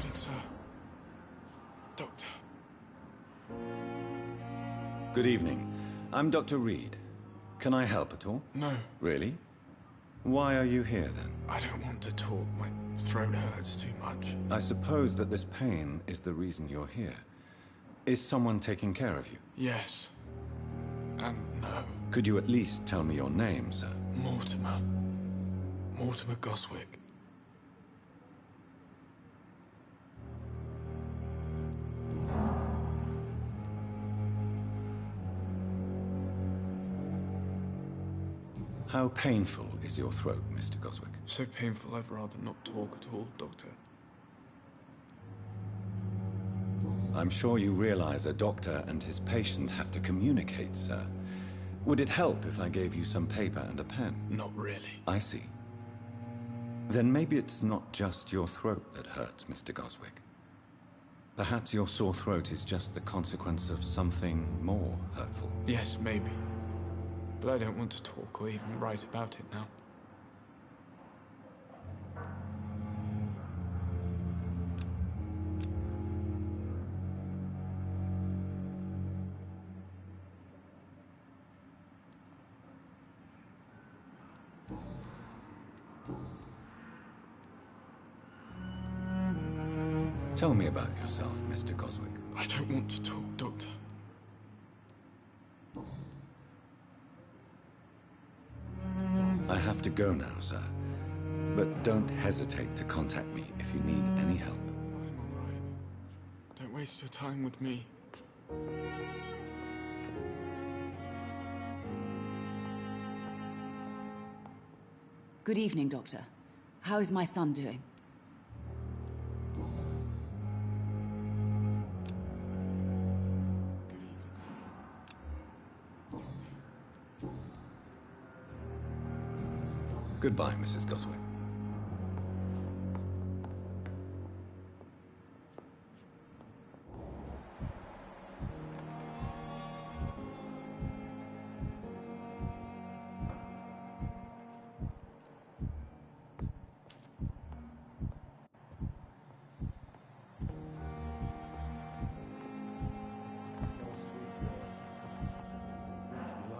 evening, sir. Doctor. Good evening. I'm Dr. Reed. Can I help at all? No. Really? Why are you here, then? I don't want to talk. My throat hurts too much. I suppose that this pain is the reason you're here. Is someone taking care of you? Yes. And no. Could you at least tell me your name, sir? Mortimer. Mortimer Goswick. How painful is your throat, Mr. Goswick? So painful I'd rather not talk at all, Doctor. I'm sure you realize a doctor and his patient have to communicate, sir. Would it help if I gave you some paper and a pen? Not really. I see. Then maybe it's not just your throat that hurts, Mr. Goswick. Perhaps your sore throat is just the consequence of something more hurtful. Yes, maybe. But I don't want to talk or even write about it now. Tell me about yourself, Mr. Goswick. I don't want to talk, Doctor. I have to go now, sir. But don't hesitate to contact me if you need any help. I'm all right. Don't waste your time with me. Good evening, Doctor. How is my son doing? Goodbye, Mrs. Goswick.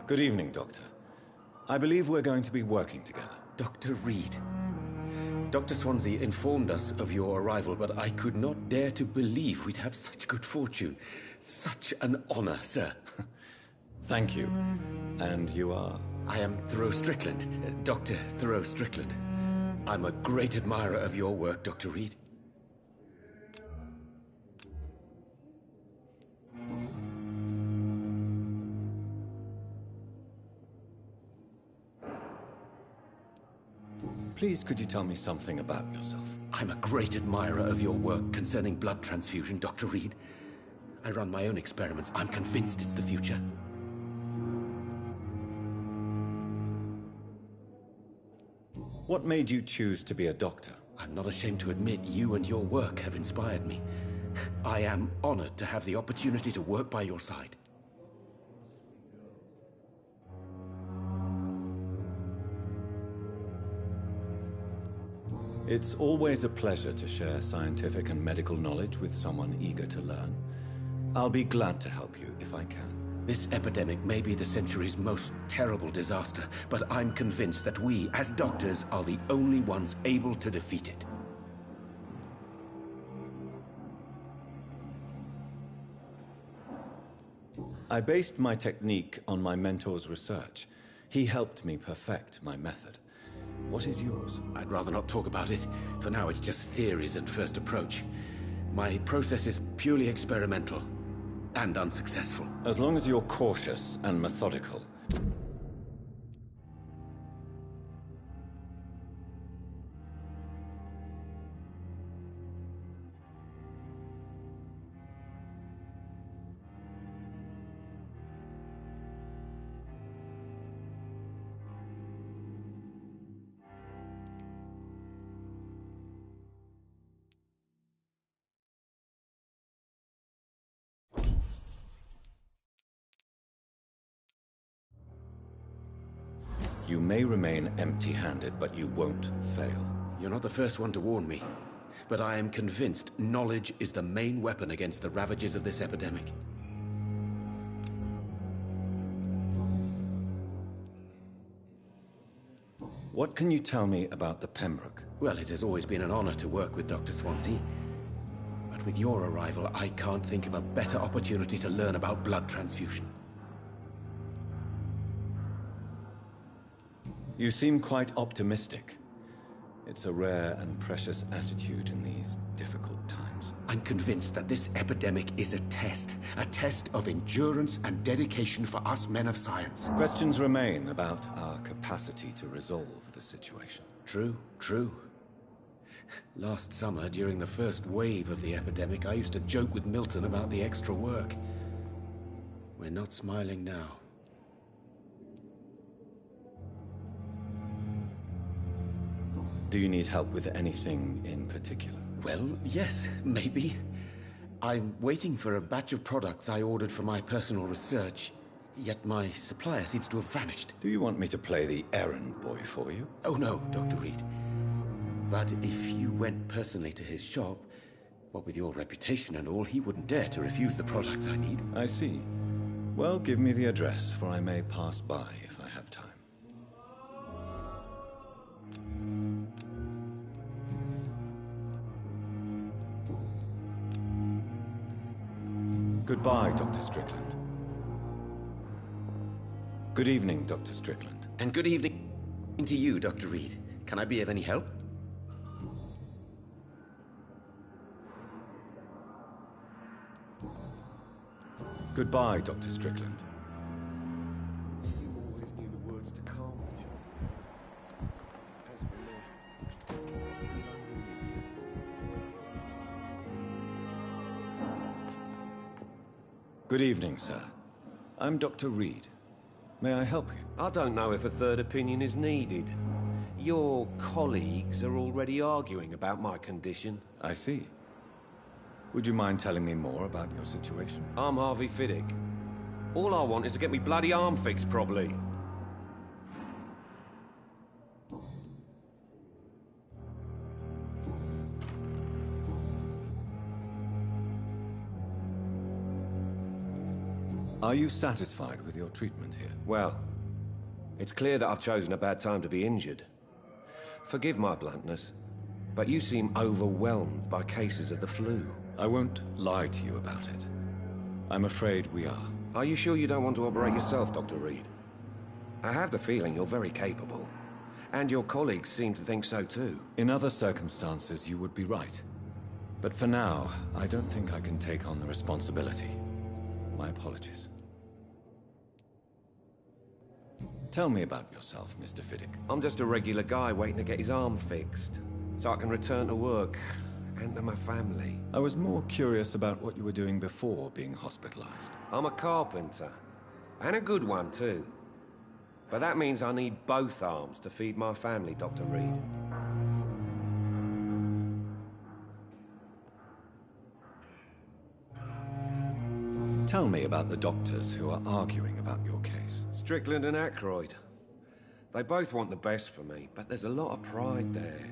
Good evening, Doctor. I believe we're going to be working together. Dr. Reed. Dr. Swansea informed us of your arrival, but I could not dare to believe we'd have such good fortune. Such an honor, sir. Thank you. And you are? I am Thoreau Strickland, Dr. Thoreau Strickland. I'm a great admirer of your work, Dr. Reed. Please, could you tell me something about yourself? I'm a great admirer of your work concerning blood transfusion, Dr. Reed. I run my own experiments. I'm convinced it's the future. What made you choose to be a doctor? I'm not ashamed to admit you and your work have inspired me. I am honored to have the opportunity to work by your side. It's always a pleasure to share scientific and medical knowledge with someone eager to learn. I'll be glad to help you if I can. This epidemic may be the century's most terrible disaster, but I'm convinced that we, as doctors, are the only ones able to defeat it. I based my technique on my mentor's research. He helped me perfect my method. What is yours? I'd rather not talk about it. For now, it's just theories and first approach. My process is purely experimental and unsuccessful. As long as you're cautious and methodical. You may remain empty-handed, but you won't fail. You're not the first one to warn me. but I am convinced knowledge is the main weapon against the ravages of this epidemic. What can you tell me about the Pembroke? Well, it has always been an honor to work with Dr. Swansea. But with your arrival, I can't think of a better opportunity to learn about blood transfusion. You seem quite optimistic. It's a rare and precious attitude in these difficult times. I'm convinced that this epidemic is a test of endurance and dedication for us men of science. Questions remain about our capacity to resolve the situation. True, true. Last summer, during the first wave of the epidemic, I used to joke with Milton about the extra work. We're not smiling now. Do you need help with anything in particular? Well, yes, maybe. I'm waiting for a batch of products I ordered for my personal research, yet my supplier seems to have vanished. Do you want me to play the errand boy for you? Oh no, Dr. Reed. But if you went personally to his shop, what with your reputation and all, he wouldn't dare to refuse the products I need. I see. Well, give me the address, for I may pass by if I have time. Goodbye, Dr. Strickland. Good evening, Dr. Strickland. And good evening to you, Dr. Reed. Can I be of any help? Goodbye, Dr. Strickland. You always knew the words to calm me, Good evening, sir. I'm Dr. Reed. May I help you? I don't know if a third opinion is needed. Your colleagues are already arguing about my condition. I see. Would you mind telling me more about your situation? I'm Harvey Fiddick. All I want is to get me bloody arm fixed properly. Are you satisfied with your treatment here? Well, it's clear that I've chosen a bad time to be injured. Forgive my bluntness, but you seem overwhelmed by cases of the flu. I won't lie to you about it. I'm afraid we are. Are you sure you don't want to operate yourself, Dr. Reed? I have the feeling you're very capable, and your colleagues seem to think so too. In other circumstances, you would be right. But for now, I don't think I can take on the responsibility. My apologies. Tell me about yourself, Mr. Fiddick. I'm just a regular guy waiting to get his arm fixed, so I can return to work and to my family. I was more curious about what you were doing before being hospitalized. I'm a carpenter, and a good one too. But that means I need both arms to feed my family, Dr. Reed. Tell me about the doctors who are arguing about your case. Strickland and Aykroyd. They both want the best for me, but there's a lot of pride there.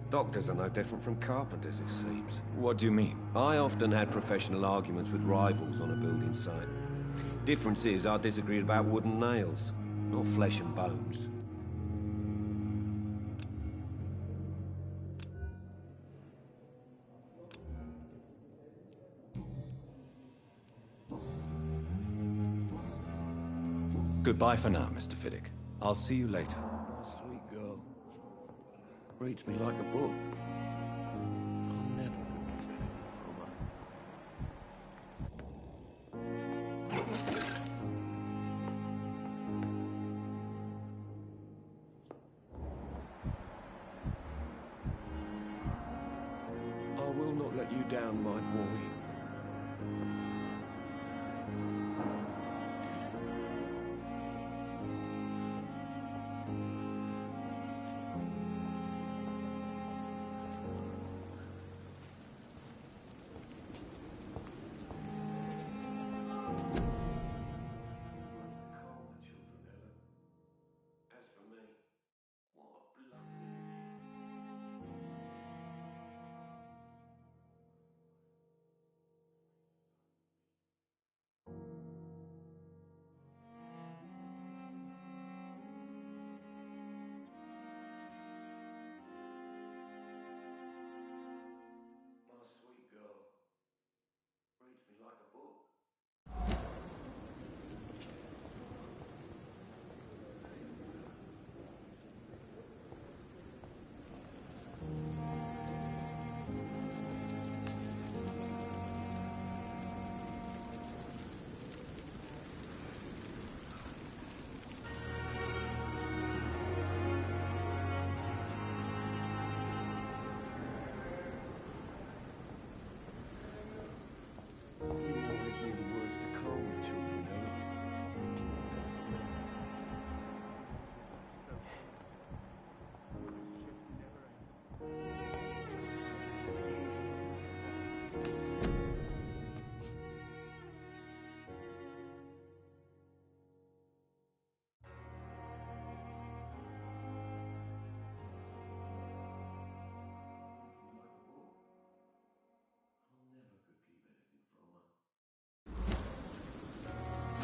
Doctors are no different from carpenters, it seems. What do you mean? I often had professional arguments with rivals on a building site. Difference is, I disagreed about wooden nails, not flesh and bones. Goodbye for now, Mr. Fiddick. I'll see you later. Sweet girl. Reads me like a book. I'll never... I will not let you down, my boy.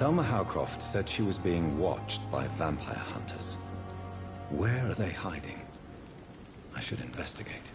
Thelma Howcroft said she was being watched by vampire hunters. Where are they hiding? I should investigate.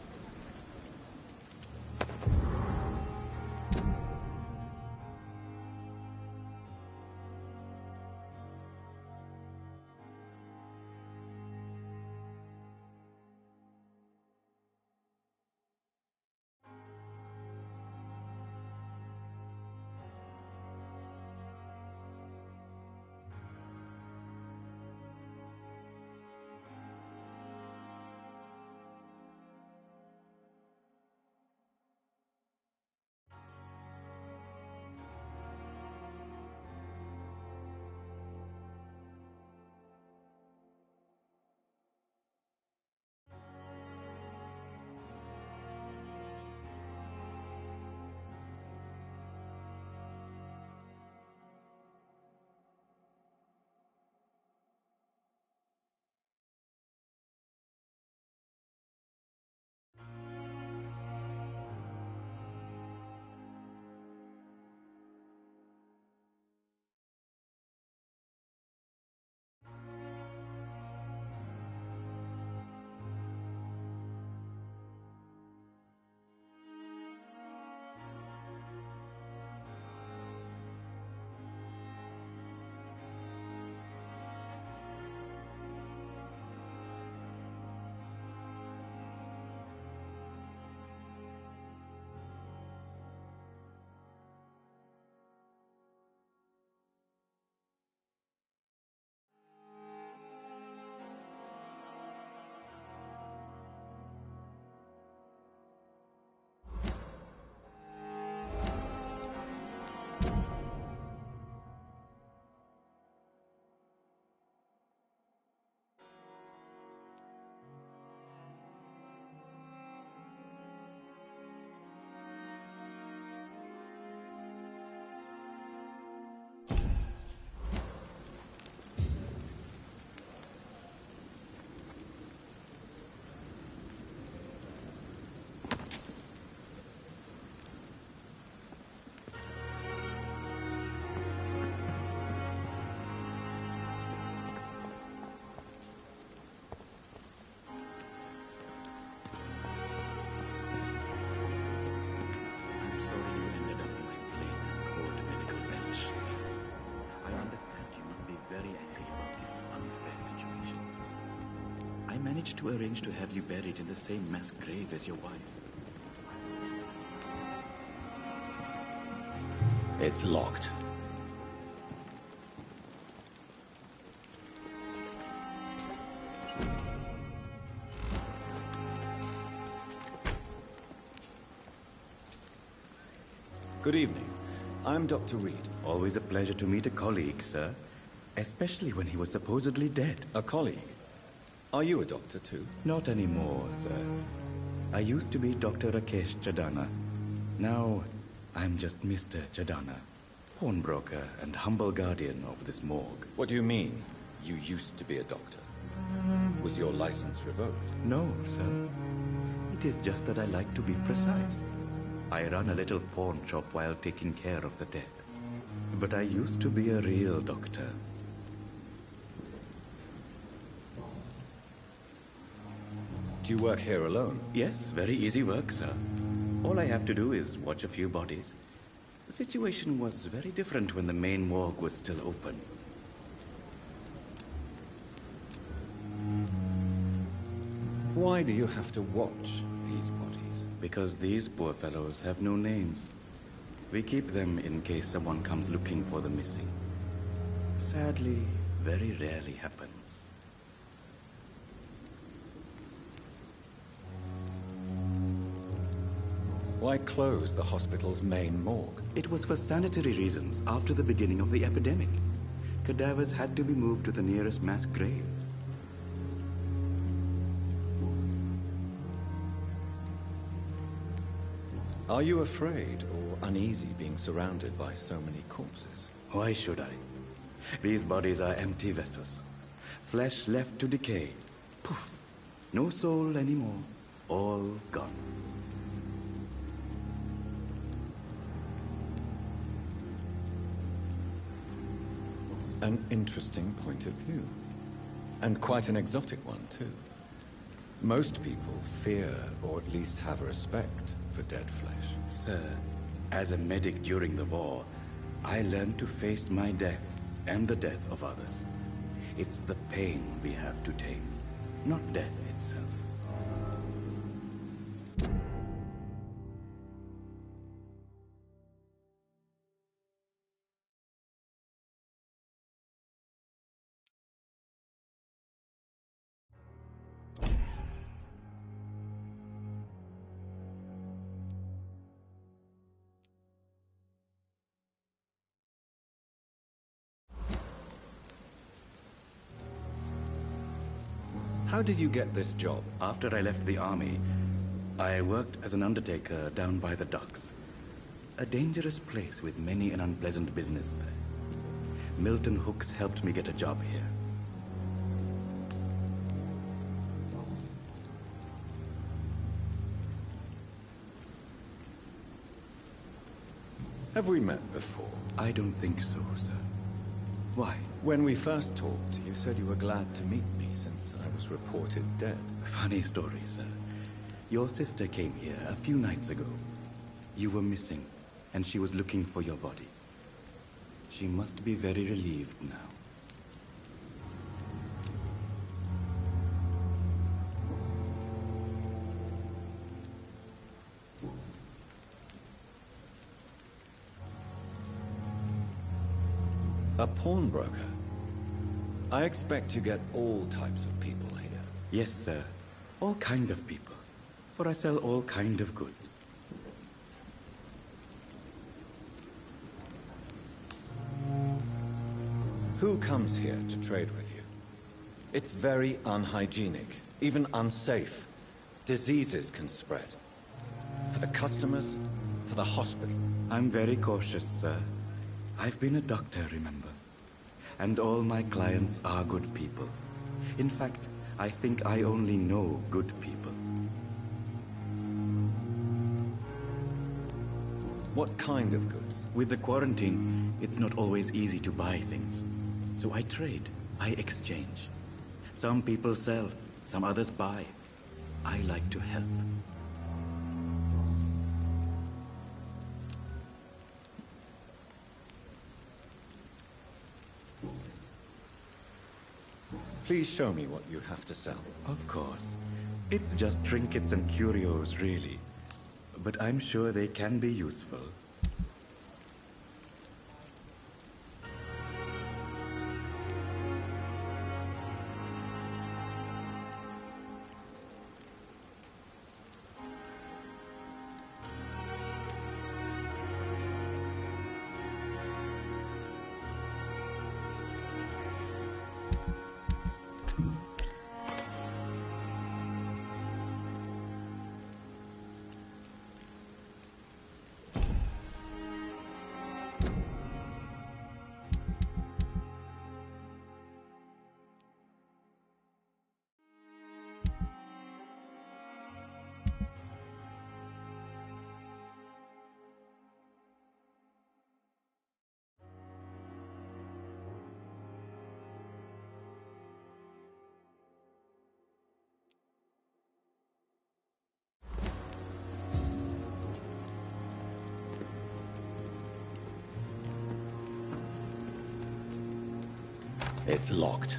I managed to arrange to have you buried in the same mass grave as your wife. It's locked. Good evening. I'm Dr. Reed. Always a pleasure to meet a colleague, sir. Especially when he was supposedly dead. A colleague? Are you a doctor too? Not anymore, sir. I used to be Dr. Rakesh Chadana. Now, I'm just Mr. Chadana, pawnbroker and humble guardian of this morgue. What do you mean, you used to be a doctor? Was your license revoked? No, sir. It is just that I like to be precise. I run a little pawn shop while taking care of the dead. But I used to be a real doctor. Do you work here alone? Yes, very easy work, sir. All I have to do is watch a few bodies. The situation was very different when the main morgue was still open. Why do you have to watch these bodies? Because these poor fellows have no names. We keep them in case someone comes looking for the missing. Sadly, very rarely happens. Why close the hospital's main morgue? It was for sanitary reasons after the beginning of the epidemic. Cadavers had to be moved to the nearest mass grave. Are you afraid or uneasy being surrounded by so many corpses? Why should I? These bodies are empty vessels. Flesh left to decay. Poof. No soul anymore. All gone. An interesting point of view. And quite an exotic one, too. Most people fear, or at least have respect, for dead flesh. Sir, as a medic during the war, I learned to face my death and the death of others. It's the pain we have to tame, not death itself. How did you get this job? After I left the army, I worked as an undertaker down by the docks. A dangerous place with many an unpleasant business there. Milton Hooks helped me get a job here. Have we met before? I don't think so, sir. Why? When we first talked, you said you were glad to meet me since I was reported dead. Funny story, sir. Your sister came here a few nights ago. You were missing, and she was looking for your body. She must be very relieved now. A pawnbroker? I expect you get all types of people here. Yes, sir. All kind of people. For I sell all kind of goods. Who comes here to trade with you? It's very unhygienic, even unsafe. Diseases can spread. For the customers, for the hospital. I'm very cautious, sir. I've been a doctor, remember? And all my clients are good people. In fact, I think I only know good people. What kind of goods? With the quarantine, it's not always easy to buy things. So I trade, I exchange. Some people sell, some others buy. I like to help. Please show me what you have to sell. Of course. It's just trinkets and curios, really. But I'm sure they can be useful. It's locked.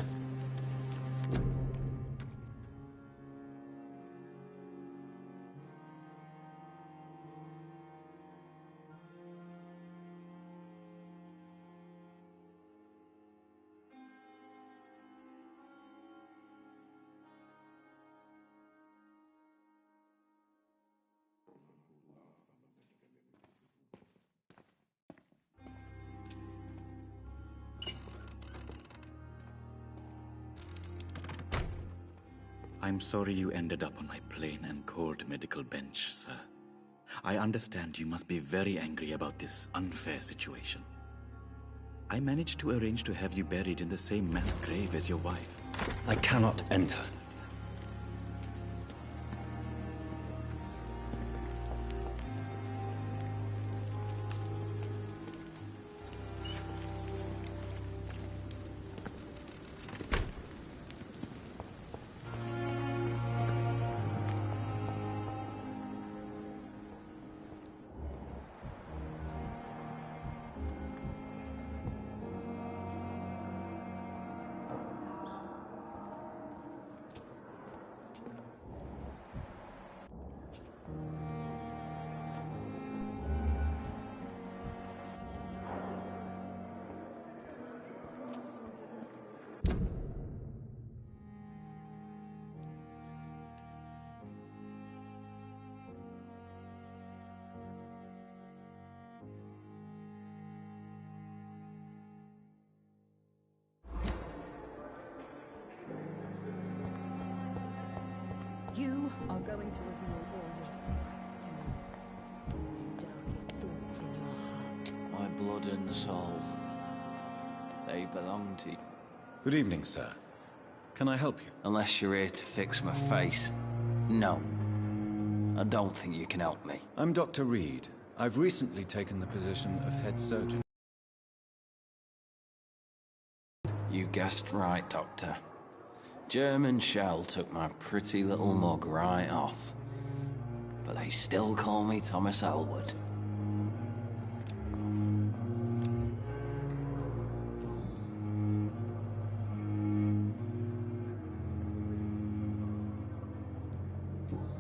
I'm sorry you ended up on my plain and cold medical bench, sir. I understand you must be very angry about this unfair situation. I managed to arrange to have you buried in the same mass grave as your wife. I cannot enter. are going to reveal all your secrets to me. Darkest thoughts in your heart. My blood and soul. They belong to you. Good evening, sir. Can I help you? Unless you're here to fix my face. No. I don't think you can help me. I'm Dr. Reed. I've recently taken the position of head surgeon. You guessed right, Doctor. German shell took my pretty little mug right off. But they still call me Thomas Elwood.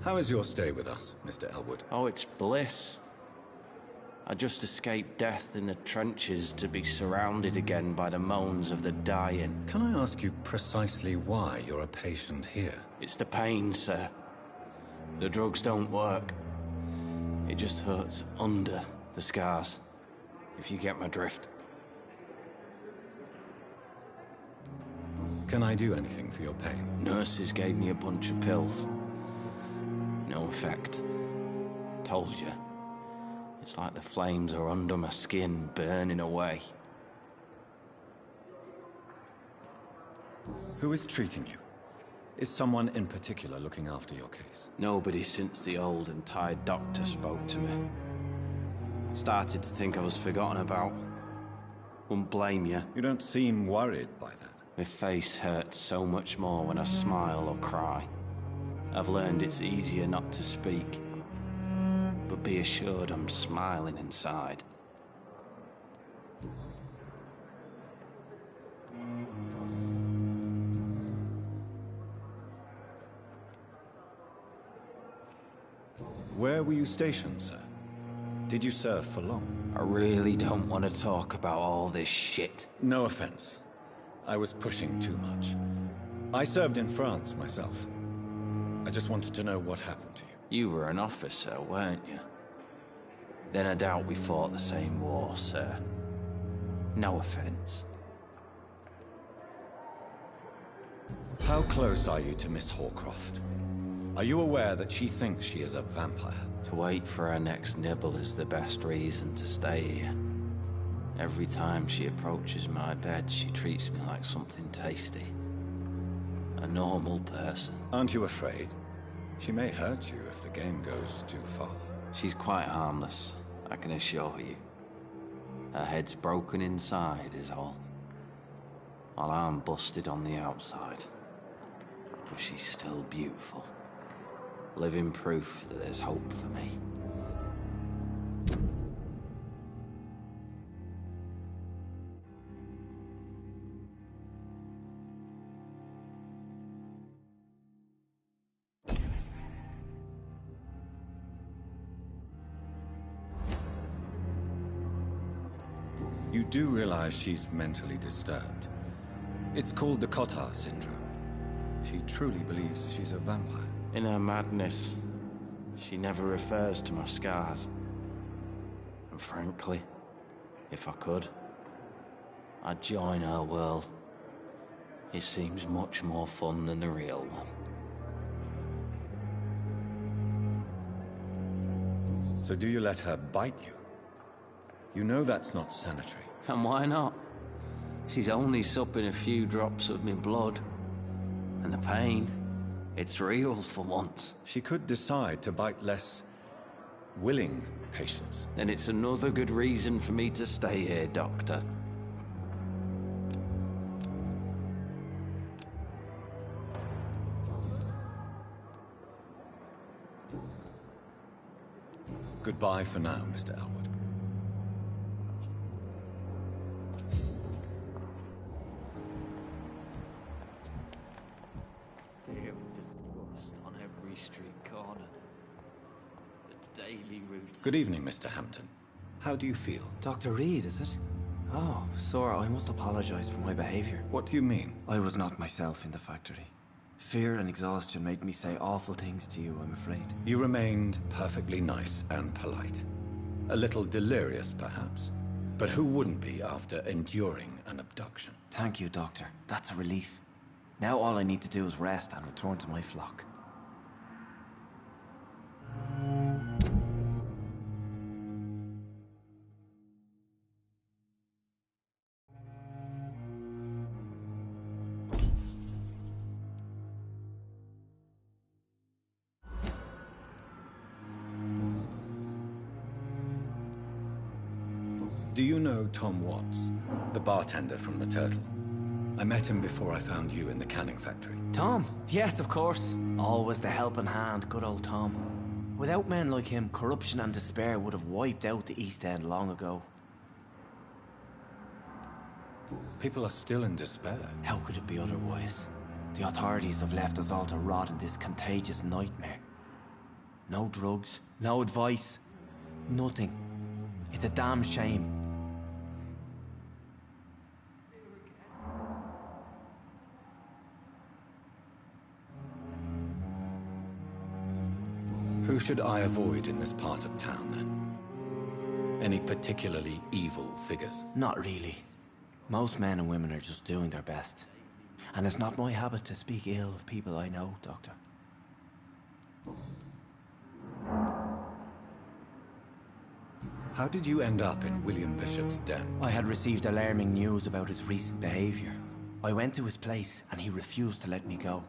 How is your stay with us, Mr. Elwood? Oh, it's bliss. I just escaped death in the trenches to be surrounded again by the moans of the dying. Can I ask you precisely why you're a patient here? It's the pain, sir. The drugs don't work. It just hurts under the scars, if you get my drift. Can I do anything for your pain? Nurses gave me a bunch of pills. No effect. Told you. It's like the flames are under my skin, burning away. Who is treating you? Is someone in particular looking after your case? Nobody since the old and tired doctor spoke to me. Started to think I was forgotten about. Wouldn't blame you. You don't seem worried by that. My face hurts so much more when I smile or cry. I've learned it's easier not to speak. But be assured I'm smiling inside. Where were you stationed, sir? Did you serve for long? I really don't want to talk about all this shit. No offense. I was pushing too much. I served in France myself. I just wanted to know what happened to you. You were an officer, weren't you? Then I doubt we fought the same war, sir. No offense. How close are you to Miss Horcroft? Are you aware that she thinks she is a vampire? To wait for her next nibble is the best reason to stay here. Every time she approaches my bed, she treats me like something tasty. A normal person. Aren't you afraid? She may hurt you if the game goes too far. She's quite harmless, I can assure you. Her head's broken inside is all. While I'm busted on the outside. But she's still beautiful. Living proof that there's hope for me. You do realize she's mentally disturbed. It's called the Cotard syndrome. She truly believes she's a vampire. In her madness, she never refers to my scars. And frankly, if I could, I'd join her world. It seems much more fun than the real one. So do you let her bite you? You know that's not sanitary. And why not? She's only supping a few drops of my blood. And the pain, it's real for once. She could decide to bite less willing patients. Then it's another good reason for me to stay here, Doctor. Goodbye for now, Mr. Elwood. On every street corner. The daily route. Good evening, Mr. Hampton. How do you feel? Dr. Reed, is it? Oh, Sora, I must apologize for my behavior. What do you mean? I was not myself in the factory. Fear and exhaustion made me say awful things to you, I'm afraid. You remained perfectly nice and polite. A little delirious, perhaps. But who wouldn't be after enduring an abduction? Thank you, Doctor. That's a relief. Now all I need to do is rest and return to my flock. Do you know Tom Watts, the bartender from the Turtle? I met him before I found you in the canning factory. Tom? Yes, of course. Always the helping hand, good old Tom. Without men like him, corruption and despair would have wiped out the East End long ago. People are still in despair. How could it be otherwise? The authorities have left us all to rot in this contagious nightmare. No drugs, no advice, nothing. It's a damn shame. Who should I avoid in this part of town, then? Any particularly evil figures? Not really. Most men and women are just doing their best. And it's not my habit to speak ill of people I know, Doctor. How did you end up in William Bishop's den? I had received alarming news about his recent behavior. I went to his place and he refused to let me go.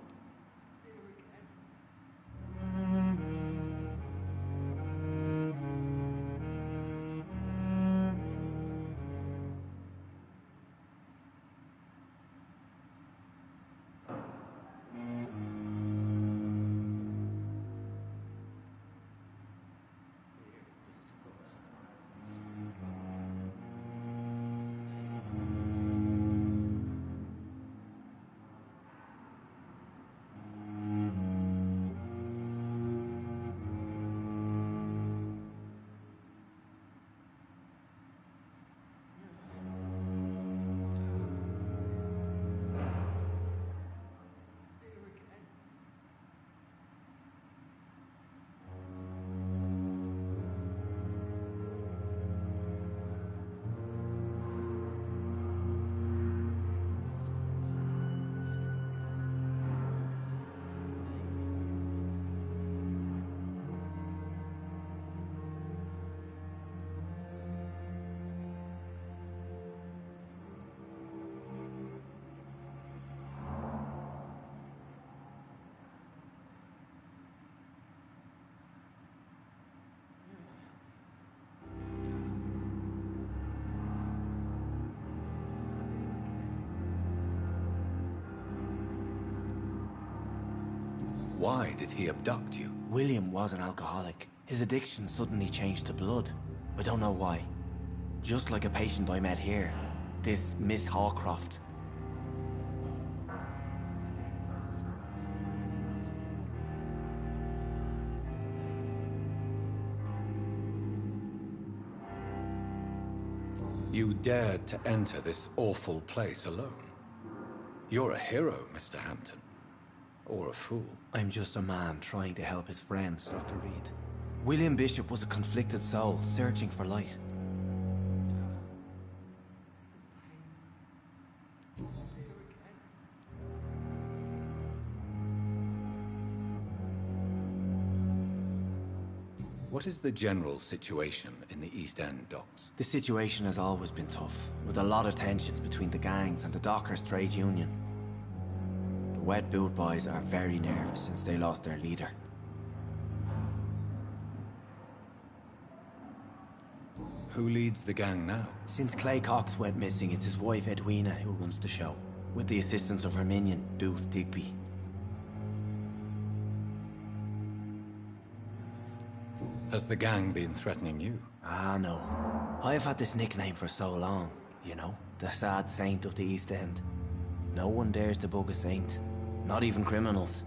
Why did he abduct you? William was an alcoholic. His addiction suddenly changed to blood. I don't know why. Just like a patient I met here. This Miss Hawcroft. You dared to enter this awful place alone. You're a hero, Mr. Hampton. Or a fool. I'm just a man trying to help his friends, Dr. Reed. William Bishop was a conflicted soul, searching for light. What is the general situation in the East End docks? The situation has always been tough, with a lot of tensions between the gangs and the dockers' trade union. The Wet Boot Boys are very nervous since they lost their leader. Who leads the gang now? Since Clay Cox went missing, it's his wife Edwina who runs the show, with the assistance of her minion, Booth Digby. Has the gang been threatening you? Ah, no. I've had this nickname for so long, you know, the sad saint of the East End. No one dares to bug a saint, not even criminals.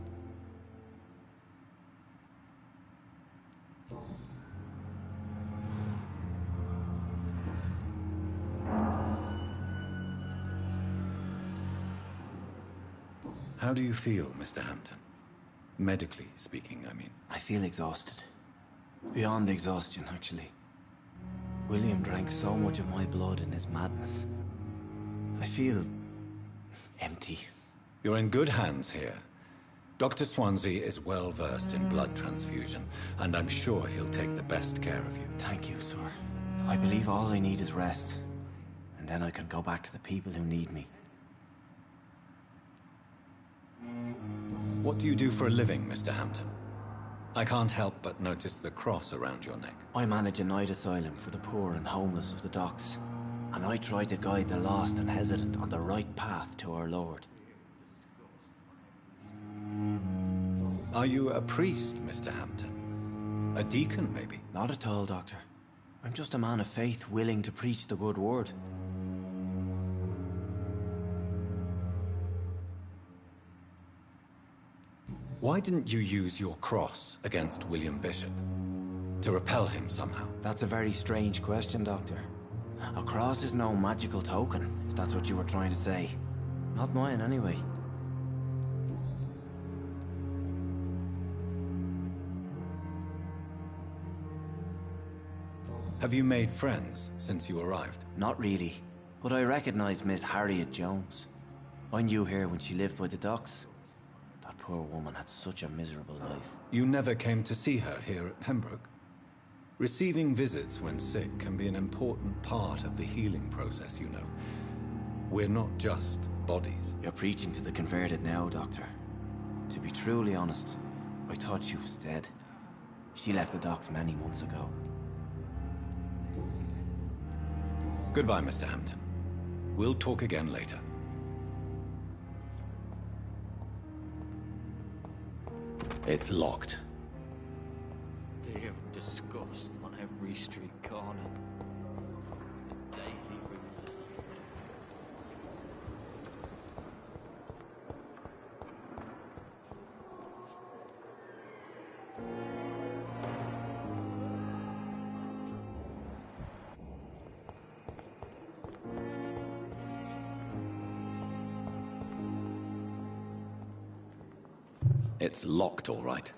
How do you feel, Mr. Hampton? Medically speaking, I mean. I feel exhausted. Beyond exhaustion, actually. William drank so much of my blood in his madness. I feel empty. You're in good hands here. Dr. Swansea is well versed in blood transfusion, and I'm sure he'll take the best care of you. Thank you, sir. I believe all I need is rest, and then I can go back to the people who need me. What do you do for a living, Mr. Hampton? I can't help but notice the cross around your neck. I manage a night asylum for the poor and homeless of the docks. and I try to guide the lost and hesitant on the right path to our Lord. Are you a priest, Mr. Hampton? A deacon, maybe? Not at all, Doctor. I'm just a man of faith willing to preach the good word. Why didn't you use your cross against William Bishop? To repel him somehow? That's a very strange question, Doctor. A cross is no magical token, if that's what you were trying to say. Not mine, anyway. Have you made friends since you arrived? Not really, but I recognize Miss Harriet Jones. I knew her when she lived by the docks. That poor woman had such a miserable life. You never came to see her here at Pembroke? Receiving visits when sick can be an important part of the healing process, you know. We're not just bodies. You're preaching to the converted now, Doctor. To be truly honest, I thought she was dead. She left the docks many months ago. Goodbye, Mr. Hampton. We'll talk again later. It's locked. Fear of disgust on every street corner. The daily route. It's locked, all right.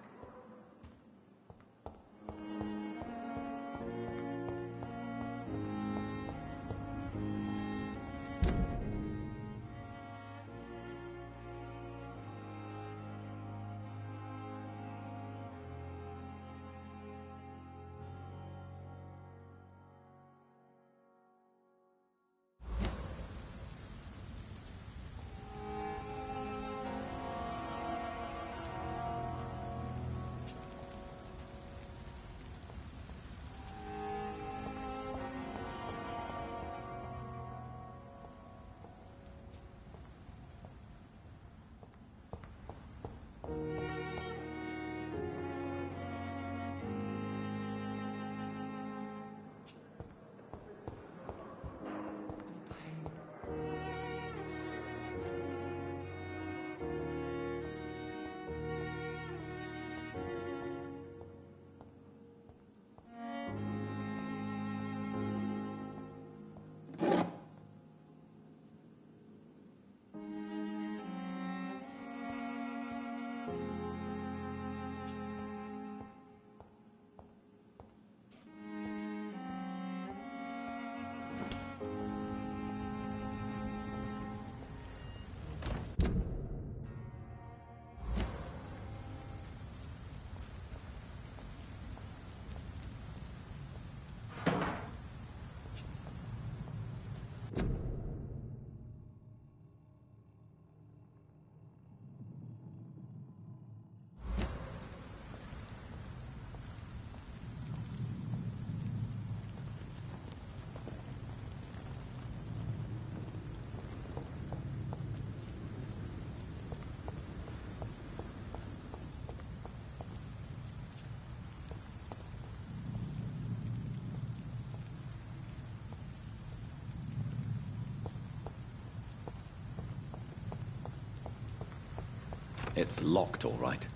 It's locked, all right.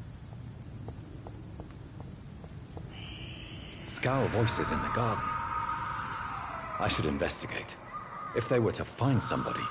Scowl voices in the garden. I should investigate. If they were to find somebody...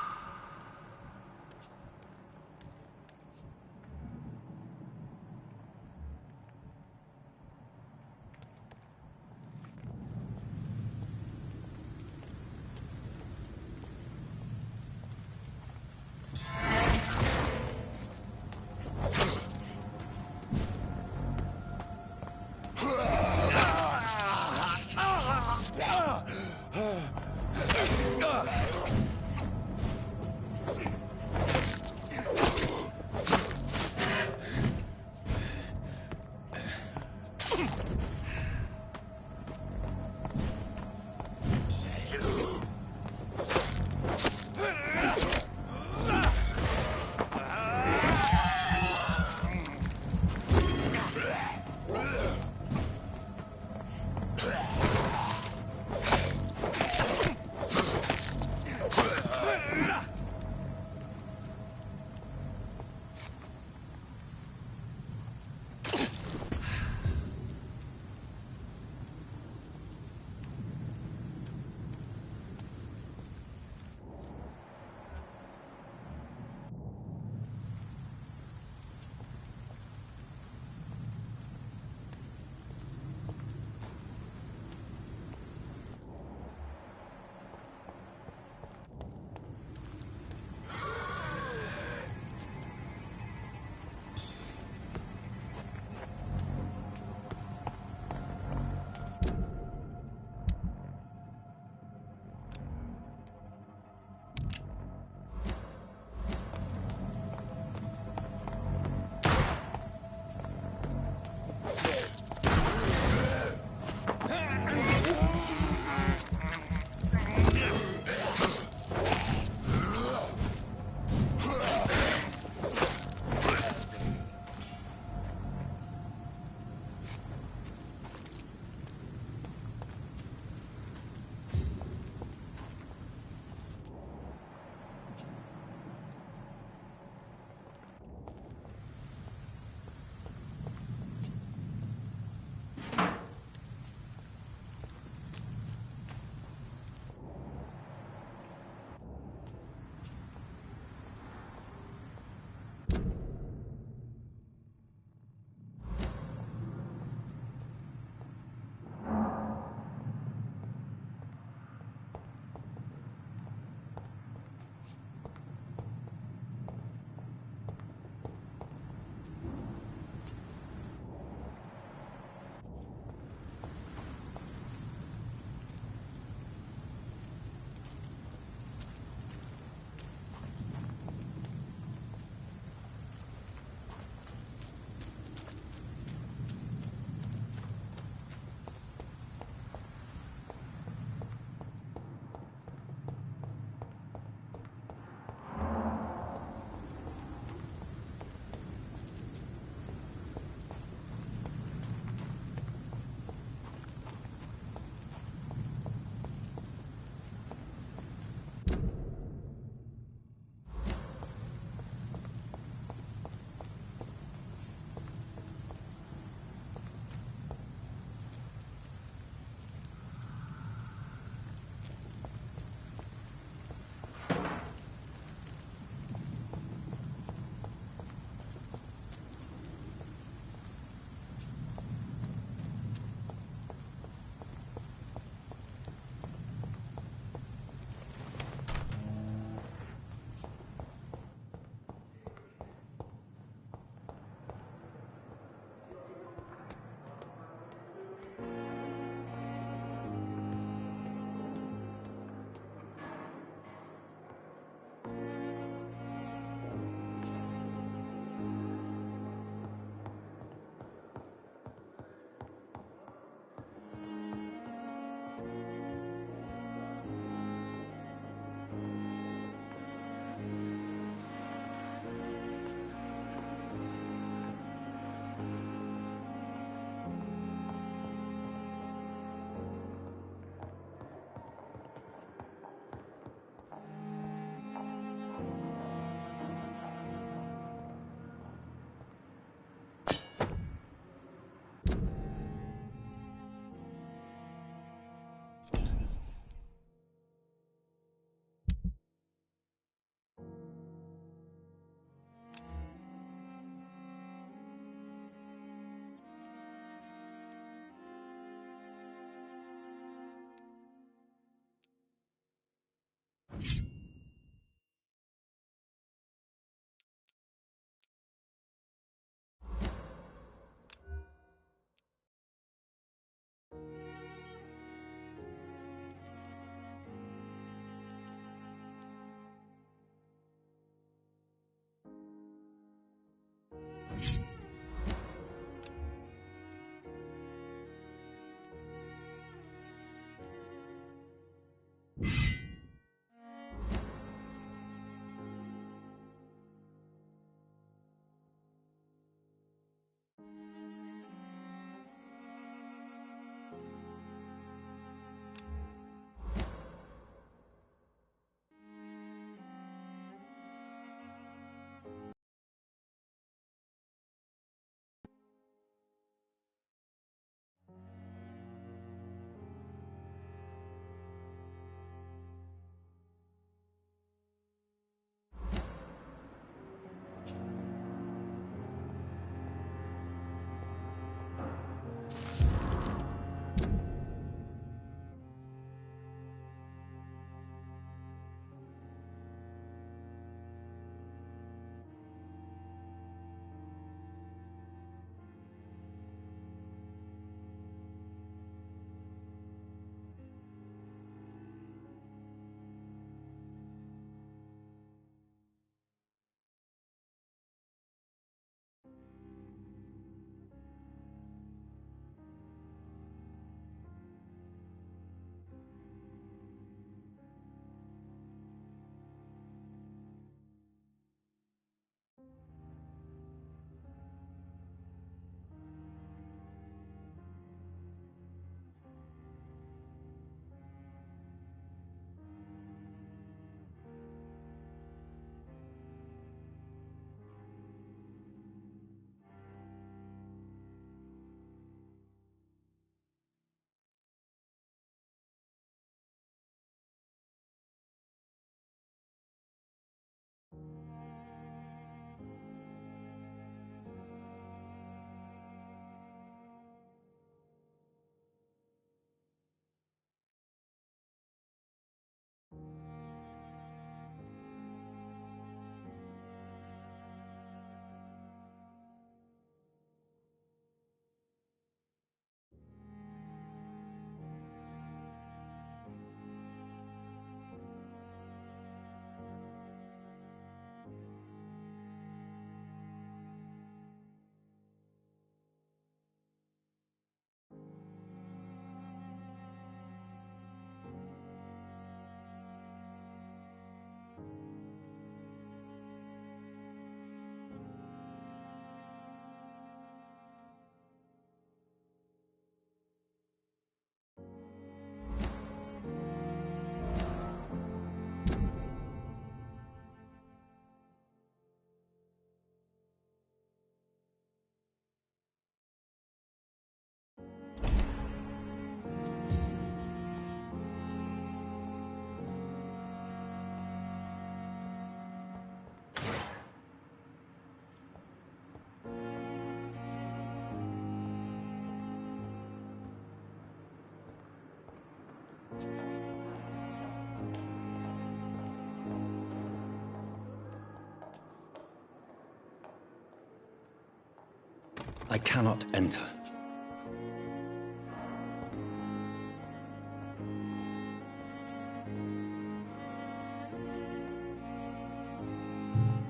I cannot enter.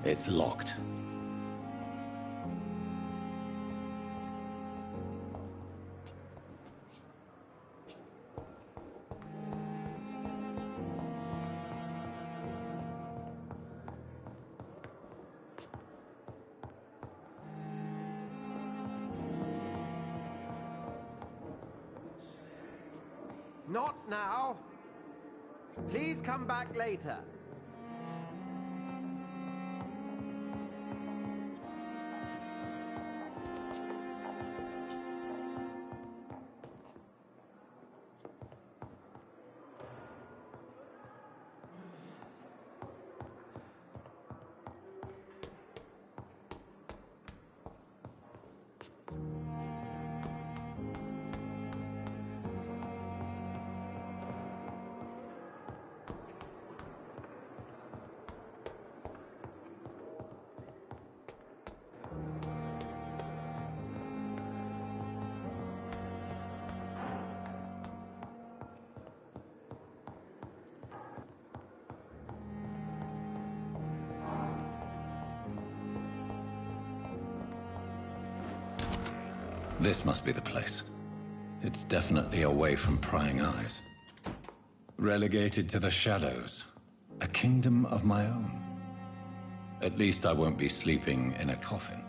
It's locked. Not now. Please come back later. This must be the place. It's definitely away from prying eyes. Relegated to the shadows. A kingdom of my own. At least I won't be sleeping in a coffin.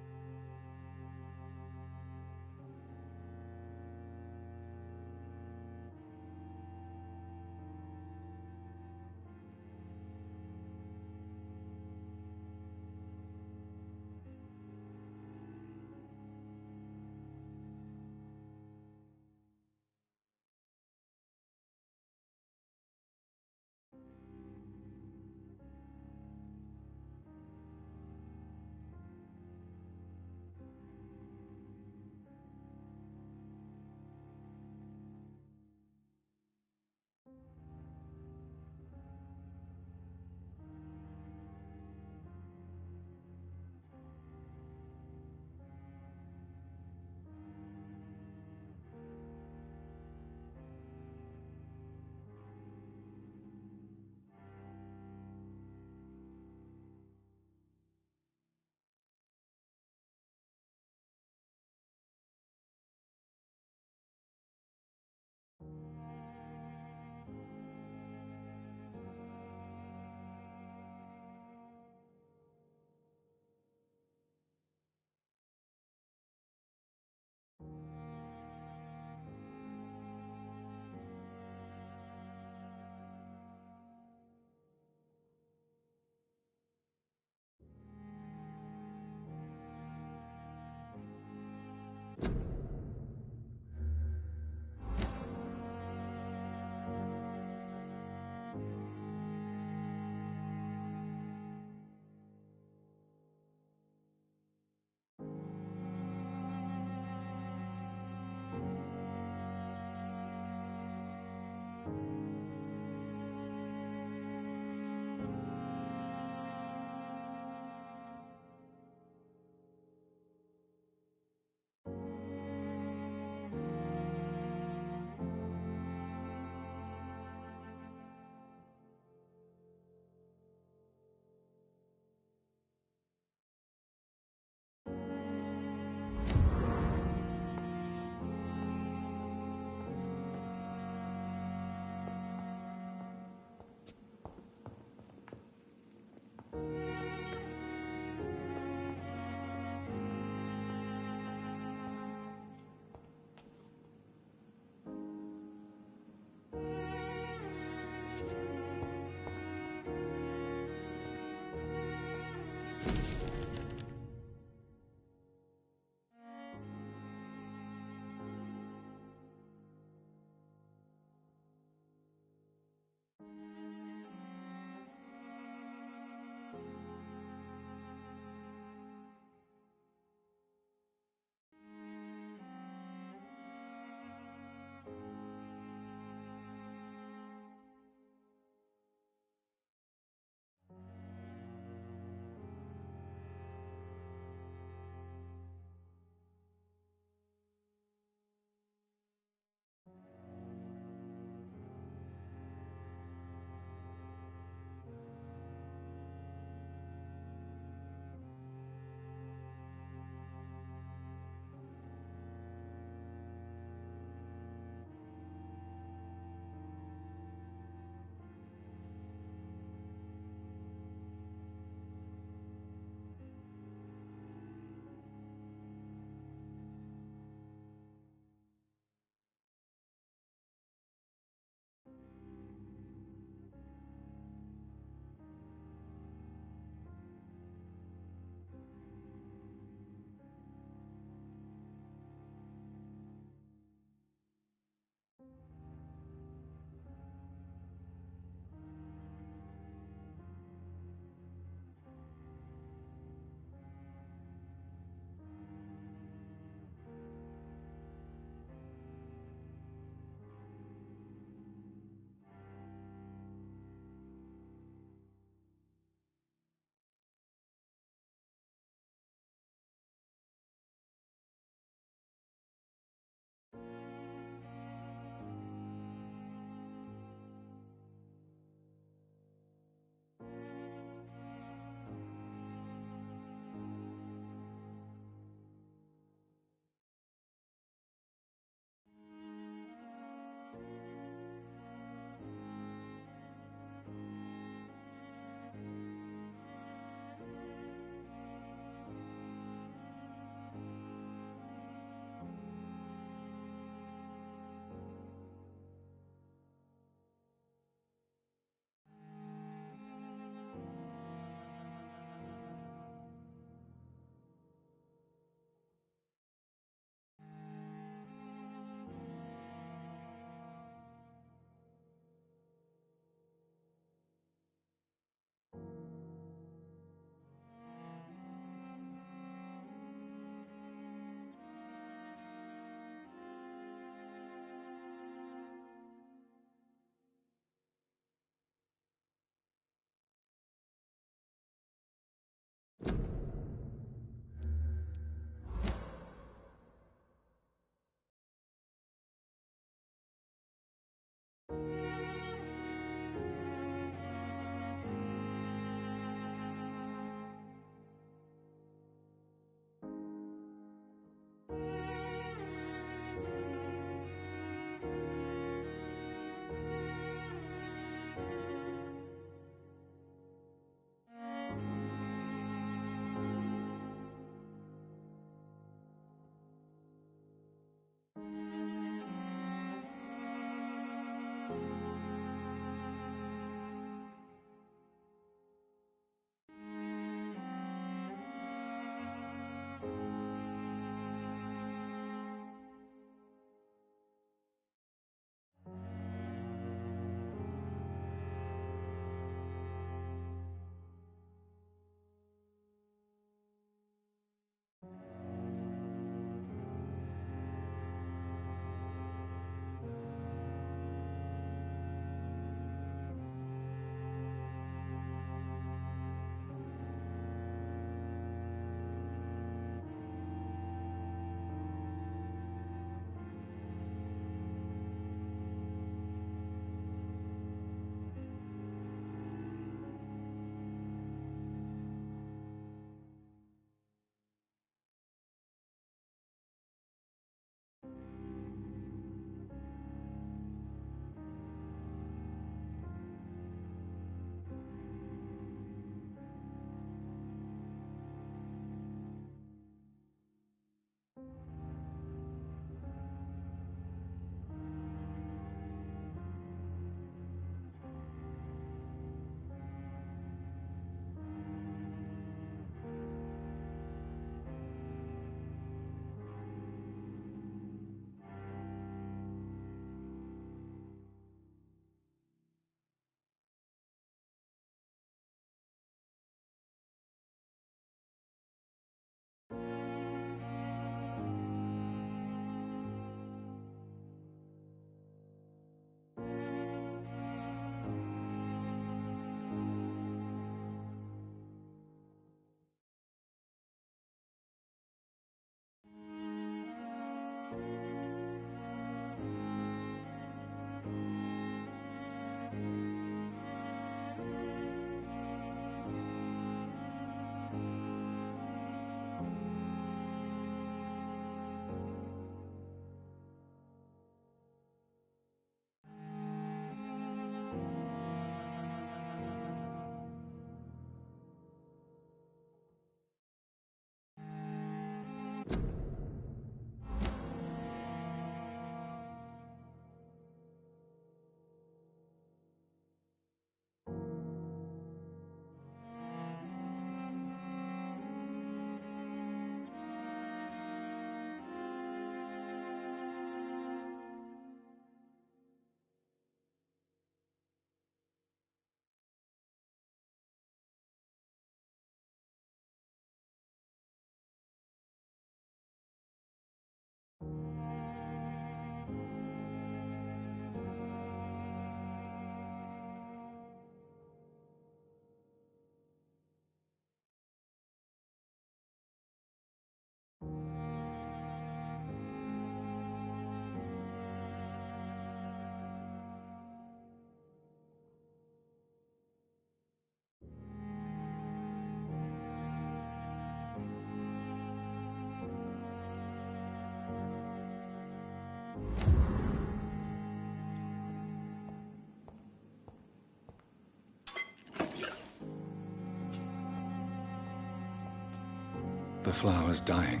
The flower's dying.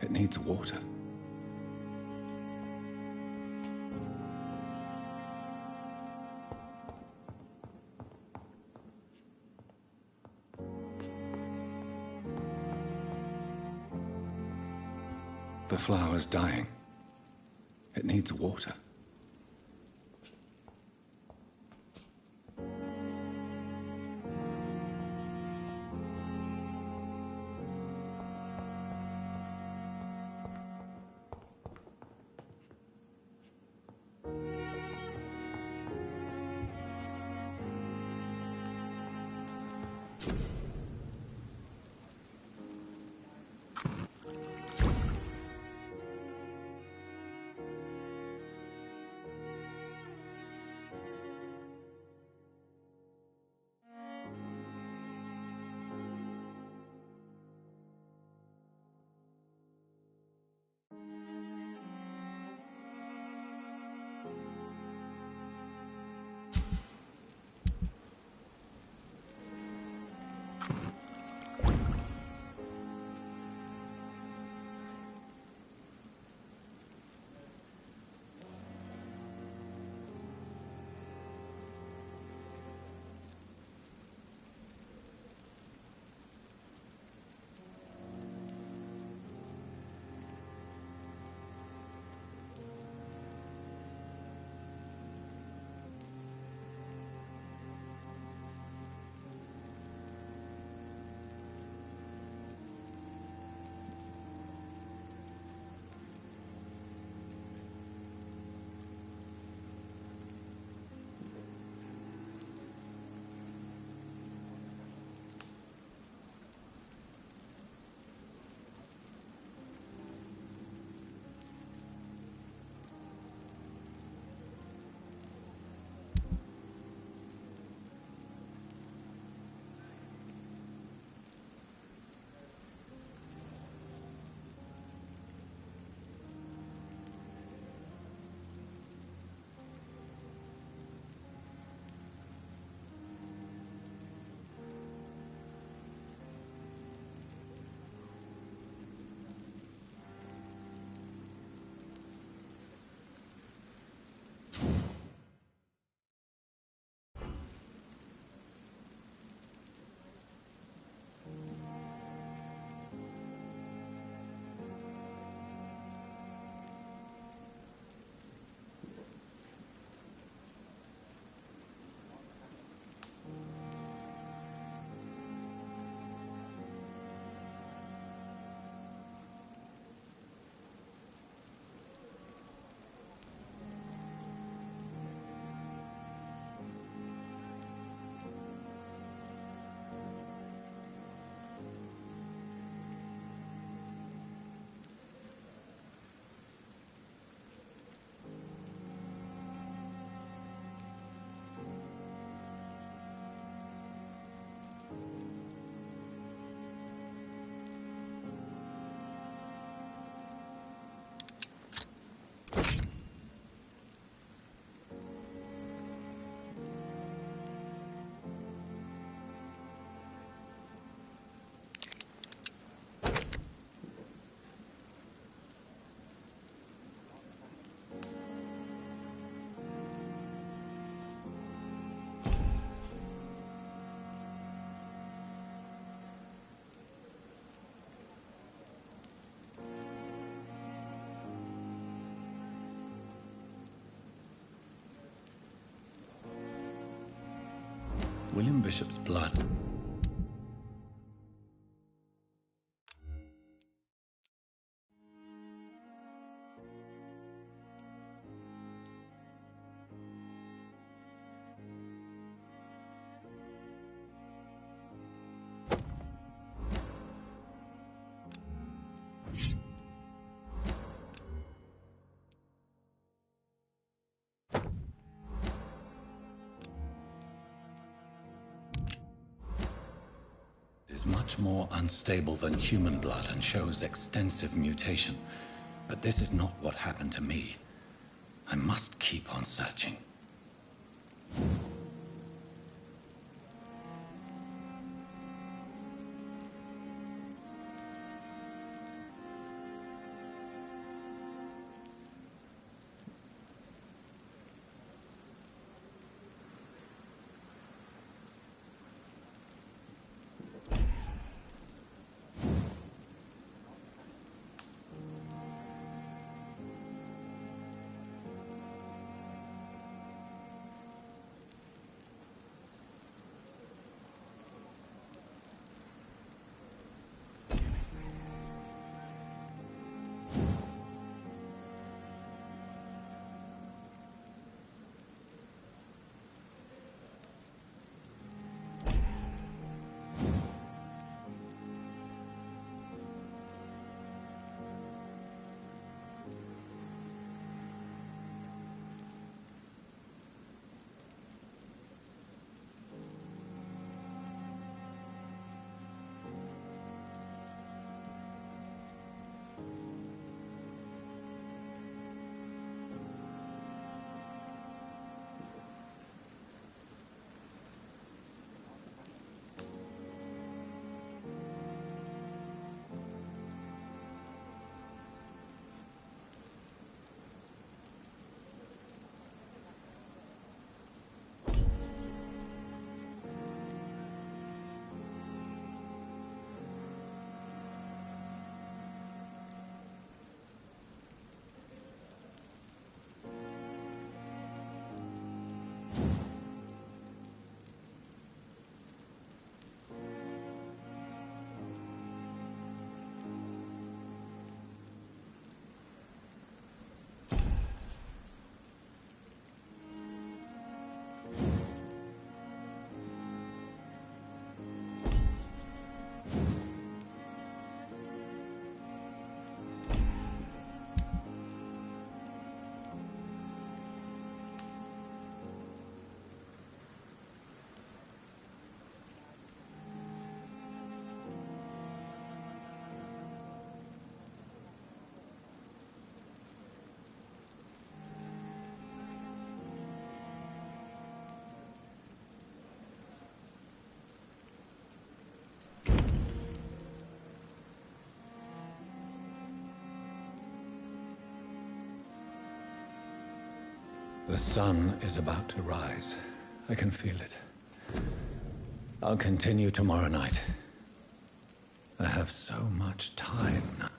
It needs water. The flower's dying. It needs water. William Bishop's blood. Is much more unstable than human blood and shows extensive mutation. But this is not what happened to me. I must keep on searching. The sun is about to rise. I can feel it. I'll continue tomorrow night. I have so much time now.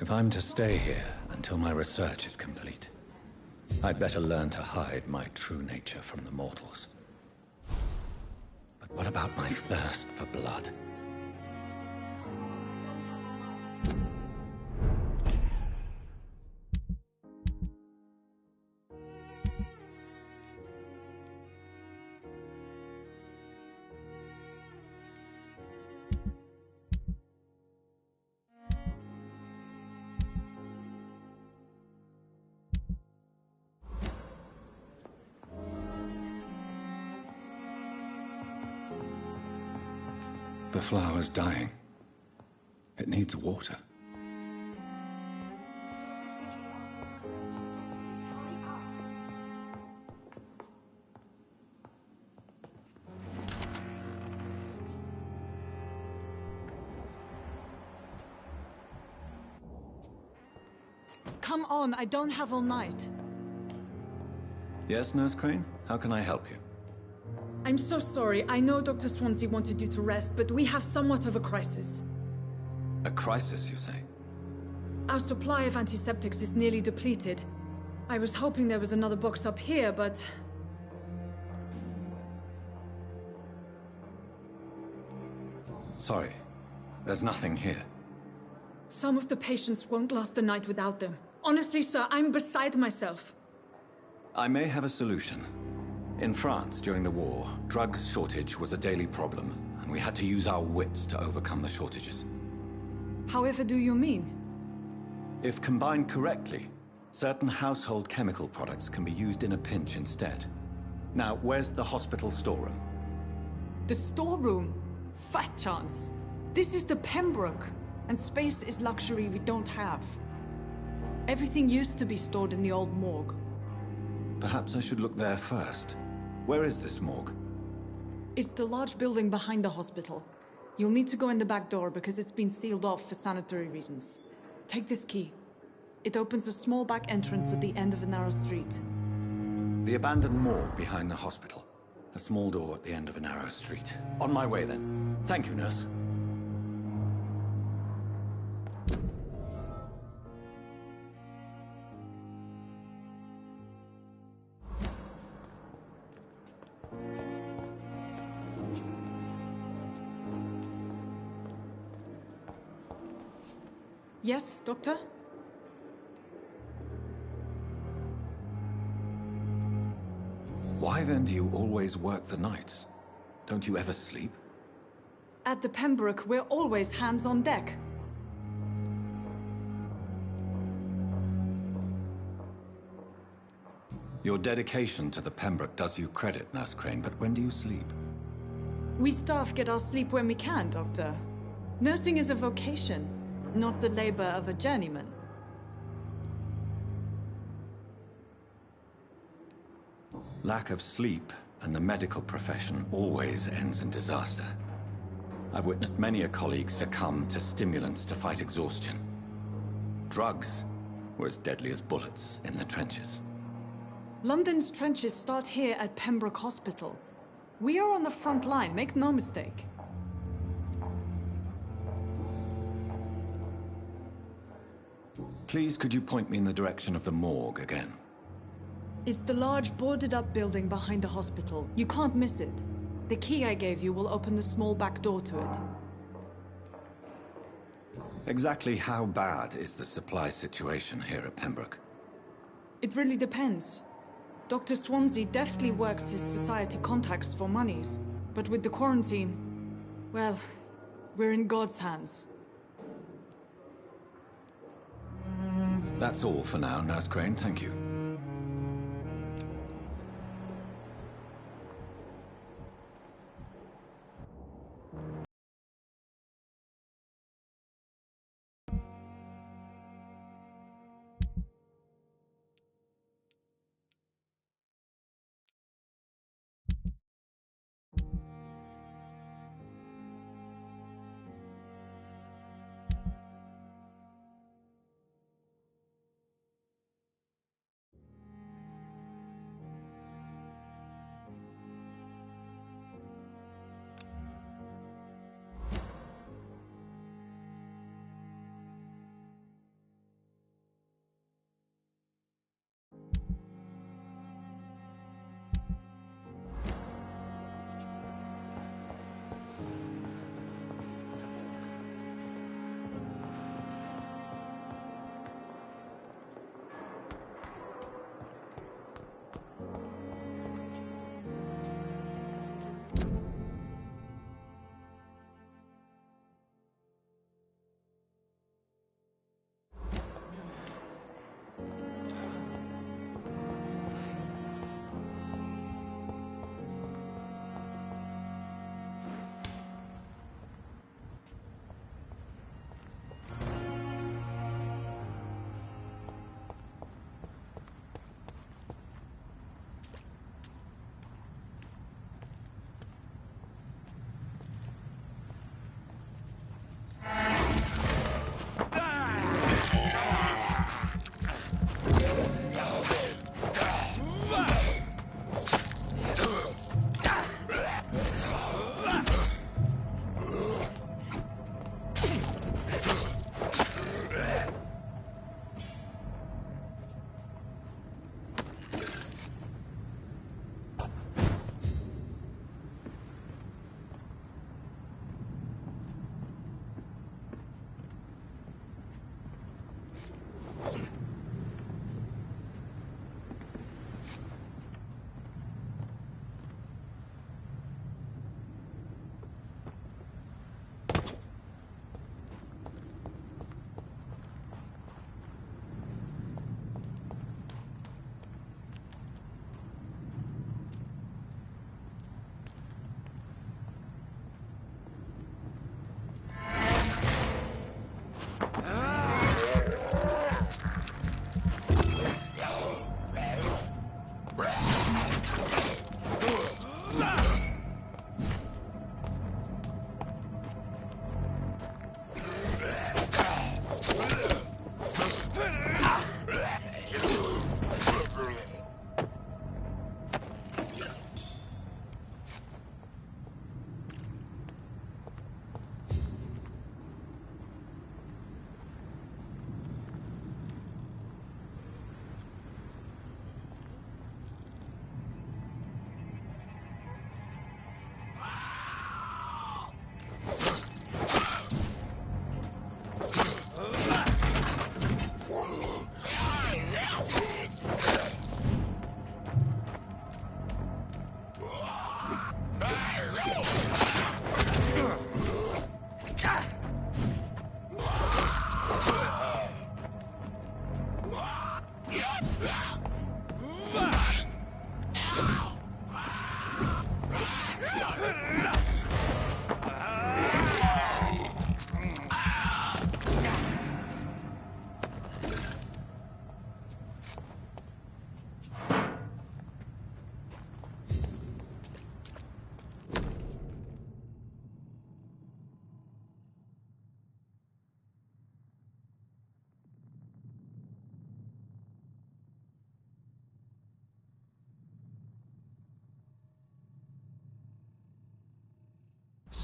If I'm to stay here until my research is complete, I'd better learn to hide my true nature from the mortals. But what about my thirst for blood? The flower's dying. It needs water. Come on, I don't have all night. Yes, Nurse Crane? How can I help you? I'm so sorry. I know Dr. Swansea wanted you to rest, but we have somewhat of a crisis. A crisis, you say? Our supply of antiseptics is nearly depleted. I was hoping there was another box up here, but... Sorry. There's nothing here. Some of the patients won't last the night without them. Honestly, sir, I'm beside myself. I may have a solution. In France, during the war, drugs shortage was a daily problem, and we had to use our wits to overcome the shortages. However do you mean? If combined correctly, certain household chemical products can be used in a pinch instead. Now, where's the hospital storeroom? The storeroom? Fat chance. This is the Pembroke, and space is luxury we don't have. Everything used to be stored in the old morgue. Perhaps I should look there first. Where is this morgue? It's the large building behind the hospital. You'll need to go in the back door because it's been sealed off for sanitary reasons. Take this key. It opens a small back entrance at the end of a narrow street. The abandoned morgue behind the hospital. A small door at the end of a narrow street. On my way then. Thank you, nurse. Yes, Doctor? Why then do you always work the nights? Don't you ever sleep? At the Pembroke, we're always hands on deck. Your dedication to the Pembroke does you credit, Nurse Crane, but when do you sleep? We staff get our sleep when we can, Doctor. Nursing is a vocation, not the labor of a journeyman. Lack of sleep and the medical profession always ends in disaster. I've witnessed many a colleague succumb to stimulants to fight exhaustion. Drugs were as deadly as bullets in the trenches. London's trenches start here at Pembroke Hospital. We are on the front line, make no mistake. Please, could you point me in the direction of the morgue again? It's the large boarded-up building behind the hospital. You can't miss it. The key I gave you will open the small back door to it. Exactly how bad is the supply situation here at Pembroke? It really depends. Dr. Swansea deftly works his society contacts for monies, but with the quarantine, well, we're in God's hands. That's all for now, Nurse Crane. Thank you.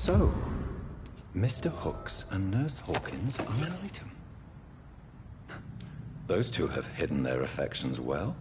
So, Mr. Hooks and Nurse Hawkins are an item. Those two have hidden their affections well.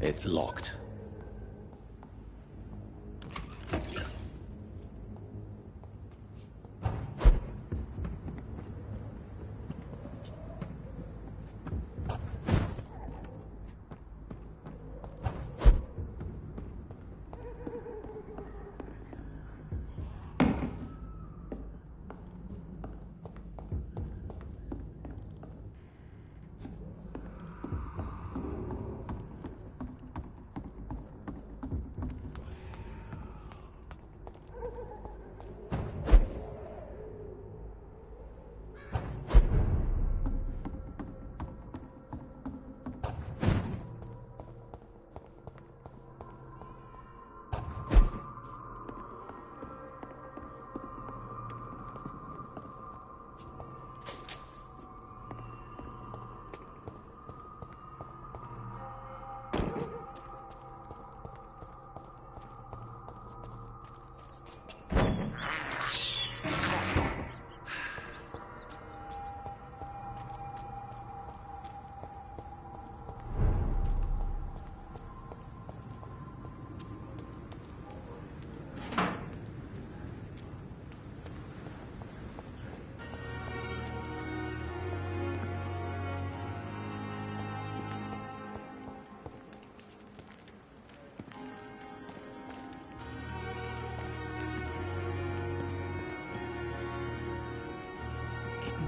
It's locked.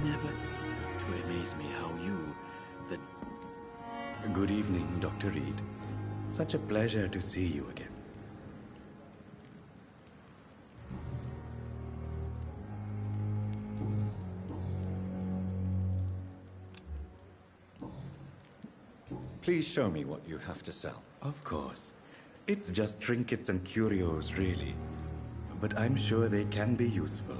Never ceases to amaze me how you, the... Good evening, Dr. Reed. Such a pleasure to see you again. Please show me what you have to sell. Of course. It's just trinkets and curios, really. But I'm sure they can be useful.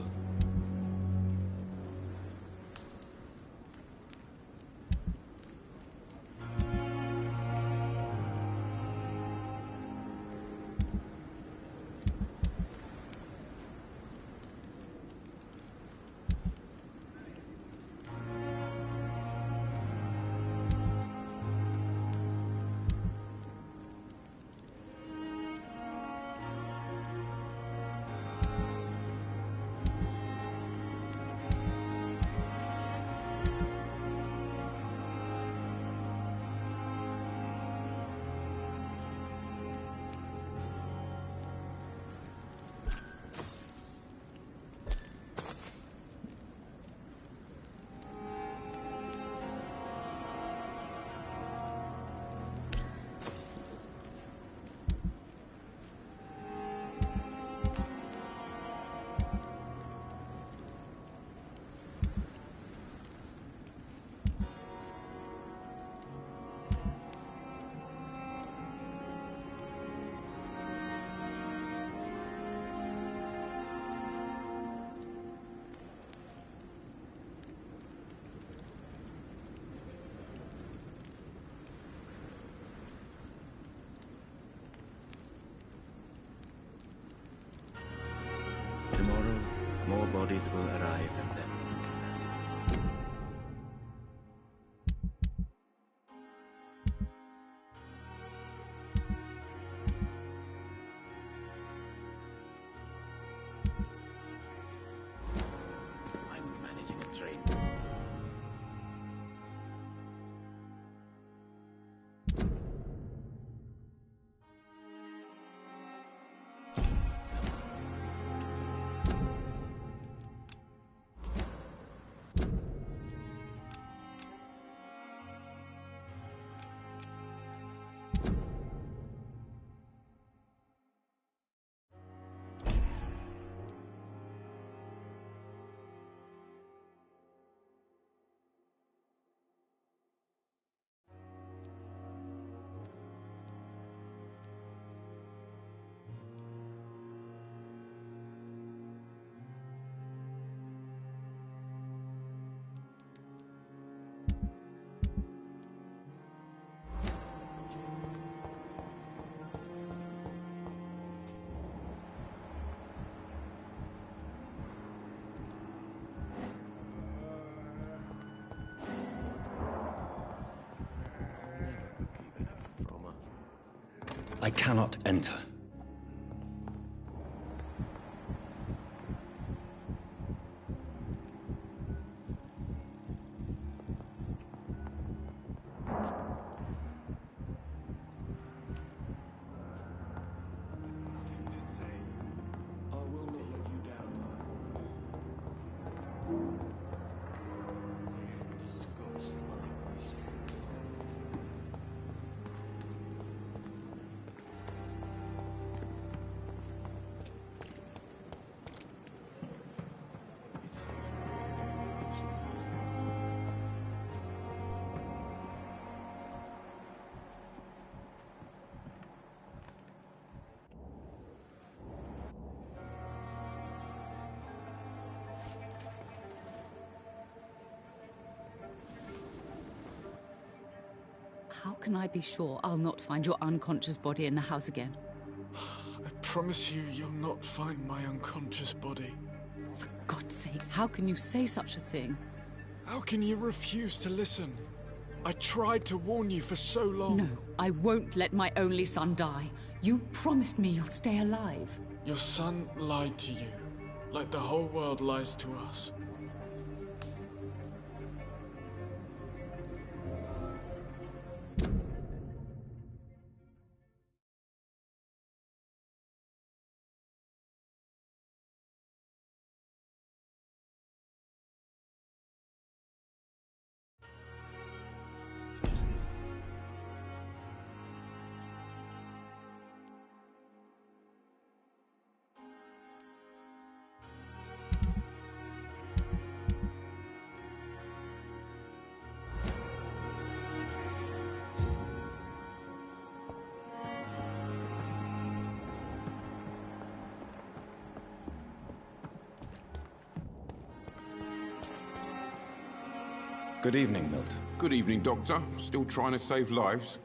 Tomorrow, more bodies will arrive and then... I'm managing a train. I cannot enter. How can I be sure I'll not find your unconscious body in the house again? I promise you, you'll not find my unconscious body. For God's sake, how can you say such a thing? How can you refuse to listen? I tried to warn you for so long. No, I won't let my only son die. You promised me you'll stay alive. Your son lied to you, like the whole world lies to us. Good evening, Milton. Good evening, Doctor. Still trying to save lives?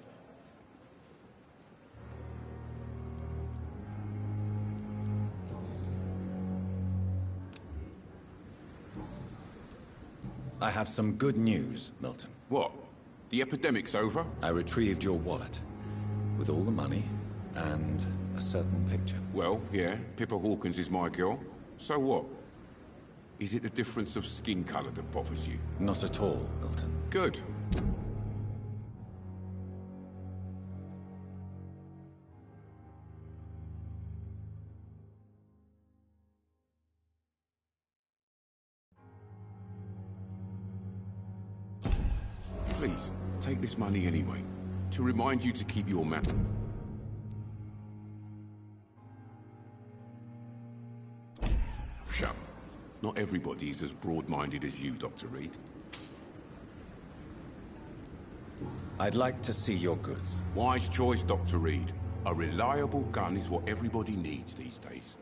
I have some good news, Milton. What? The epidemic's over? I retrieved your wallet, with all the money, and a certain picture. Well, yeah, Pippa Hawkins is my girl. So what? Is it the difference of skin color that bothers you? Not at all, Milton. Good. Please, take this money anyway, to remind you to keep your man. Shut up. Not everybody is as broad-minded as you, Dr. Reed. I'd like to see your goods. Wise choice, Dr. Reed. A reliable gun is what everybody needs these days.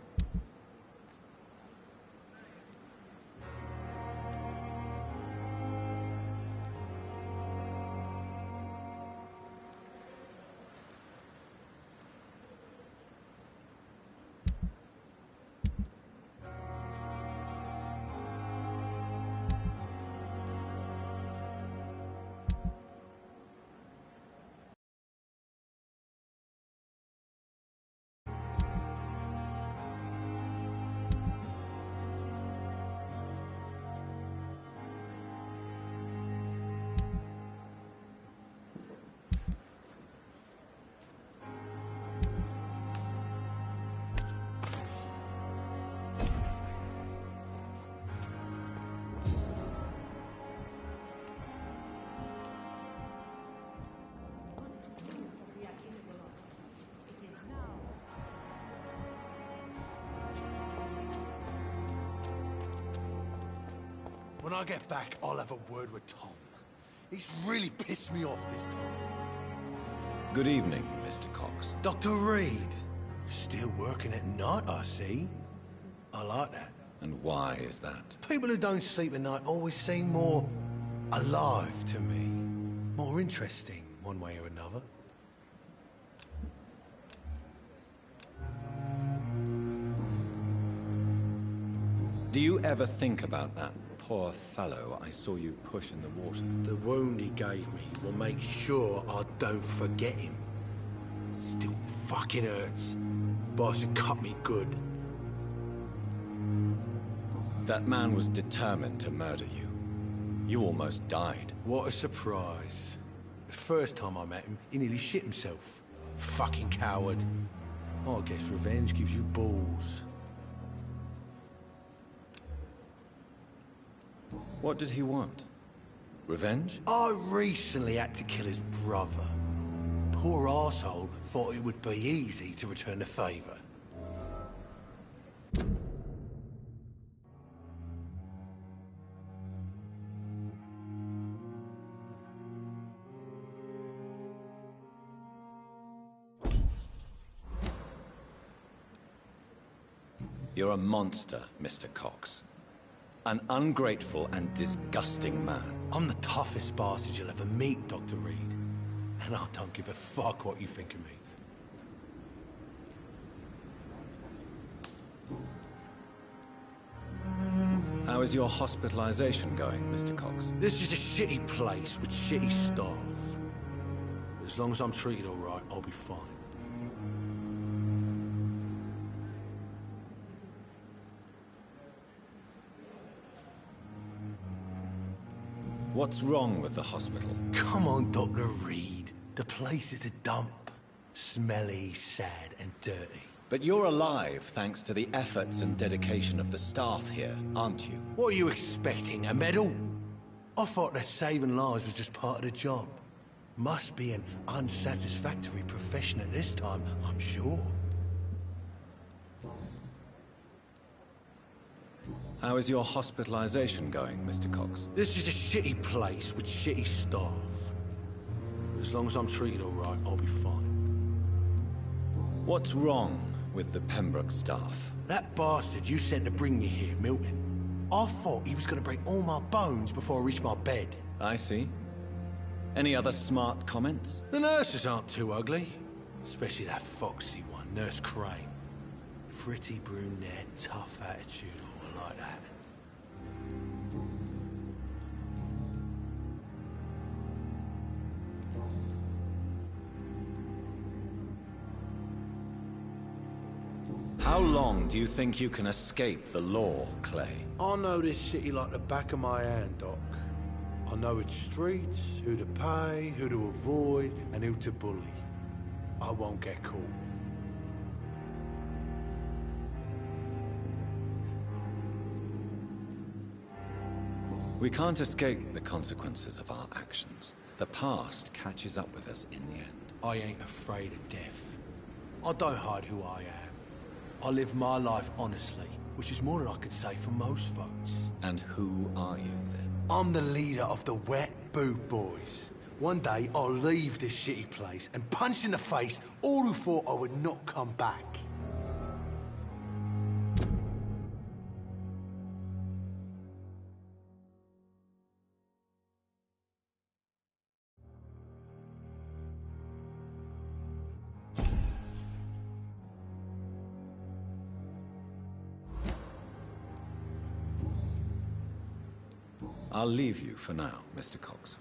When I get back, I'll have a word with Tom. He's really pissed me off this time. Good evening, Mr. Cox. Dr. Reed. Still working at night, I see. I like that. And why is that? People who don't sleep at night always seem more alive to me. More interesting, one way or another. Do you ever think about that poor fellow I saw you push in the water? The wound he gave me will make sure I don't forget him. Still fucking hurts. Boss had cut me good. That man was determined to murder you. You almost died. What a surprise. The first time I met him, he nearly shit himself. Fucking coward. I guess revenge gives you balls. What did he want? Revenge? I recently had to kill his brother. Poor arsehole thought it would be easy to return the favor. You're a monster, Mr. Cox. An ungrateful and disgusting man. I'm the toughest bastard you'll ever meet, Dr. Reed. And I don't give a fuck what you think of me. How is your hospitalization going, Mr. Cox? This is a shitty place with shitty staff. As long as I'm treated all right, I'll be fine. What's wrong with the hospital? Come on, Dr. Reed. The place is a dump. Smelly, sad, and dirty. But you're alive thanks to the efforts and dedication of the staff here, aren't you? What are you expecting, a medal? I thought that saving lives was just part of the job. Must be an unsatisfactory profession at this time, I'm sure. How is your hospitalization going, Mr. Cox? This is a shitty place with shitty staff. As long as I'm treated all right, I'll be fine. What's wrong with the Pembroke staff? That bastard you sent to bring me here, Milton. I thought he was going to break all my bones before I reached my bed. I see. Any other smart comments? The nurses aren't too ugly. Especially that foxy one, Nurse Crane. Pretty brunette, tough attitude, all like that. How long do you think you can escape the law, Clay? I know this city like the back of my hand, Doc. I know its streets, who to pay, who to avoid, and who to bully. I won't get caught. We can't escape the consequences of our actions. The past catches up with us in the end. I ain't afraid of death. I don't hide who I am. I live my life honestly, which is more than I could say for most folks. And who are you, then? I'm the leader of the Wet Boot Boys. One day, I'll leave this shitty place and punch in the face all who thought I would not come back. I'll leave you for now, Mr. Cox.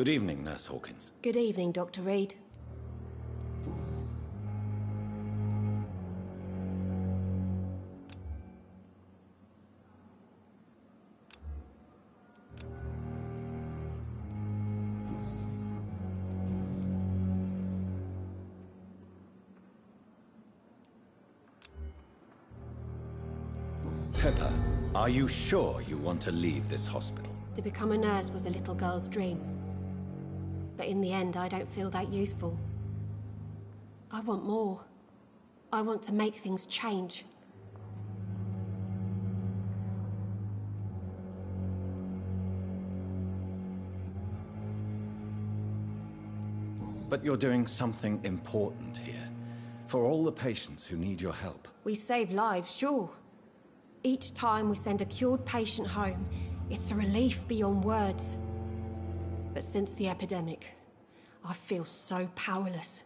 Good evening, Nurse Hawkins. Good evening, Dr. Reed. Pepper, are you sure you want to leave this hospital? To become a nurse was a little girl's dream. But in the end, I don't feel that useful. I want more. I want to make things change. But you're doing something important here. For all the patients who need your help. We save lives, sure. Each time we send a cured patient home, it's a relief beyond words. But since the epidemic, I feel so powerless.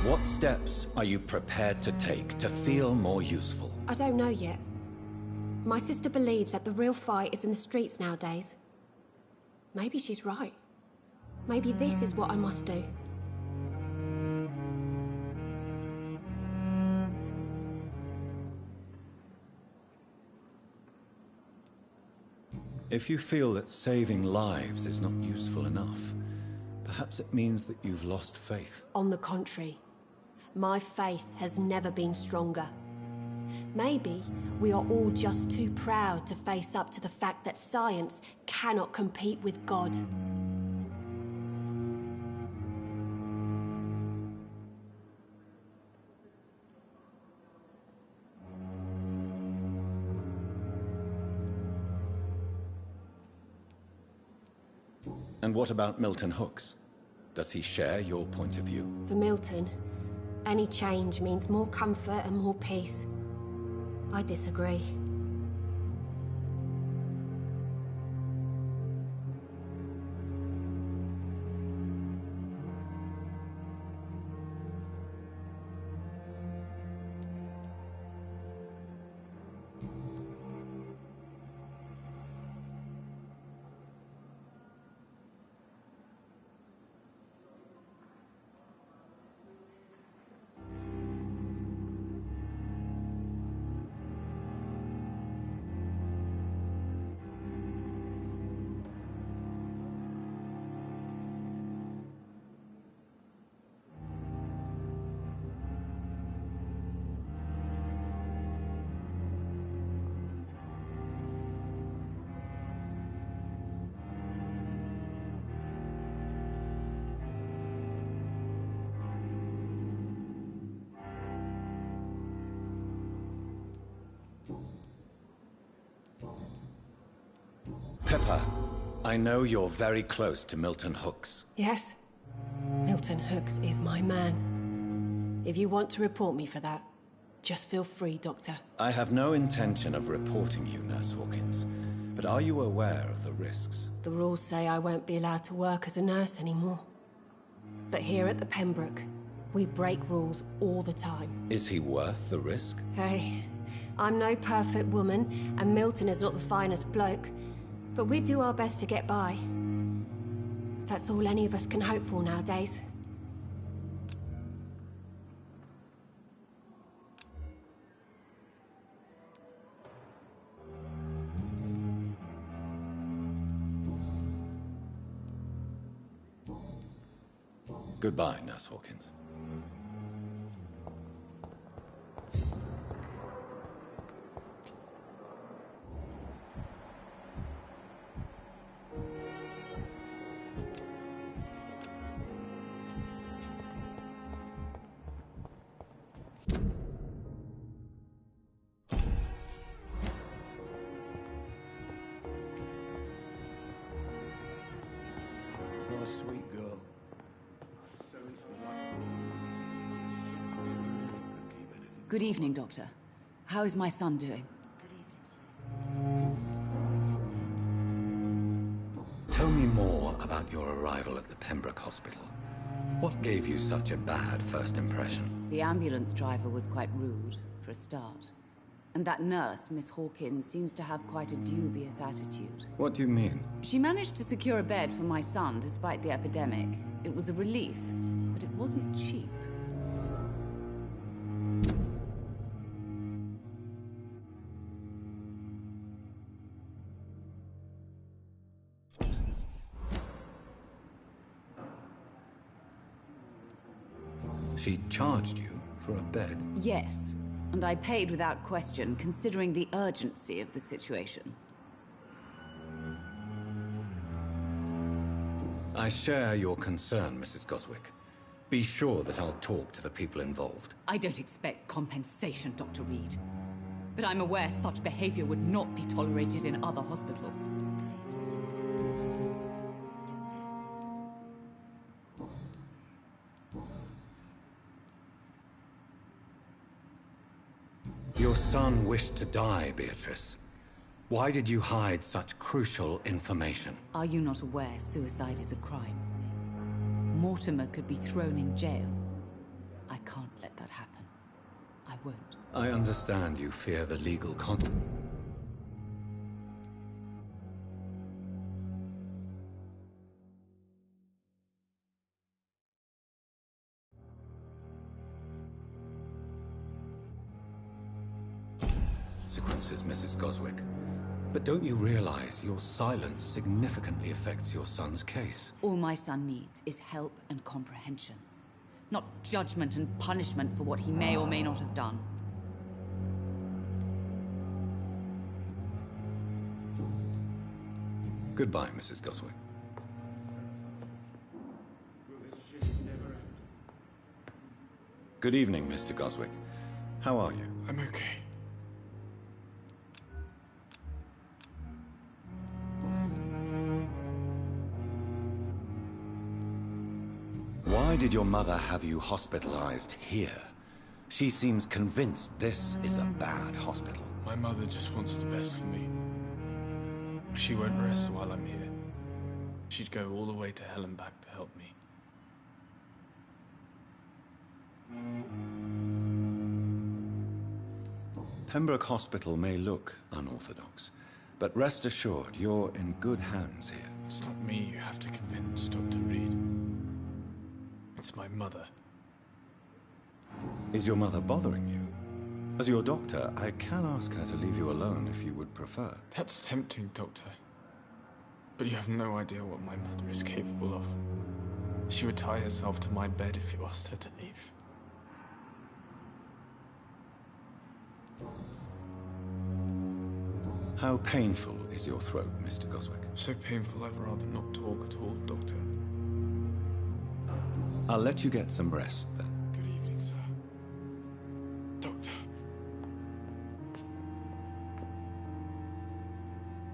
What steps are you prepared to take to feel more useful? I don't know yet. My sister believes that the real fight is in the streets nowadays. Maybe she's right. Maybe this is what I must do. If you feel that saving lives is not useful enough, perhaps it means that you've lost faith. On the contrary, my faith has never been stronger. Maybe we are all just too proud to face up to the fact that science cannot compete with God. And what about Milton Hooks? Does he share your point of view? For Milton, any change means more comfort and more peace. I disagree. Pepper, I know you're very close to Milton Hooks. Yes? Milton Hooks is my man. If you want to report me for that, just feel free, Doctor. I have no intention of reporting you, Nurse Hawkins. But are you aware of the risks? The rules say I won't be allowed to work as a nurse anymore. But here at the Pembroke, we break rules all the time. Is he worth the risk? Hey, I'm no perfect woman, and Milton is not the finest bloke. But we do our best to get by. That's all any of us can hope for nowadays. Goodbye, Nurse Hawkins. My sweet girl. Good evening, Doctor. How is my son doing? Tell Tell me more about your arrival at the Pembroke Hospital. What gave you such a bad first impression? The ambulance driver was quite rude, for a start. And that nurse, Miss Hawkins, seems to have quite a dubious attitude. What do you mean? She managed to secure a bed for my son despite the epidemic. It was a relief, but it wasn't cheap. She charged you for a bed? Yes, and I paid without question, considering the urgency of the situation. I share your concern, Mrs. Goswick. Be sure that I'll talk to the people involved. I don't expect compensation, Dr. Reed. But I'm aware such behavior would not be tolerated in other hospitals. Your son wished to die, Beatrice. Why did you hide such crucial information? Are you not aware suicide is a crime? Mortimer could be thrown in jail. I can't let that happen. I won't. I understand you fear the legal consequences, Mrs. Goswick. But don't you realize your silence significantly affects your son's case? All my son needs is help and comprehension. Not judgment and punishment for what he may or may not have done. Goodbye, Mrs. Goswick. Good evening, Mr. Goswick. How are you? I'm okay. Why did your mother have you hospitalized here? She seems convinced this is a bad hospital. My mother just wants the best for me. She won't rest while I'm here. She'd go all the way to hell and back to help me. Pembroke Hospital may look unorthodox, but rest assured you're in good hands here. It's not me you have to convince, Dr. Reed. It's my mother. Is your mother bothering you? As your doctor, I can ask her to leave you alone if you would prefer. That's tempting, Doctor. But you have no idea what my mother is capable of. She would tie herself to my bed if you asked her to leave. How painful is your throat, Mr. Goswick? So painful I'd rather not talk at all, Doctor. I'll let you get some rest, then. Good evening, sir. Doctor.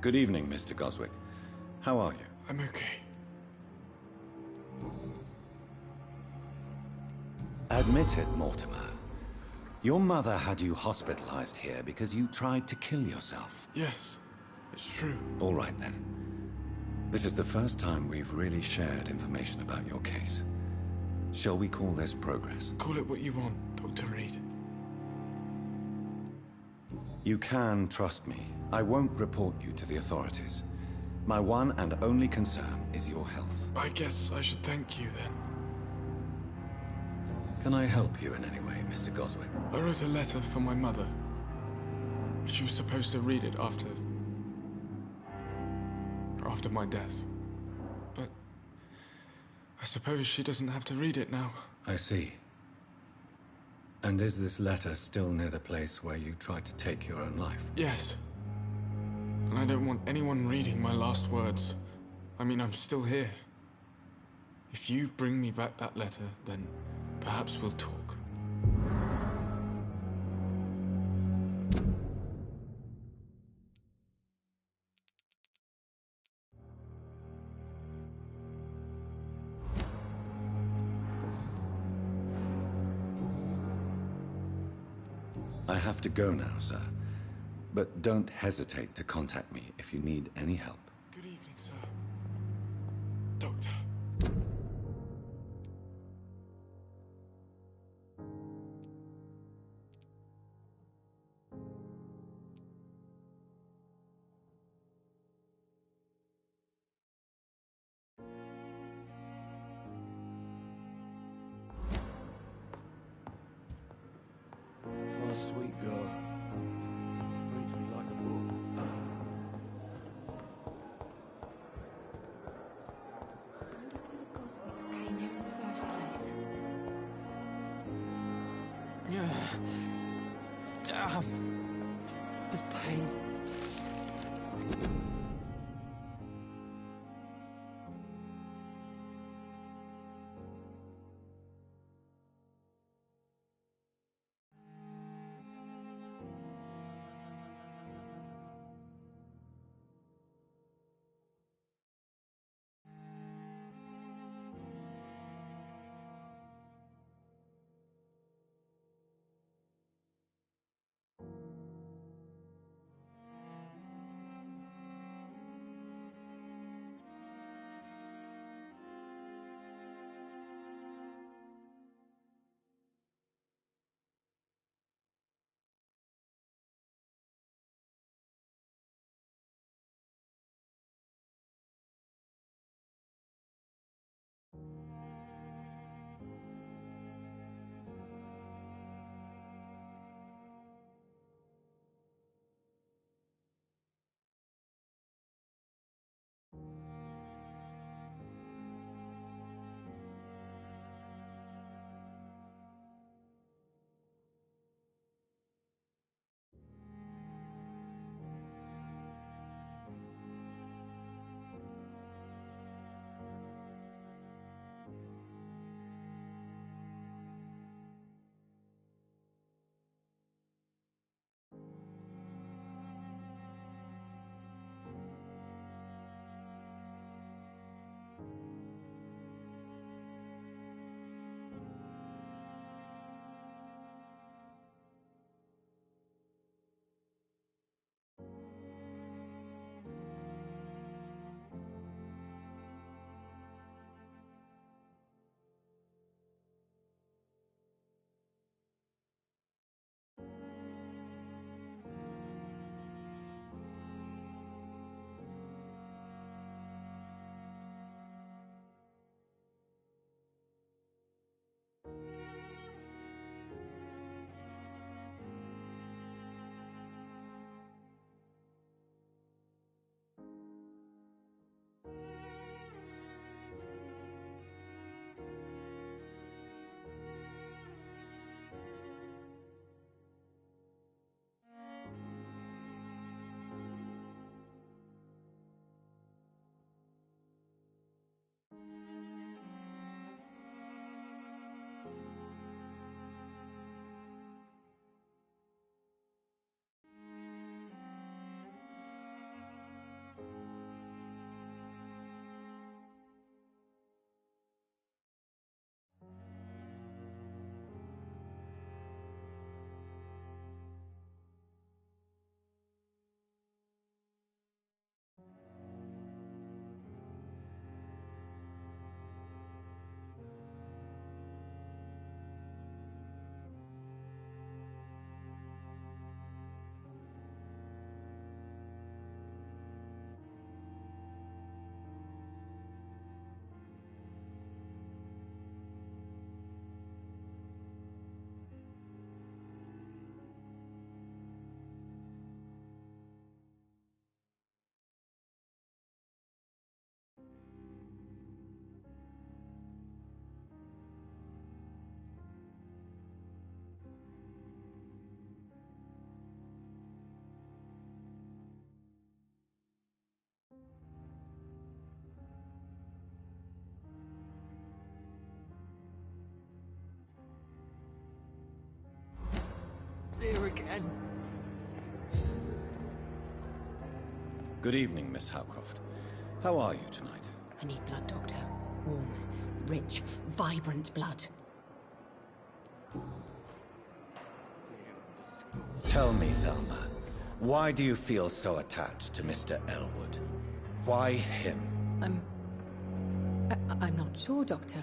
Good evening, Mr. Goswick. How are you? I'm okay. Admit it, Mortimer. Your mother had you hospitalized here because you tried to kill yourself. Yes, it's true. All right, then. This is the first time we've really shared information about your case. Shall we call this progress? Call it what you want, Dr. Reed. You can trust me. I won't report you to the authorities. My one and only concern is your health. I guess I should thank you, then. Can I help you in any way, Mr. Goswick? I wrote a letter for my mother. She was supposed to read it after my death. But I suppose she doesn't have to read it now. I see. And is this letter still near the place where you tried to take your own life? Yes. And I don't want anyone reading my last words. I mean, I'm still here. If you bring me back that letter, then perhaps we'll talk. I have to go now, sir. But don't hesitate to contact me if you need any help. Good evening, sir. Cosmic's came here in the first place. Damn. The pain. Here again. Good evening, Miss Howcroft. How are you tonight? I need blood, Doctor. Warm, rich, vibrant blood. Tell me, Thelma, why do you feel so attached to Mr. Elwood? Why him? I'm not sure, Doctor.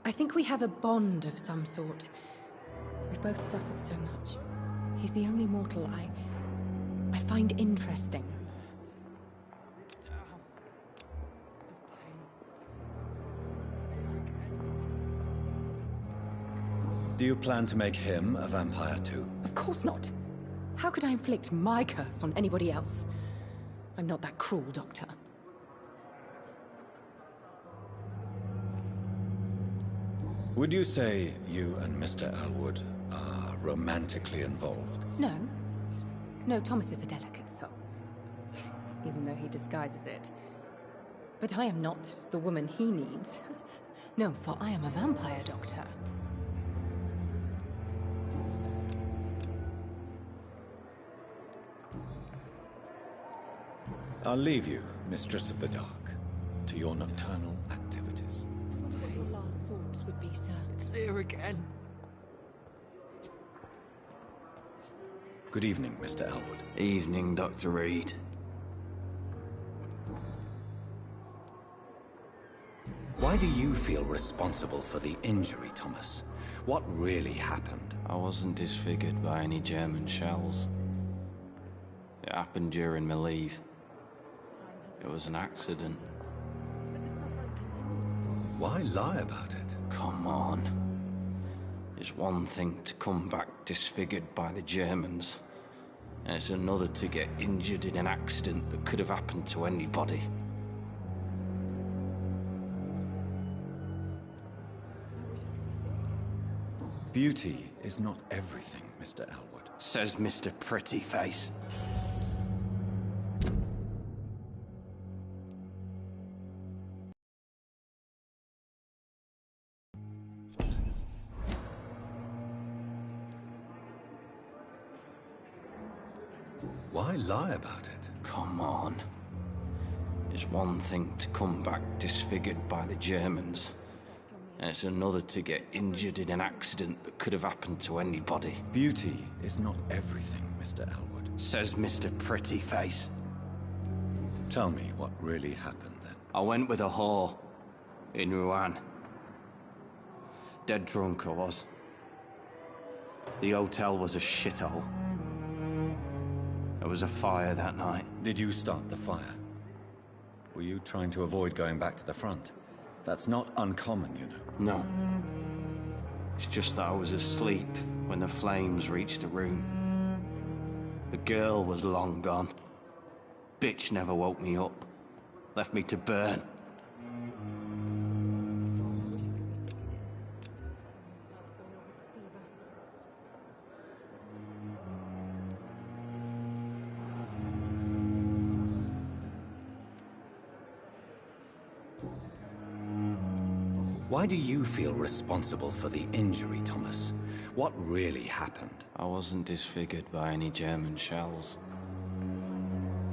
I think we have a bond of some sort. We've both suffered so much. He's the only mortal I find interesting. Do you plan to make him a vampire too? Of course not. How could I inflict my curse on anybody else? I'm not that cruel, Doctor. Would you say you and Mr. Elwood are romantically involved? No. No, Thomas is a delicate soul. Even though he disguises it. But I am not the woman he needs. No, for I am a vampire doctor. I'll leave you, Mistress of the Dark, to your nocturnal activities. What your last thoughts would be, sir? It's here again. Good evening, Mr. Elwood. Evening, Dr. Reed. Why do you feel responsible for the injury, Thomas? What really happened? I wasn't disfigured by any German shells. It happened during my leave. It was an accident. Why lie about it? Come on. It's one thing to come back disfigured by the Germans, and it's another to get injured in an accident that could have happened to anybody. Beauty is not everything, Mr. Elwood. Says Mr. Prettyface. Why lie about it? Come on. It's one thing to come back disfigured by the Germans, and it's another to get injured in an accident that could have happened to anybody. Beauty is not everything, Mr. Elwood. Says Mr. Prettyface. Tell me what really happened then. I went with a whore in Rouen. Dead drunk I was. The hotel was a shithole. There was a fire that night. Did you start the fire? Were you trying to avoid going back to the front? That's not uncommon, you know. No. It's just that I was asleep when the flames reached the room. The girl was long gone. Bitch never woke me up. Left me to burn. Why do you feel responsible for the injury, Thomas? What really happened? I wasn't disfigured by any German shells.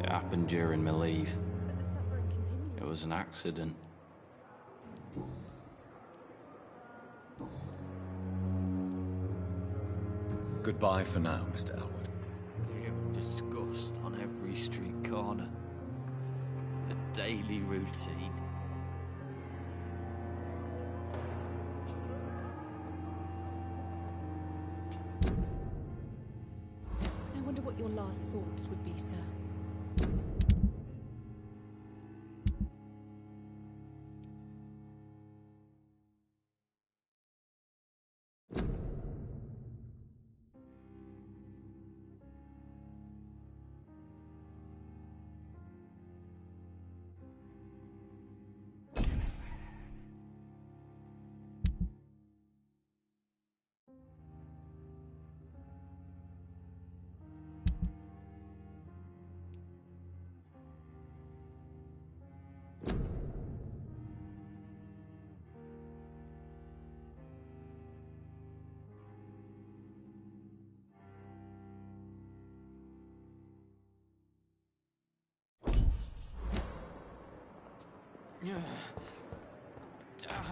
It happened during my leave. It was an accident. Goodbye for now, Mr. Elwood. Hear disgust on every street corner. The daily routine. I wonder what your last thoughts would be, sir.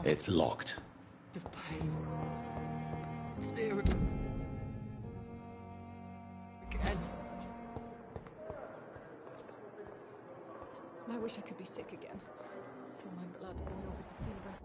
It's locked. The pain. It's here again. I wish I could be sick again. Feel my blood boil with the fever.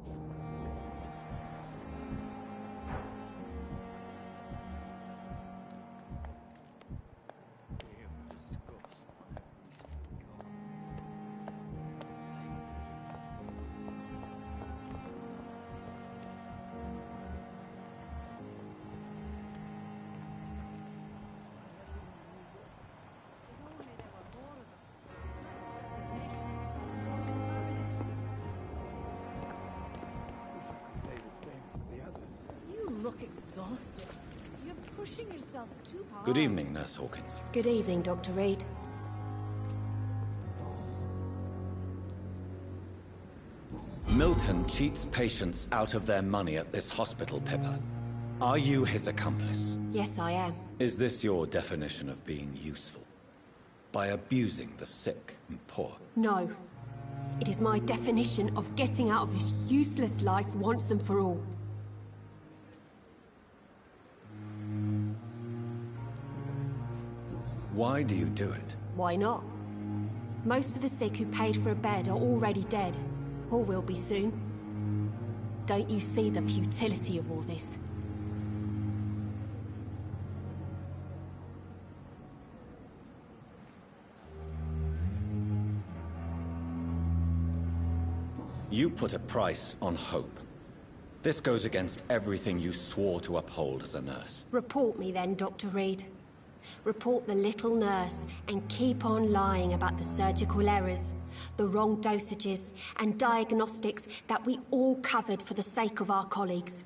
exhausted. You're pushing yourself too hard. Good evening, Nurse Hawkins. Good evening, Dr. Reed. Milton cheats patients out of their money at this hospital, Pippa. Are you his accomplice? Yes, I am. Is this your definition of being useful? By abusing the sick and poor? No. It is my definition of getting out of this useless life once and for all. Why do you do it? Why not? Most of the sick who paid for a bed are already dead, or will be soon. Don't you see the futility of all this? You put a price on hope. This goes against everything you swore to uphold as a nurse. Report me then, Dr. Reed. Report the little nurse and keep on lying about the surgical errors, the wrong dosages and diagnostics that we all covered for the sake of our colleagues.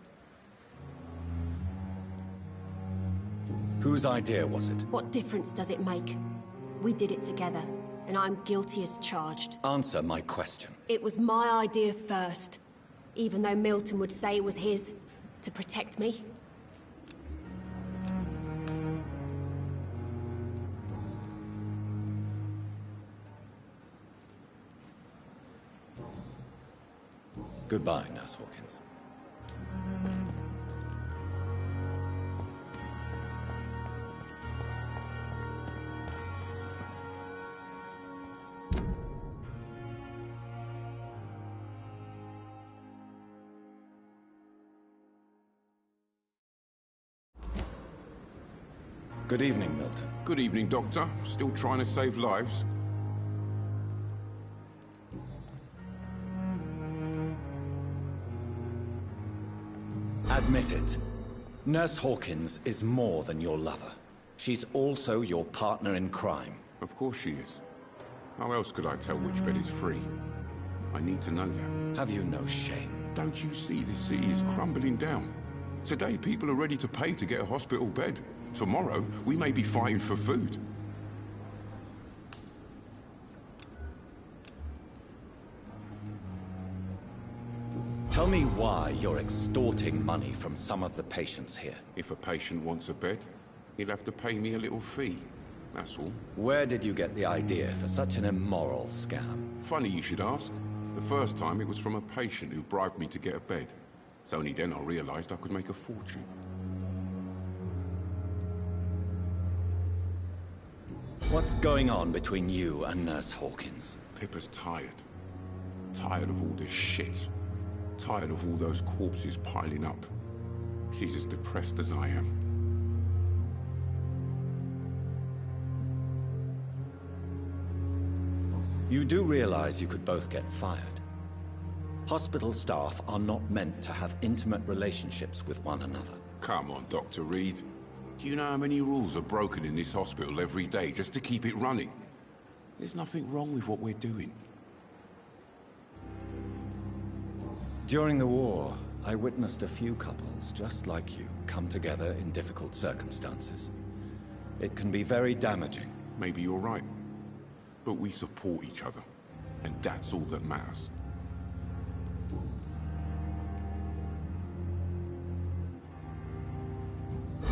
Whose idea was it? What difference does it make? We did it together, and I'm guilty as charged. Answer my question. It was my idea first, even though Milton would say it was his, to protect me. Goodbye, Nurse Hawkins. Good evening, Milton. Good evening, Doctor. Still trying to save lives? Admit it. Nurse Hawkins is more than your lover. She's also your partner in crime. Of course she is. How else could I tell which bed is free? I need to know that. Have you no shame? Don't you see this city is crumbling down? Today, people are ready to pay to get a hospital bed. Tomorrow, we may be fighting for food. Tell me why you're extorting money from some of the patients here. If a patient wants a bed, he'll have to pay me a little fee. That's all. Where did you get the idea for such an immoral scam? Funny you should ask. The first time it was from a patient who bribed me to get a bed. It's only then I realized I could make a fortune. What's going on between you and Nurse Hawkins? Pippa's tired. Tired of all this shit. Tired of all those corpses piling up. She's as depressed as I am. You do realize you could both get fired. Hospital staff are not meant to have intimate relationships with one another. Come on, Dr. Reed. Do you know how many rules are broken in this hospital every day just to keep it running? There's nothing wrong with what we're doing. During the war, I witnessed a few couples just like you come together in difficult circumstances. It can be very damaging. Maybe you're right. But we support each other, and that's all that matters.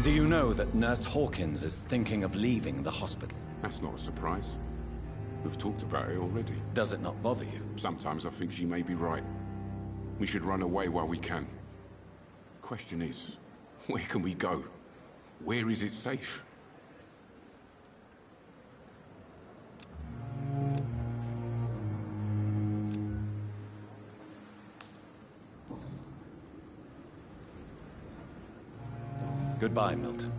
Do you know that Nurse Hawkins is thinking of leaving the hospital? That's not a surprise. We've talked about it already. Does it not bother you? Sometimes I think she may be right. We should run away while we can. Question is, where can we go? Where is it safe? Goodbye, Milton.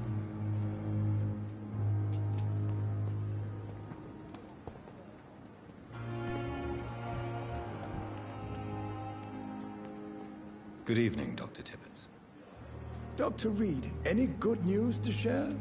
Good evening, Dr. Tibbets. Dr. Reed, any good news to share?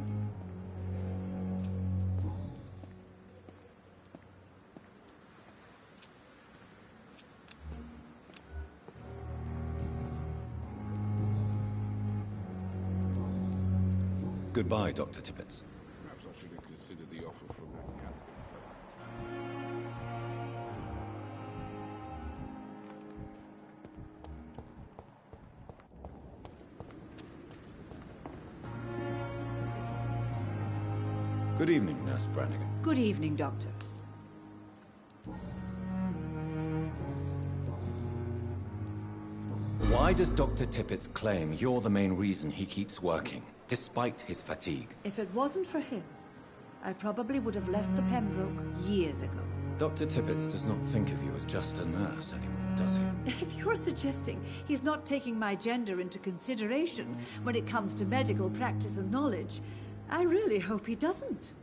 Goodbye, Dr. Tippett. Perhaps I should have considered the offer from... Good evening, Nurse Brannigan. Good evening, Doctor. Why does Dr. Tippett claim you're the main reason he keeps working, despite his fatigue? If it wasn't for him, I probably would have left the Pembroke years ago. Dr. Tippett does not think of you as just a nurse anymore, does he? If you're suggesting he's not taking my gender into consideration when it comes to medical practice and knowledge, I really hope he doesn't.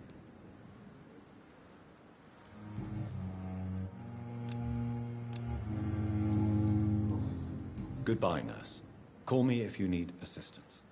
Goodbye, nurse. Call me if you need assistance.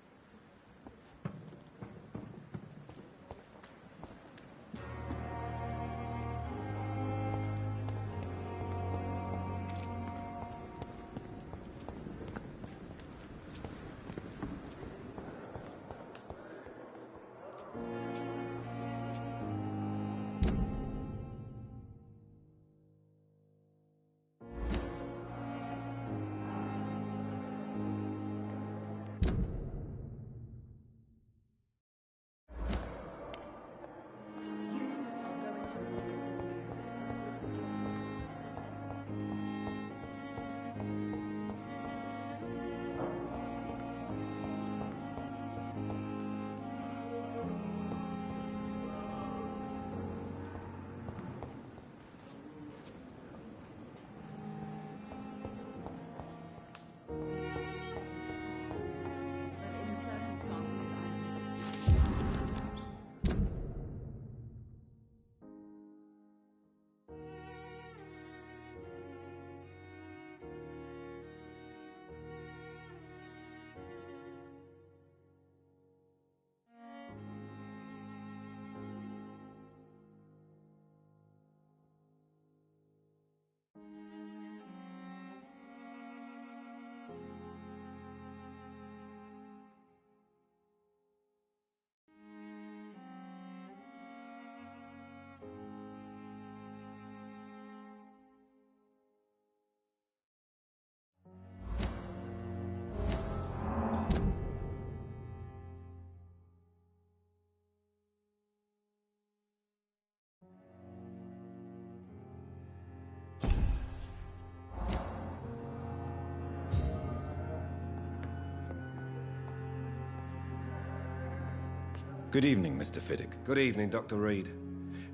Good evening, Mr. Fiddick. Good evening, Dr. Reed.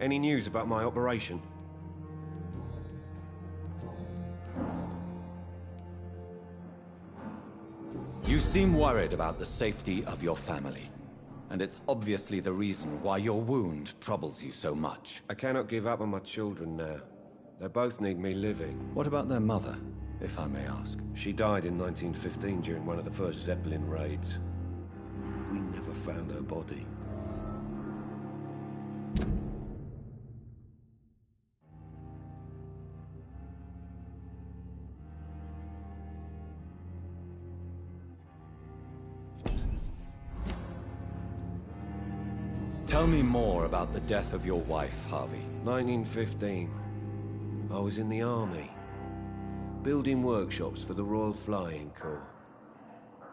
Any news about my operation? You seem worried about the safety of your family. And it's obviously the reason why your wound troubles you so much. I cannot give up on my children now. They both need me living. What about their mother, if I may ask? She died in 1915 during one of the first Zeppelin raids. We never found her body. Tell me more about the death of your wife, Harvey. 1915. I was in the army, building workshops for the Royal Flying Corps.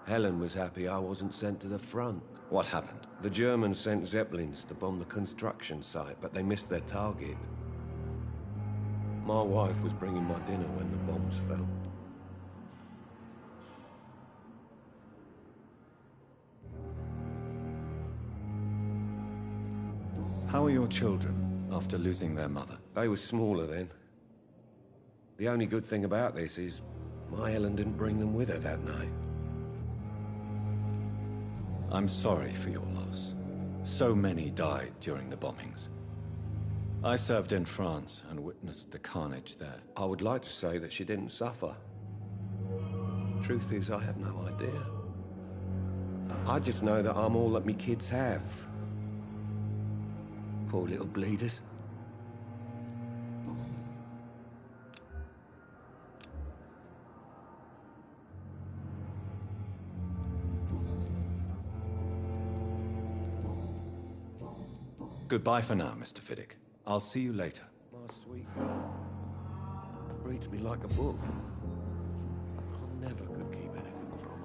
Helen was happy I wasn't sent to the front. What happened? The Germans sent Zeppelins to bomb the construction site, but they missed their target. My wife was bringing my dinner when the bombs fell. How are your children after losing their mother? They were smaller then. The only good thing about this is my Helen didn't bring them with her that night. I'm sorry for your loss. So many died during the bombings. I served in France and witnessed the carnage there. I would like to say that she didn't suffer. Truth is, I have no idea. I just know that I'm all that me kids have. Poor little bleeders. Goodbye for now, Mr. Fiddick. I'll see you later. My sweet girl. Reads me like a book. I never could keep anything from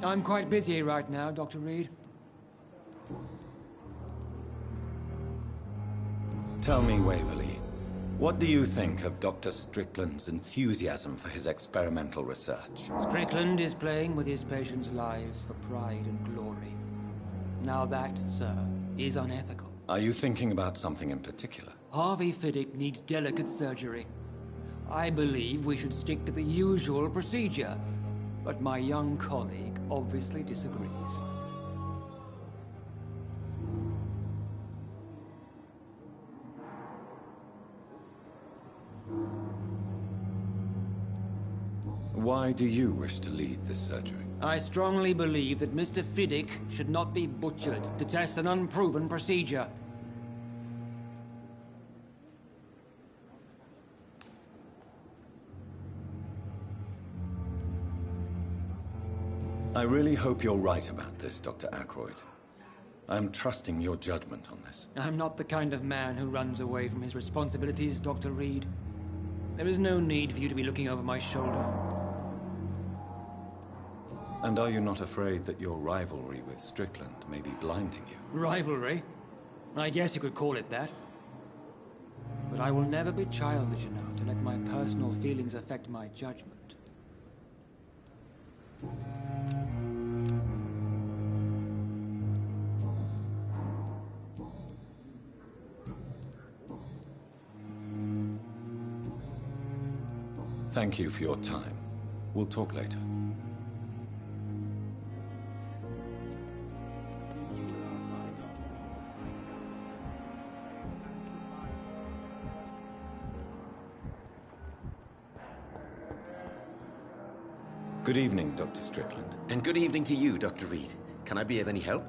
her. I'm quite busy right now, Dr. Reed. Tell me, Waverly, what do you think of Dr. Strickland's enthusiasm for his experimental research? Strickland is playing with his patients' lives for pride and glory. Now that, sir, is unethical. Are you thinking about something in particular? Harvey Fiddick needs delicate surgery. I believe we should stick to the usual procedure, but my young colleague obviously disagrees. Why do you wish to lead this surgery? I strongly believe that Mr. Fiddick should not be butchered to test an unproven procedure. I really hope you're right about this, Dr. Ackroyd. I'm trusting your judgment on this. I'm not the kind of man who runs away from his responsibilities, Dr. Reed. There is no need for you to be looking over my shoulder. And are you not afraid that your rivalry with Strickland may be blinding you? Rivalry? I guess you could call it that. But I will never be childish enough to let my personal feelings affect my judgment. Thank you for your time. We'll talk later. Good evening, Dr. Strickland. And good evening to you, Dr. Reed. Can I be of any help?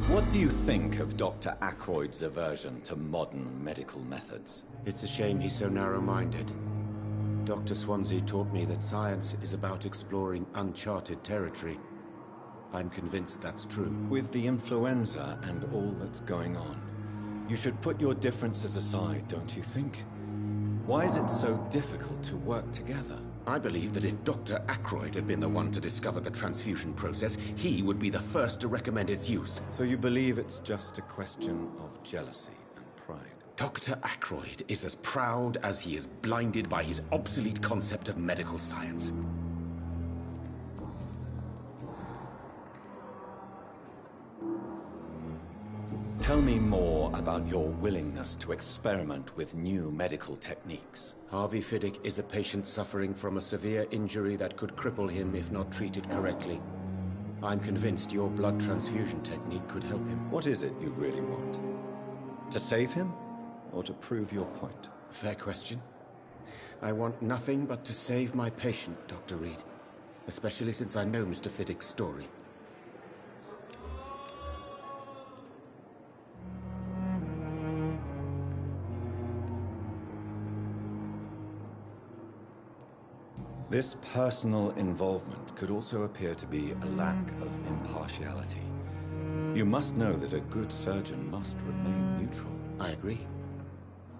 What do you think of Dr. Ackroyd's aversion to modern medical methods? It's a shame he's so narrow-minded. Dr. Swansea taught me that science is about exploring uncharted territory. I'm convinced that's true. With the influenza and all that's going on, you should put your differences aside, don't you think? Why is it so difficult to work together? I believe that if Dr. Ackroyd had been the one to discover the transfusion process, he would be the first to recommend its use. So you believe it's just a question of jealousy and pride? Dr. Ackroyd is as proud as he is blinded by his obsolete concept of medical science. Tell me more about your willingness to experiment with new medical techniques. Harvey Fiddick is a patient suffering from a severe injury that could cripple him if not treated correctly. I'm convinced your blood transfusion technique could help him. What is it you really want? To save him, or to prove your point? Fair question. I want nothing but to save my patient, Dr. Reed. Especially since I know Mr. Fiddick's story. This personal involvement could also appear to be a lack of impartiality. You must know that a good surgeon must remain neutral. I agree.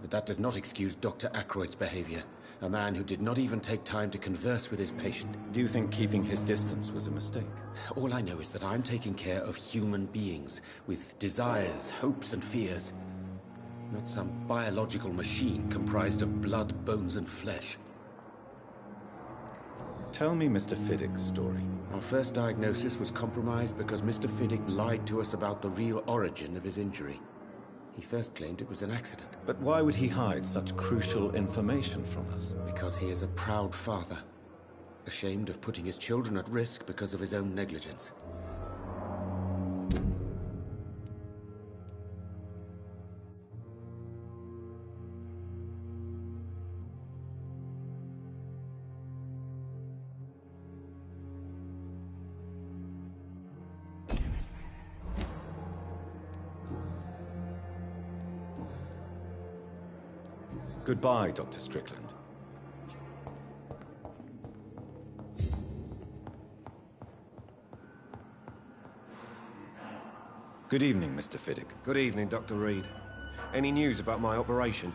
But that does not excuse Dr. Ackroyd's behavior. A man who did not even take time to converse with his patient. Do you think keeping his distance was a mistake? All I know is that I'm taking care of human beings with desires, hopes, and fears. Not some biological machine comprised of blood, bones, and flesh. Tell me Mr. Fiddick's story. Our first diagnosis was compromised because Mr. Fiddick lied to us about the real origin of his injury. He first claimed it was an accident. But why would he hide such crucial information from us? Because he is a proud father, ashamed of putting his children at risk because of his own negligence. Goodbye, Dr. Strickland. Good evening, Mr. Fiddick. Good evening, Dr. Reed. Any news about my operation?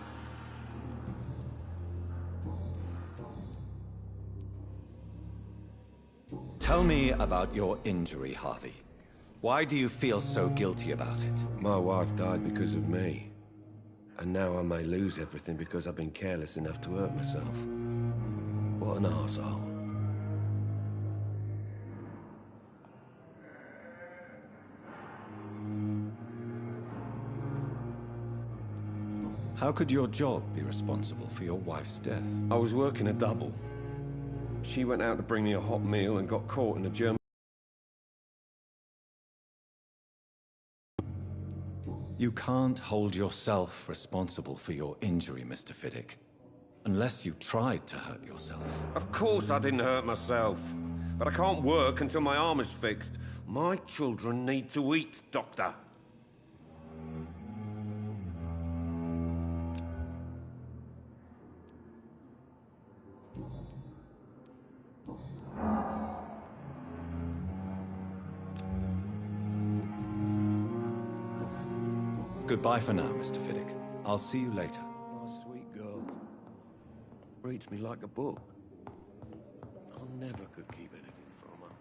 Tell me about your injury, Harvey. Why do you feel so guilty about it? My wife died because of me. And now I may lose everything because I've been careless enough to hurt myself. What an arsehole. How could your job be responsible for your wife's death? I was working a double. She went out to bring me a hot meal and got caught in a German... You can't hold yourself responsible for your injury, Mr. Fiddick. Unless you tried to hurt yourself. Of course I didn't hurt myself. But I can't work until my arm is fixed. My children need to eat, Doctor. Goodbye for now, Mr. Fiddick. I'll see you later. My sweet girl. Reads me like a book. I never could keep anything from her.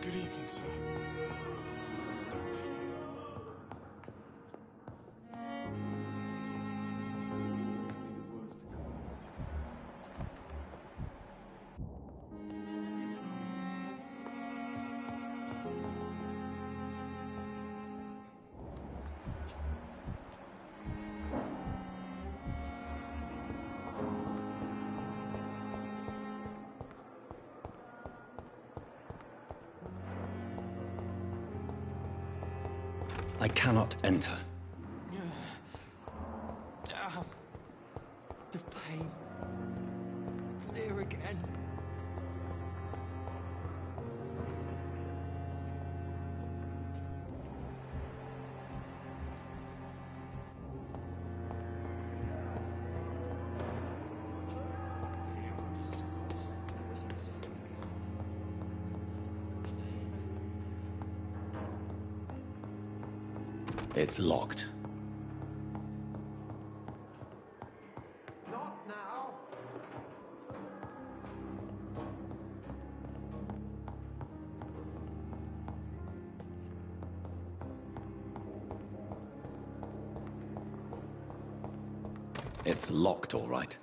Good evening, sir. I cannot enter. Damn. The pain. It's here again. It's locked. Not now. It's locked, all right.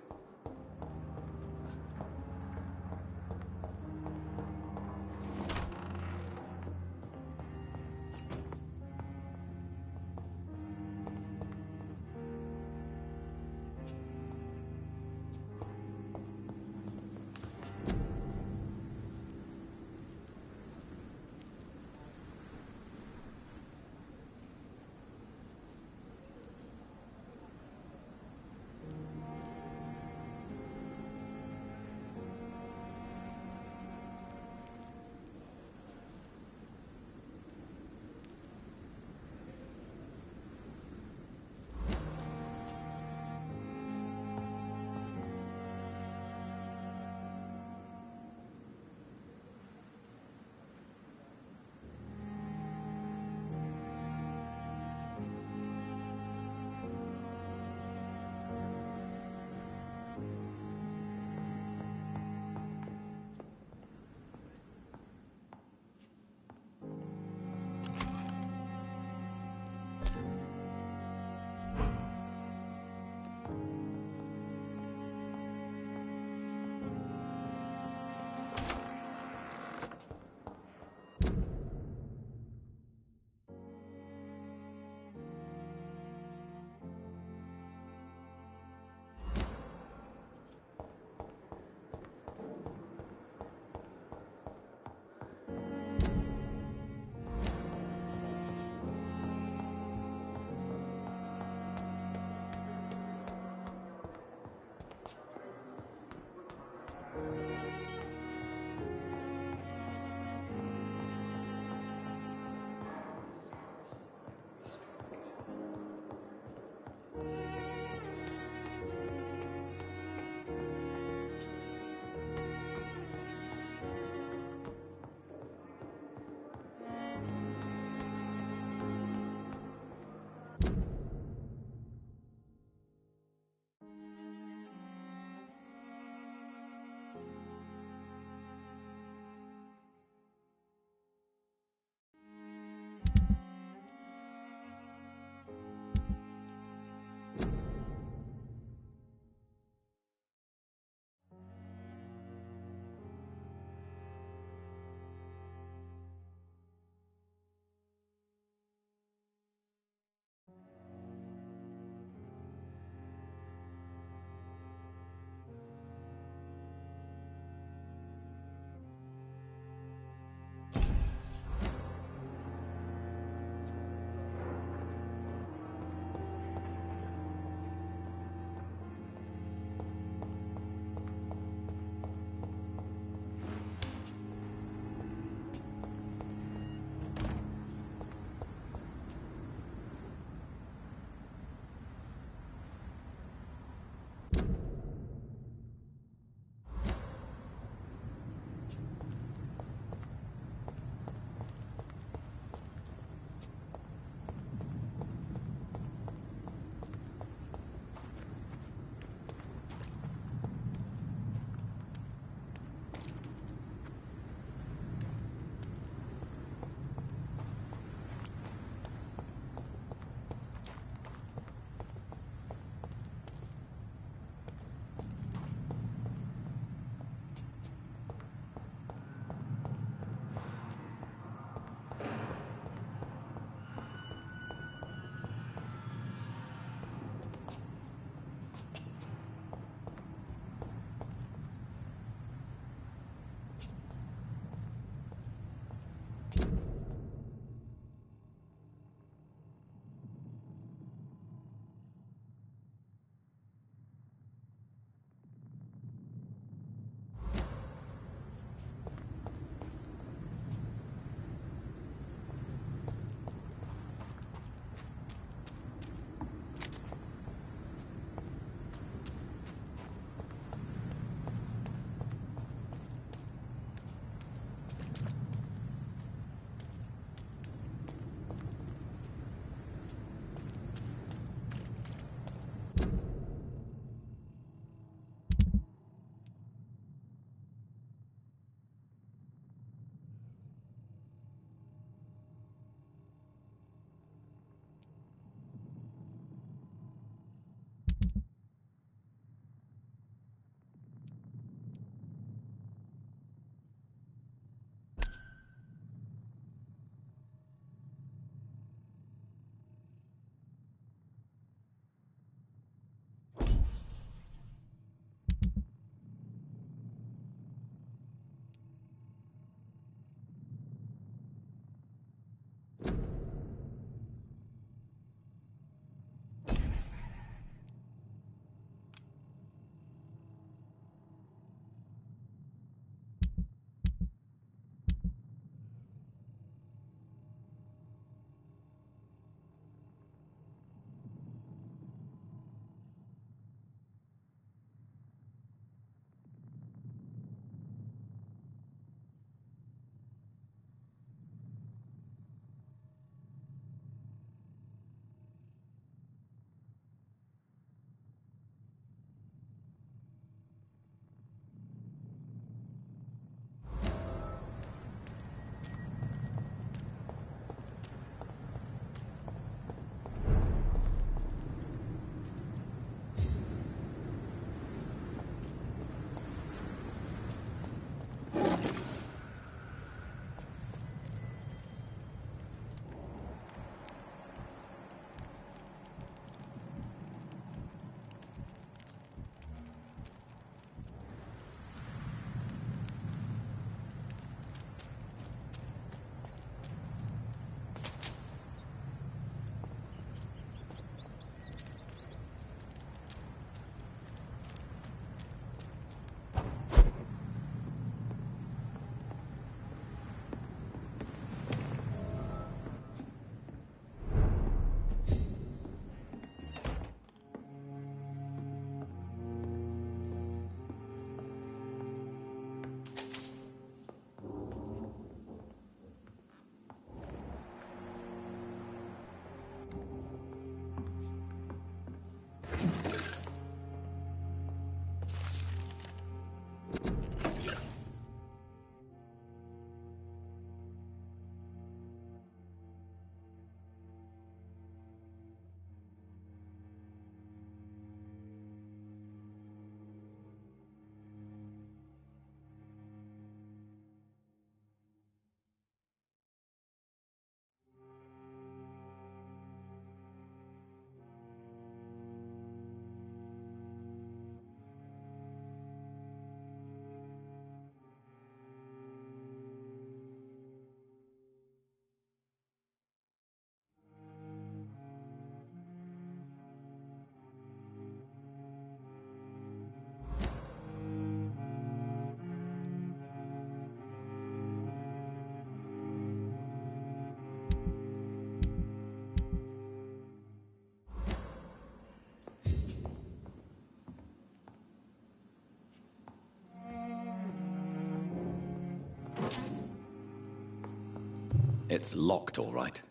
It's locked, all right.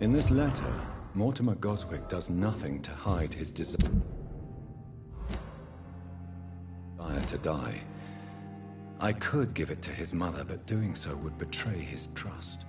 In this letter, Mortimer Goswick does nothing to hide his desire to die. I could give it to his mother, but doing so would betray his trust.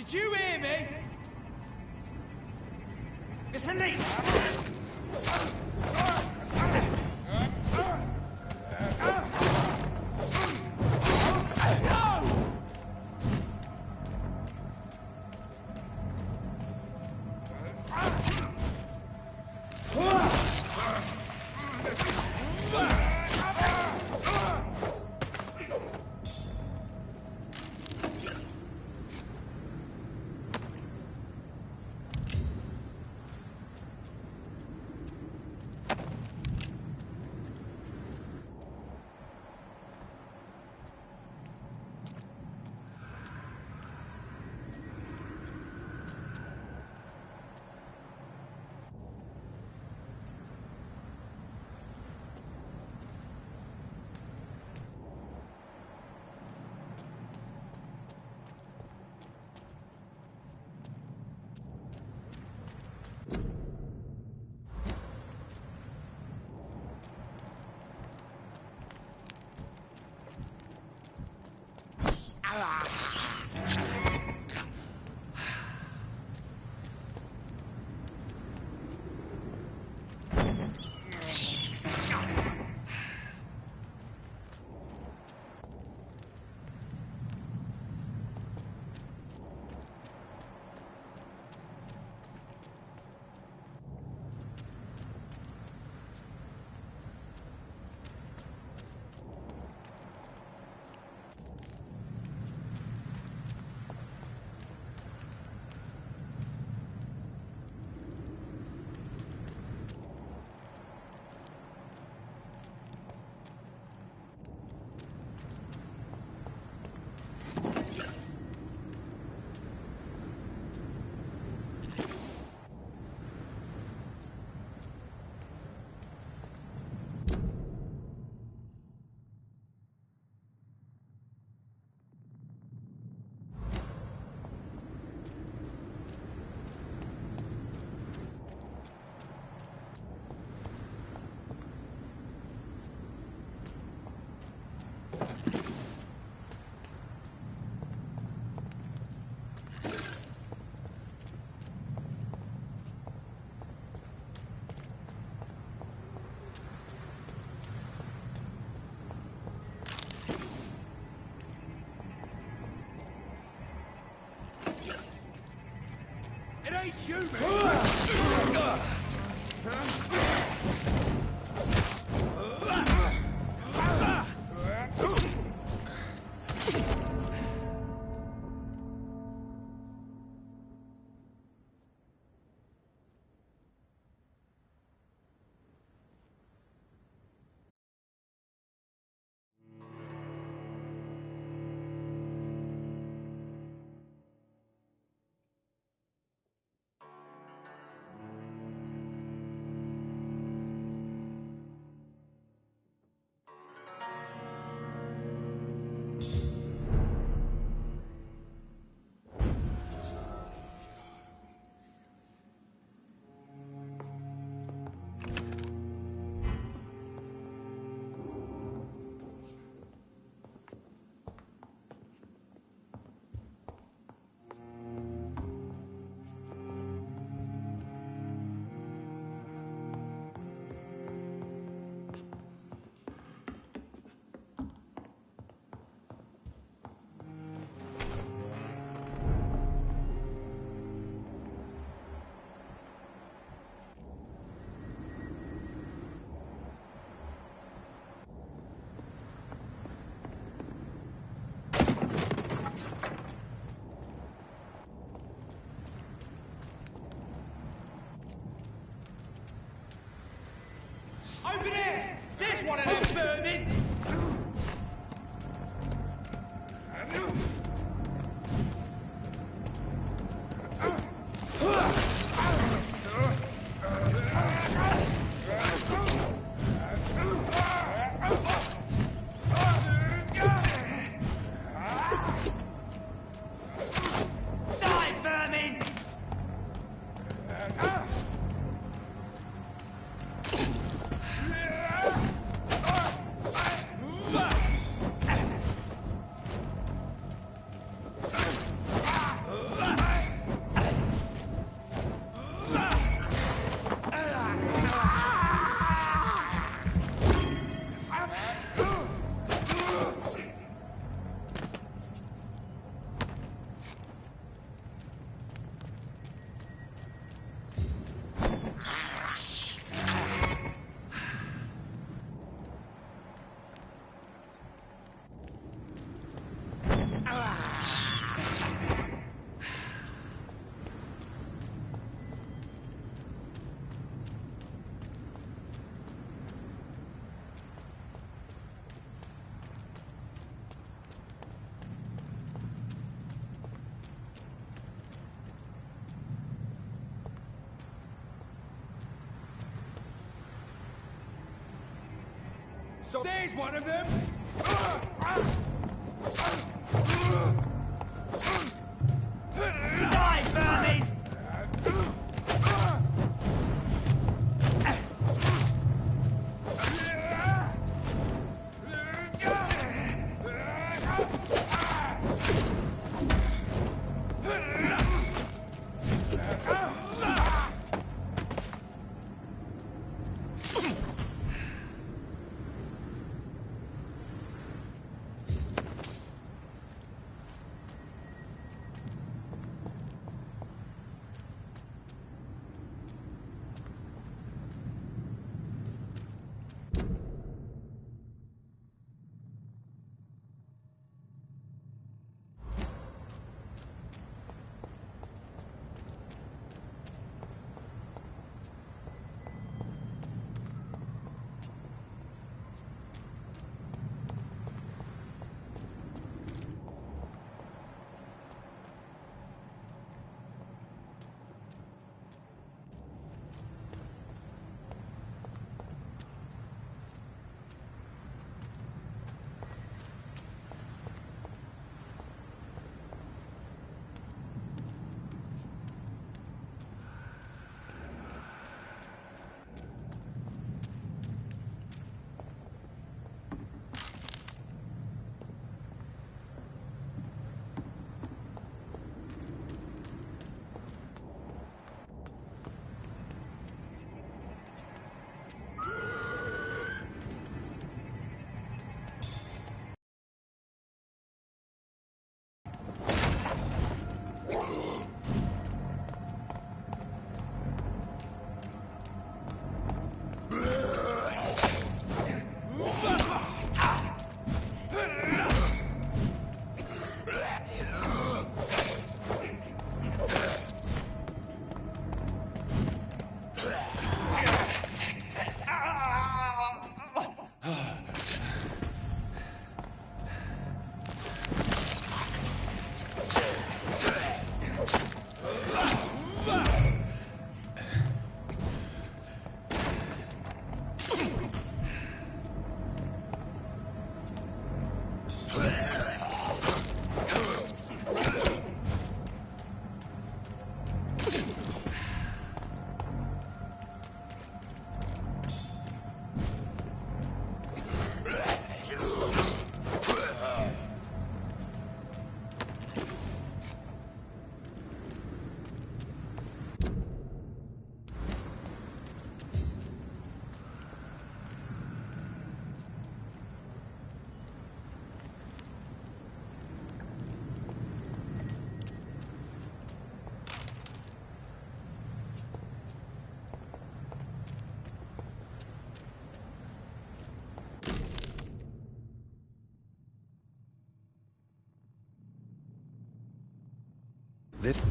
Did you hear me? Listen me! It ain't human! Over there! There's one of them vermin! Die, vermin! So there's one of them! Die, vermin! This...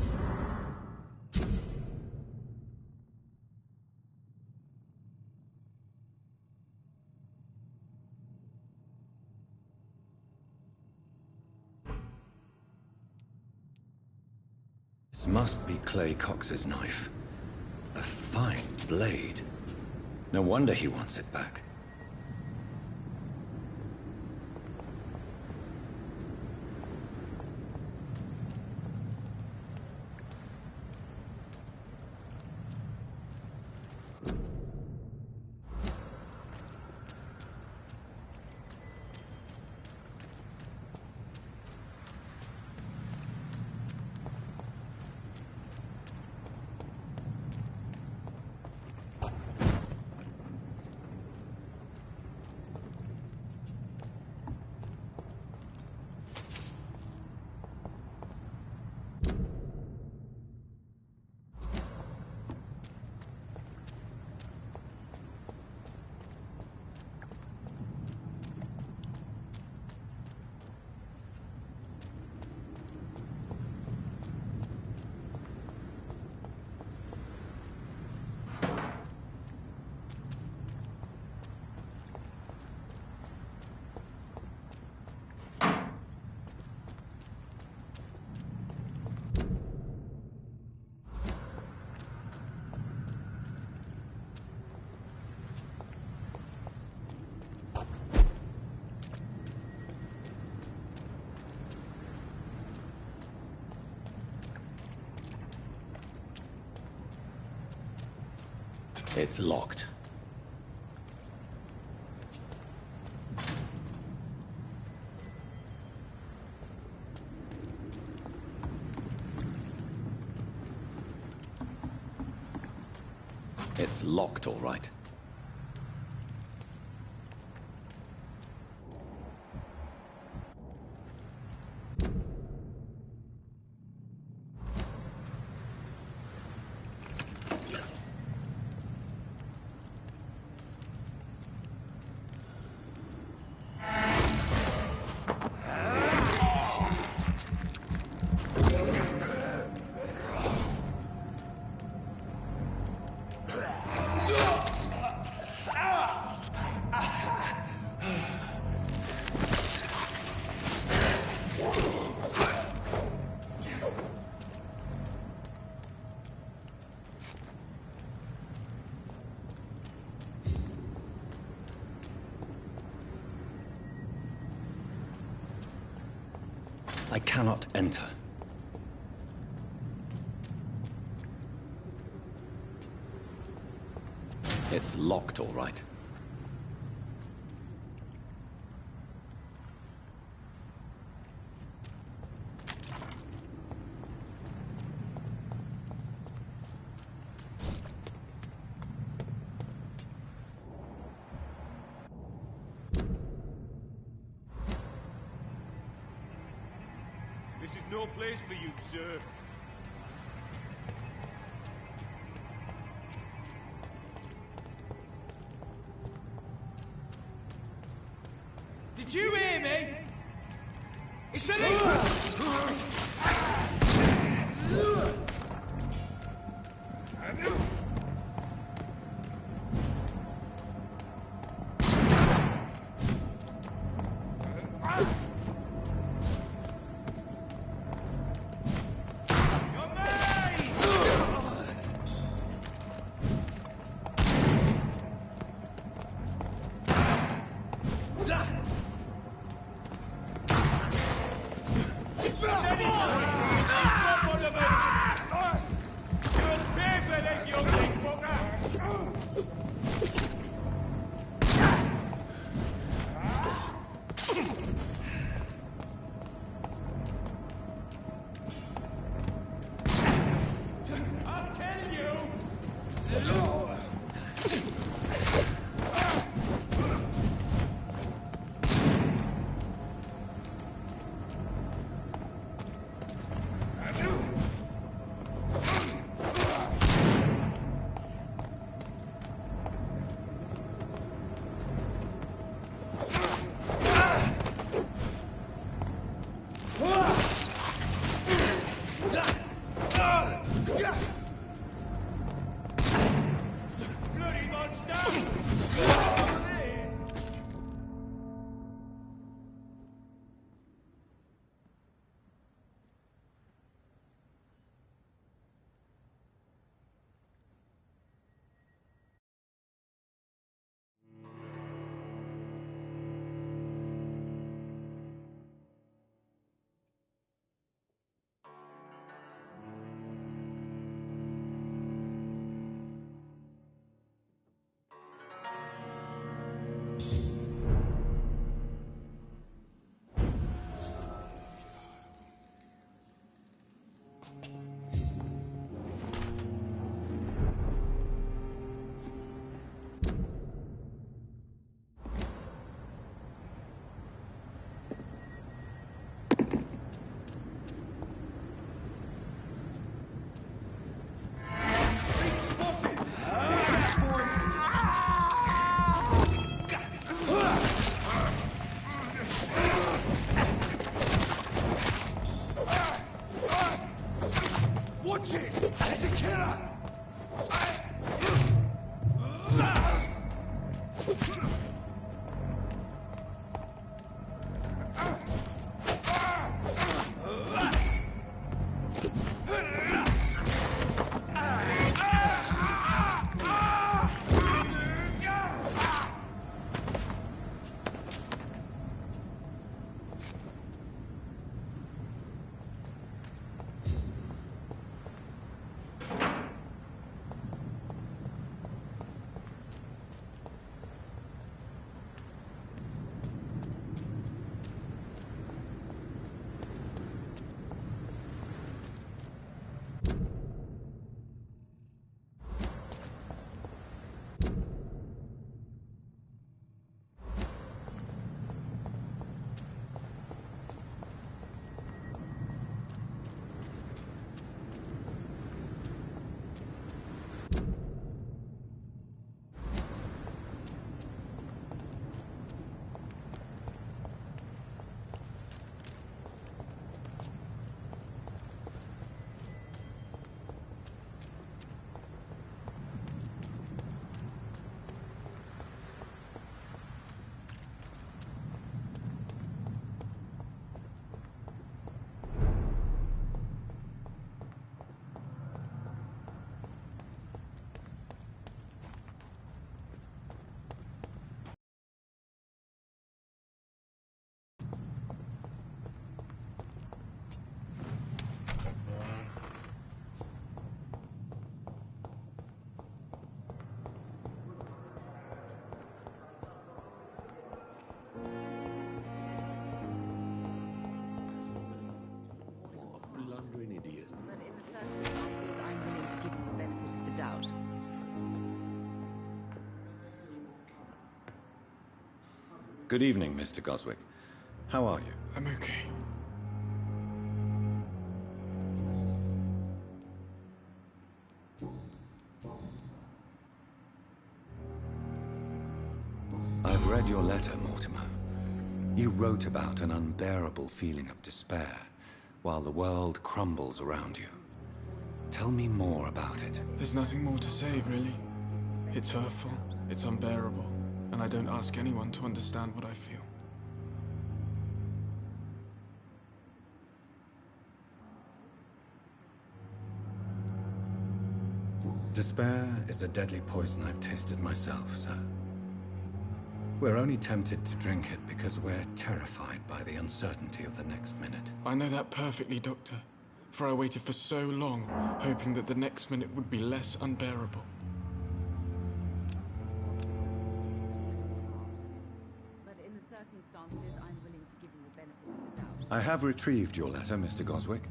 This must be Clay Cox's knife. A fine blade. No wonder he wants it back. It's locked. It's locked, all right. I cannot enter. It's locked, all right. This is no place for you, sir. Did you hear me? It's a Watch it! It's a killer! Good evening, Mr. Goswick. How are you? I'm okay. I've read your letter, Mortimer. You wrote about an unbearable feeling of despair while the world crumbles around you. Tell me more about it. There's nothing more to say, really. It's hurtful, it's unbearable, and I don't ask anyone to understand what I feel. Despair is a deadly poison I've tasted myself, sir. We're only tempted to drink it because we're terrified by the uncertainty of the next minute. I know that perfectly, Doctor. For I waited for so long, hoping that the next minute would be less unbearable. But in the circumstances, I'm willing to give you the benefit of the doubt. I have retrieved your letter, Mr. Goswick.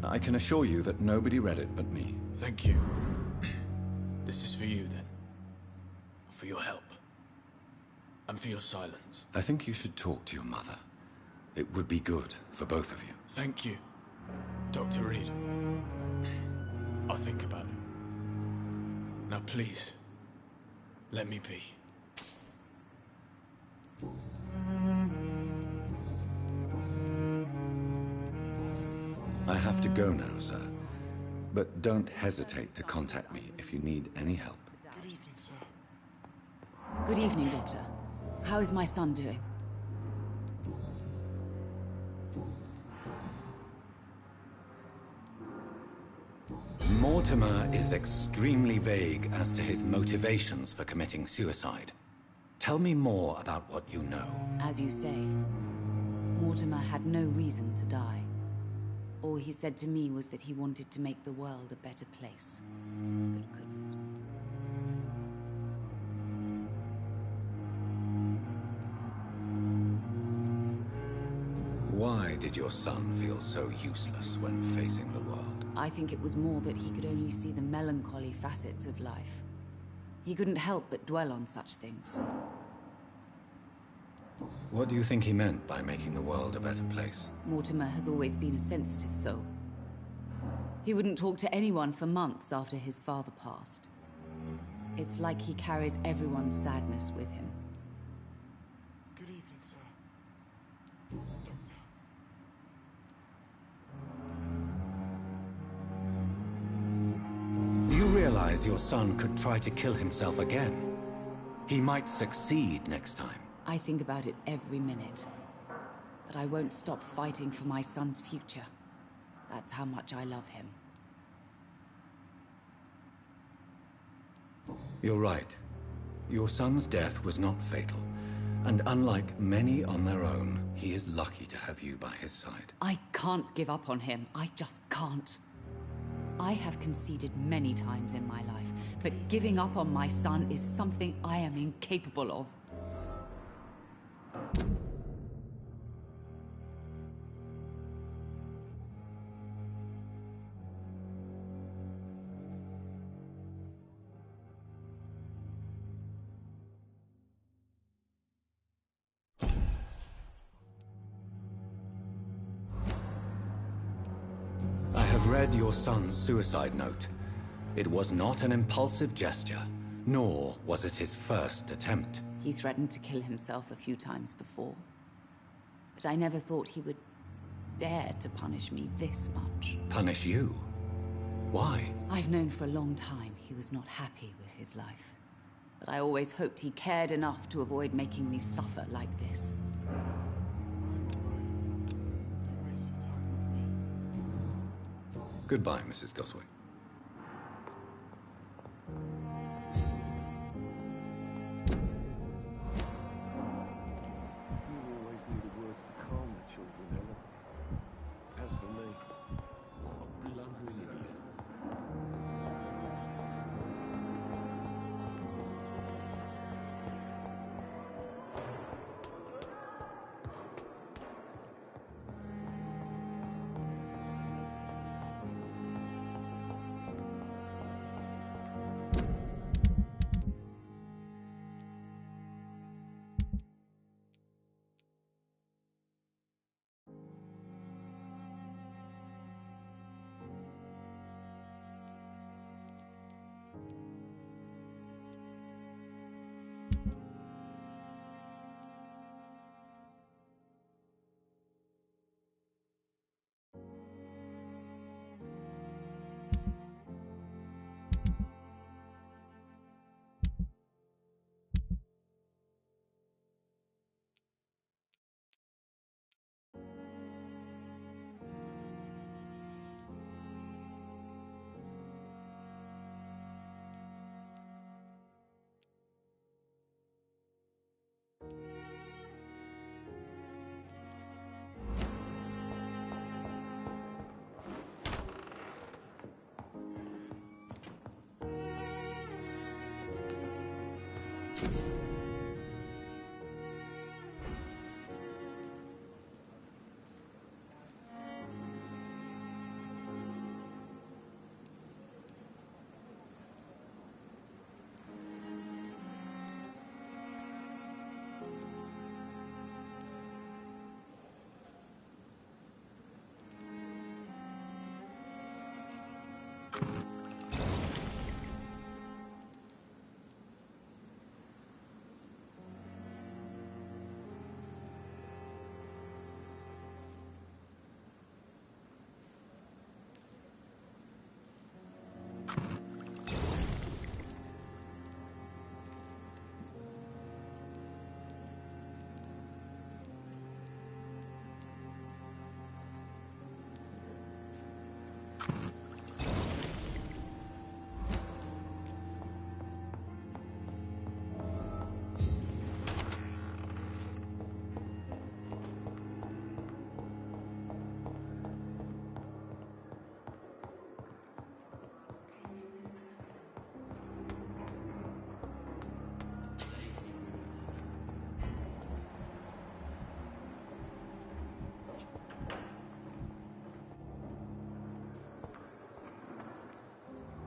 I can assure you that nobody read it but me. Thank you. This is for you, then. For your help. And for your silence. I think you should talk to your mother. It would be good for both of you. Thank you, Dr. Reed. I'll think about it. Now please, let me be. I have to go now, sir. But don't hesitate to contact me if you need any help. Good evening, sir. Good evening, Doctor. How is my son doing? Mortimer is extremely vague as to his motivations for committing suicide. Tell me more about what you know. As you say, Mortimer had no reason to die. All he said to me was that he wanted to make the world a better place, but couldn't. Why did your son feel so useless when facing the world? I think it was more that he could only see the melancholy facets of life. He couldn't help but dwell on such things. What do you think he meant by making the world a better place? Mortimer has always been a sensitive soul. He wouldn't talk to anyone for months after his father passed. It's like he carries everyone's sadness with him. Good evening, sir. Do you realize your son could try to kill himself again? He might succeed next time. I think about it every minute. But I won't stop fighting for my son's future. That's how much I love him. You're right. Your son's death was not fatal. And unlike many on their own, he is lucky to have you by his side. I can't give up on him. I just can't. I have conceded many times in my life, but giving up on my son is something I am incapable of. I have read your son's suicide note. It was not an impulsive gesture, nor was it his first attempt. He threatened to kill himself a few times before. But I never thought he would dare to punish me this much. Punish you? Why? I've known for a long time he was not happy with his life. But I always hoped he cared enough to avoid making me suffer like this. Goodbye, Mrs. Goswick. You always knew the words to calm the children, Helen. As for me, what a blundering idiot.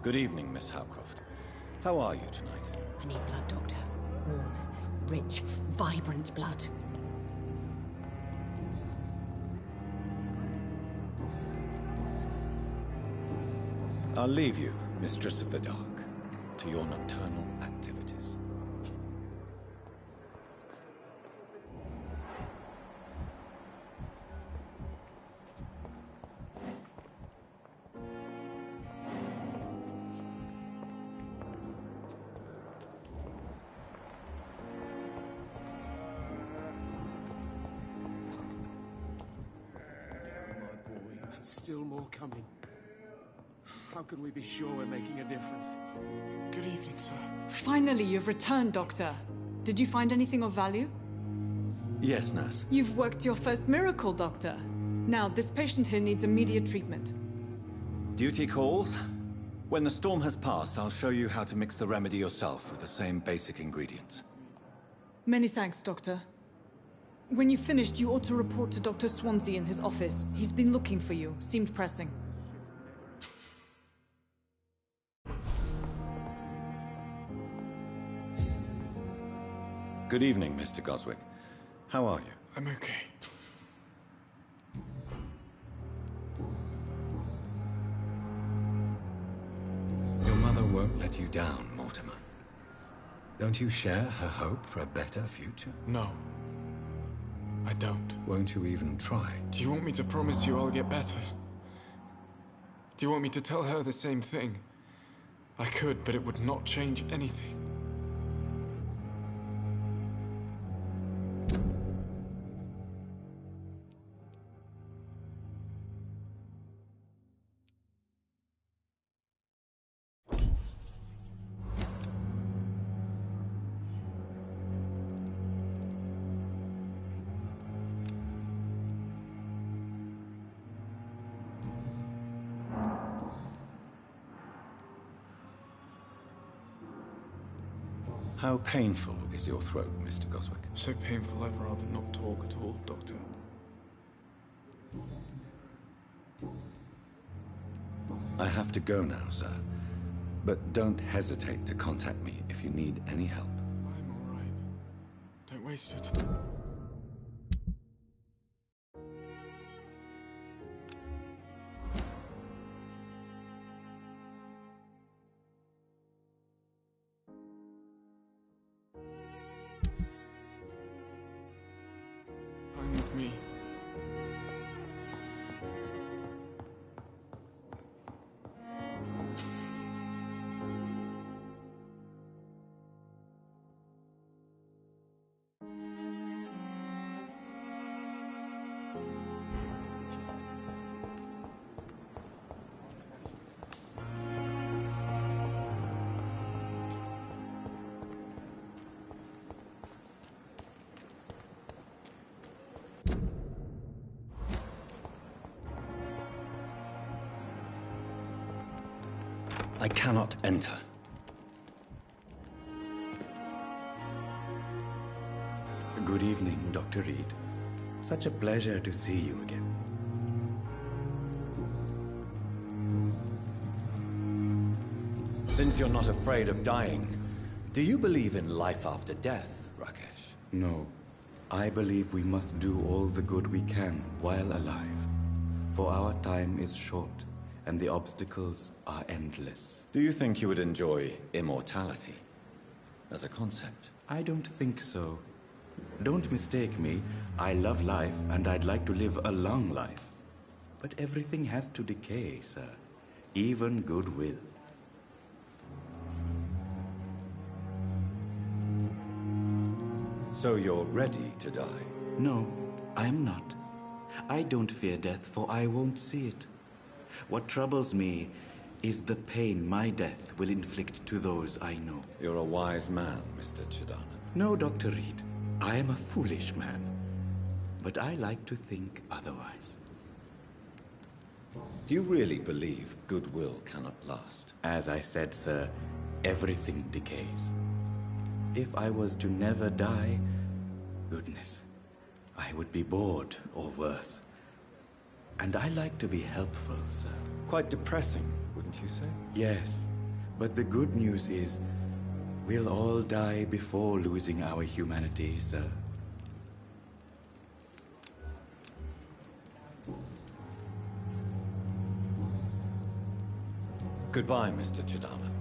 Good evening, Miss Howcroft. How are you tonight? I need blood, Doctor. Warm, rich, vibrant blood. I'll leave you, Mistress of the Dark, to your nocturnal activities. Still more coming. How can we be sure we're making a difference? Good evening, sir. Finally, you've returned, Doctor. Did you find anything of value? Yes, nurse. You've worked your first miracle, Doctor. Now, this patient here needs immediate treatment. Duty calls. When the storm has passed, I'll show you how to mix the remedy yourself with the same basic ingredients. Many thanks, Doctor. When you've finished, you ought to report to Dr. Swansea in his office. He's been looking for you. Seemed pressing. Good evening, Mr. Goswick. How are you? I'm okay. Your mother won't let you down, Mortimer. Don't you share her hope for a better future? No. I don't. Won't you even try? Do you want me to promise you I'll get better? Do you want me to tell her the same thing? I could, but it would not change anything. How painful is your throat, Mr. Goswick? So painful I'd rather not talk at all, Doctor. I have to go now, sir. But don't hesitate to contact me if you need any help. I'm all right. Don't waste your time. I'm with me. I cannot enter. Good evening, Dr. Reed. Such a pleasure to see you again. Since you're not afraid of dying, do you believe in life after death, Rakesh? No. I believe we must do all the good we can while alive. For our time is short, and the obstacles are endless. Do you think you would enjoy immortality as a concept? I don't think so. Don't mistake me. I love life, and I'd like to live a long life. But everything has to decay, sir. Even goodwill. So you're ready to die? No, I am not. I don't fear death, for I won't see it. What troubles me is the pain my death will inflict to those I know. You're a wise man, Mr. Chidana. No, Dr. Reed. I am a foolish man. But I like to think otherwise. Do you really believe goodwill cannot last? As I said, sir, everything decays. If I was to never die, goodness, I would be bored or worse. And I like to be helpful, sir. Quite depressing, wouldn't you say? Yes, but the good news is we'll all die before losing our humanity, sir. Goodbye, Mr. Chidana.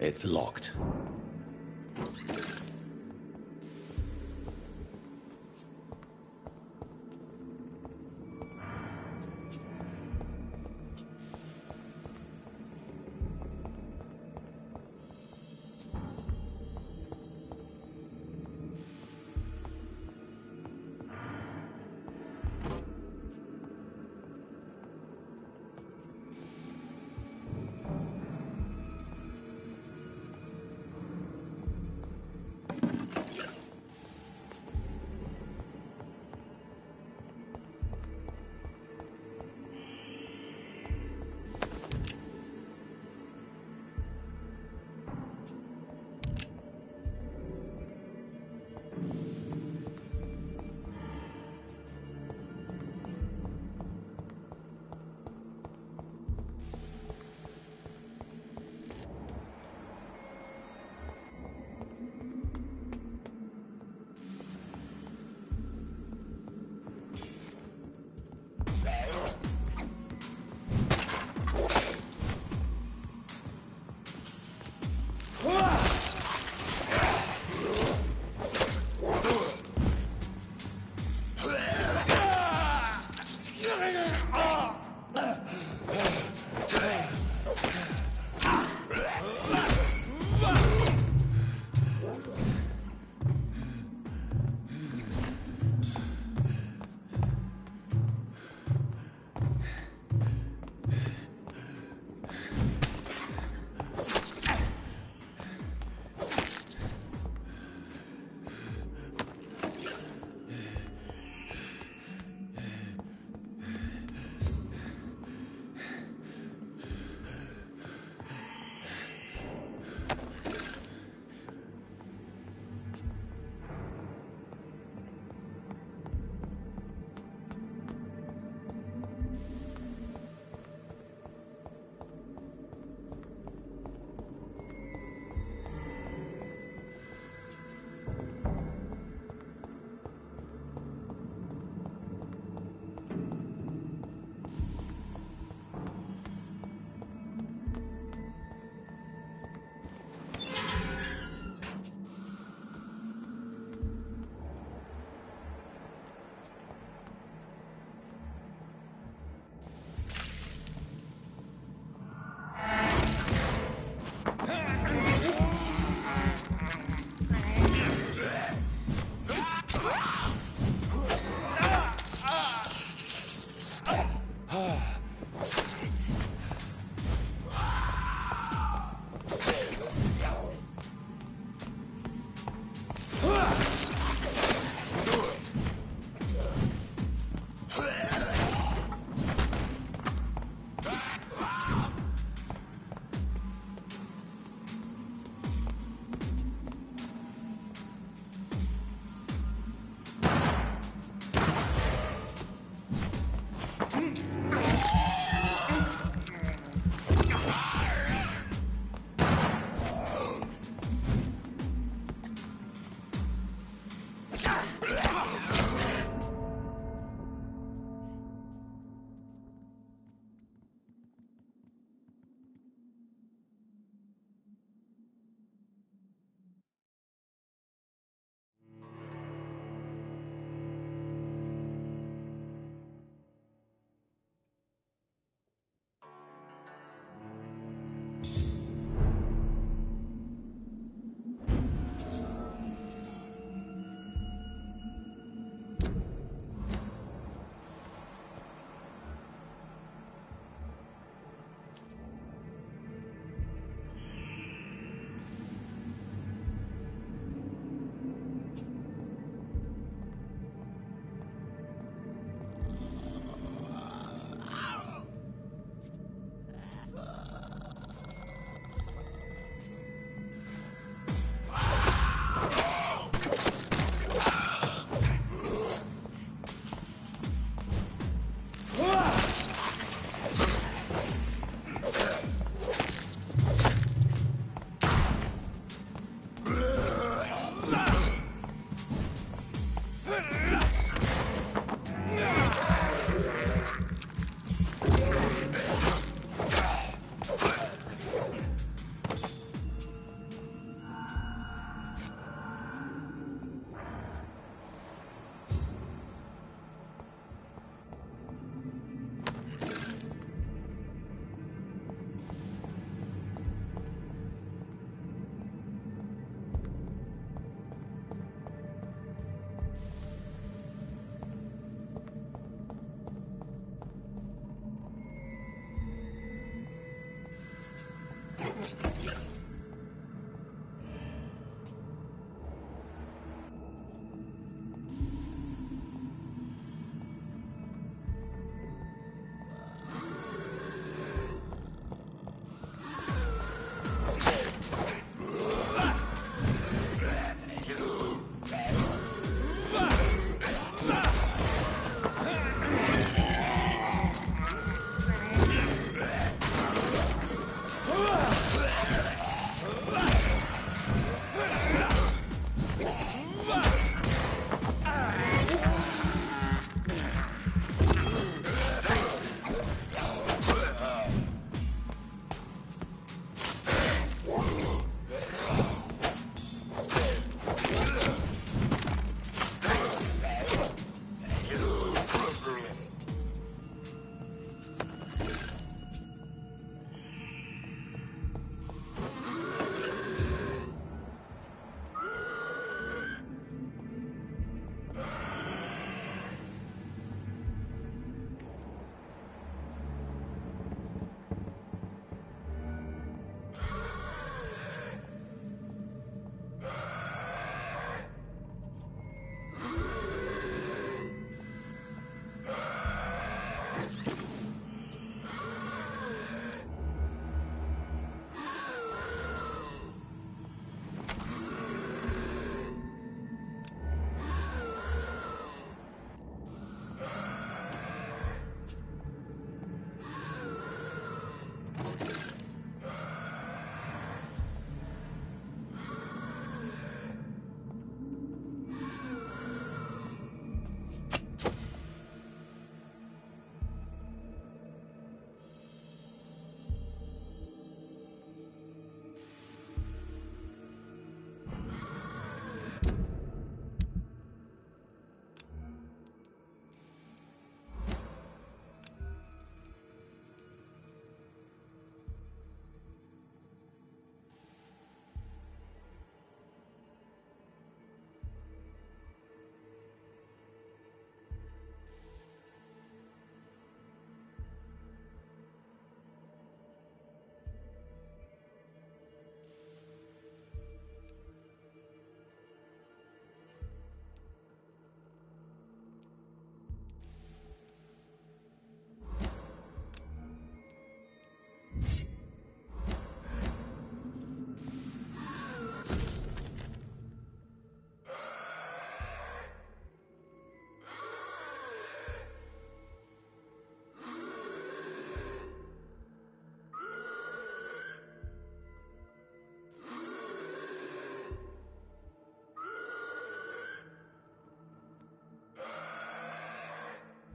It's locked.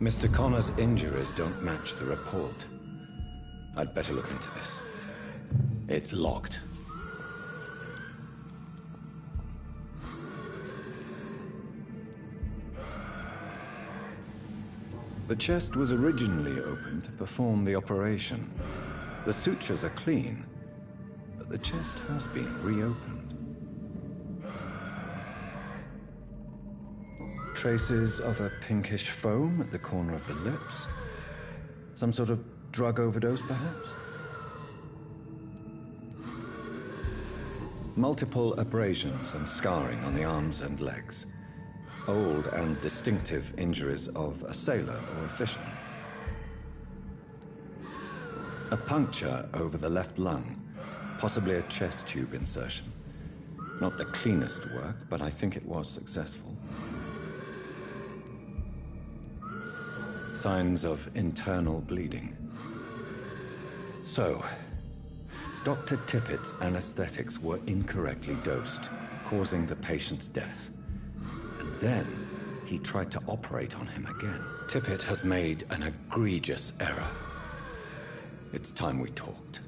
Mr. Connor's injuries don't match the report. I'd better look into this. It's locked. The chest was originally opened to perform the operation. The sutures are clean, but the chest has been reopened. Traces of a pinkish foam at the corner of the lips. Some sort of drug overdose, perhaps? Multiple abrasions and scarring on the arms and legs. Old and distinctive injuries of a sailor or a fisherman. A puncture over the left lung, possibly a chest tube insertion. Not the cleanest work, but I think it was successful. Signs of internal bleeding. So, Dr. Tippett's anesthetics were incorrectly dosed, causing the patient's death. And then, he tried to operate on him again. Tippett has made an egregious error. It's time we talked.